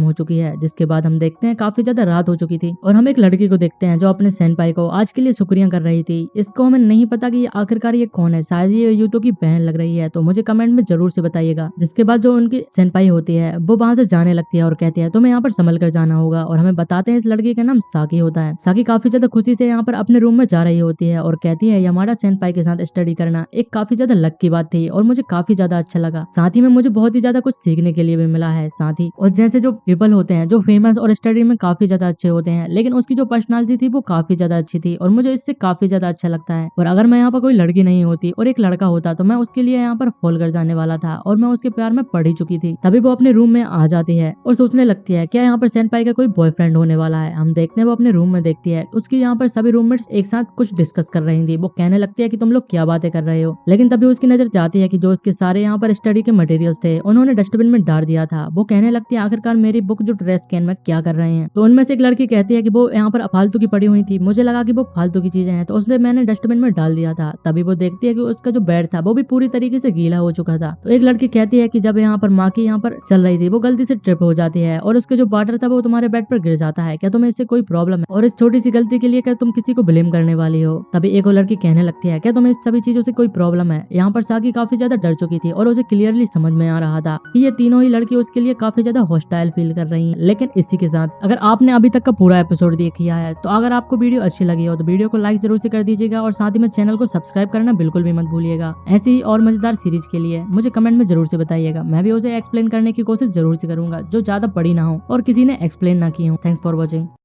हो चुकी है। जिसके बाद हम देखते हैं काफी ज्यादा रात हो चुकी थी और हम एक लड़की को देखते हैं जो अपने सेनपाई को आज के लिए शुक्रिया कर रही थी। इसको हमें नहीं पता कि आखिरकार ये कौन है, शायद ये यूतो की बहन लग रही है, तो मुझे कमेंट में जरूर से बताइएगा। जिसके बाद जो उनकी सेनपाई होती है वो वहां से जाने लगती है और कहती है तुम्हें यहाँ पर संभल कर जाना होगा, और हमें बताते हैं इस लड़की का नाम साकी होता है। साकी काफी ज्यादा खुशी से यहाँ पर अपने रूम में जा रही होती है और कहती है हमारा सेनपाई के साथ स्टडी करना एक काफी ज्यादा लक की बात थी और मुझे काफी ज्यादा अच्छा लगा, साथ ही में मुझे बहुत ही ज्यादा कुछ सीखने के लिए भी मिला है। साथ ही और जैसे जो पीपल होते हैं जो फेमस और स्टडी में काफी ज्यादा अच्छे होते हैं, लेकिन उसकी जो पर्सनालिटी थी वो काफी ज्यादा अच्छी थी और मुझे इससे काफी ज्यादा अच्छा लगता है। और अगर मैं यहाँ पर कोई लड़की नहीं होती और एक लड़का होता तो मैं उसके लिए यहाँ पर फॉल कर जाने वाला था और मैं उसके प्यार में पड़ ही चुकी थी। तभी वो अपने रूम में आ जाती है और सोचने लगती है क्या यहाँ पर सेनपाई का कोई बॉयफ्रेंड होने वाला है। हम देखते हैं वो अपने रूम में देखती है उसकी यहाँ पर सभी रूममेट्स एक साथ कुछ डिस्कस कर रही थी। वो कहने लगती है कि तुम लोग क्या बातें कर रहे हो, लेकिन तभी उसकी नजर जाती है कि जो उसके सारे यहाँ पर स्टडी के मटेरियल्स थे उन्होंने डस्टबिन में डाल दिया था। वो कहने लगती है आखिरकार मेरी बुक जो ट्रेश कैन में क्या कर रहे हैं। तो उनमें से एक लड़की कहती है कि वो यहाँ पर फालतू की पड़ी हुई थी, मुझे लगा कि वो फालतू की चीजें हैं तो उसने मैंने डस्टबिन में डाल दिया था। तभी वो देखती है कि उसका जो बेड था वो भी पूरी तरीके से गीला हो चुका था। तो एक लड़की कहती है कि जब यहाँ पर माँ की यहाँ पर चल रही थी वो गलती से ट्रिप हो जाती है और उसके जो वाटर था वो तुम्हारे बेड पर गिर जाता है, क्या तुम्हें इससे कोई प्रॉब्लम है, और इस छोटी सी गलती के लिए क्या तुम किसी को ब्लेम करने वाली हो। तभी एक और लड़की कहने लगती है क्या तुम्हें इस सभी चीजों से कोई प्रॉब्लम है। यहाँ पर साकी काफी ज्यादा डर चुकी थी और उसे क्लियरली समझ में आ रहा था कि ये तीनों ही लड़की उसके लिए काफी ज्यादा हॉस्टाइल फील कर रही हैं। लेकिन इसी के साथ अगर आपने अभी तक का पूरा एपिसोड देख लिया है तो अगर आपको वीडियो अच्छी लगी हो तो वीडियो को लाइक जरूर से कर दीजिएगा और साथ ही में चैनल को सब्सक्राइब करना बिल्कुल भी मत भूलिएगा। ऐसी ही और मजेदार सीरीज के लिए मुझे कमेंट में जरूर से बताइएगा, मैं भी उसे एक्सप्लेन करने की कोशिश जरूर से करूंगा जो ज्यादा बड़ी ना हो और किसी ने एक्सप्लेन ना की हो। Thanks for watching.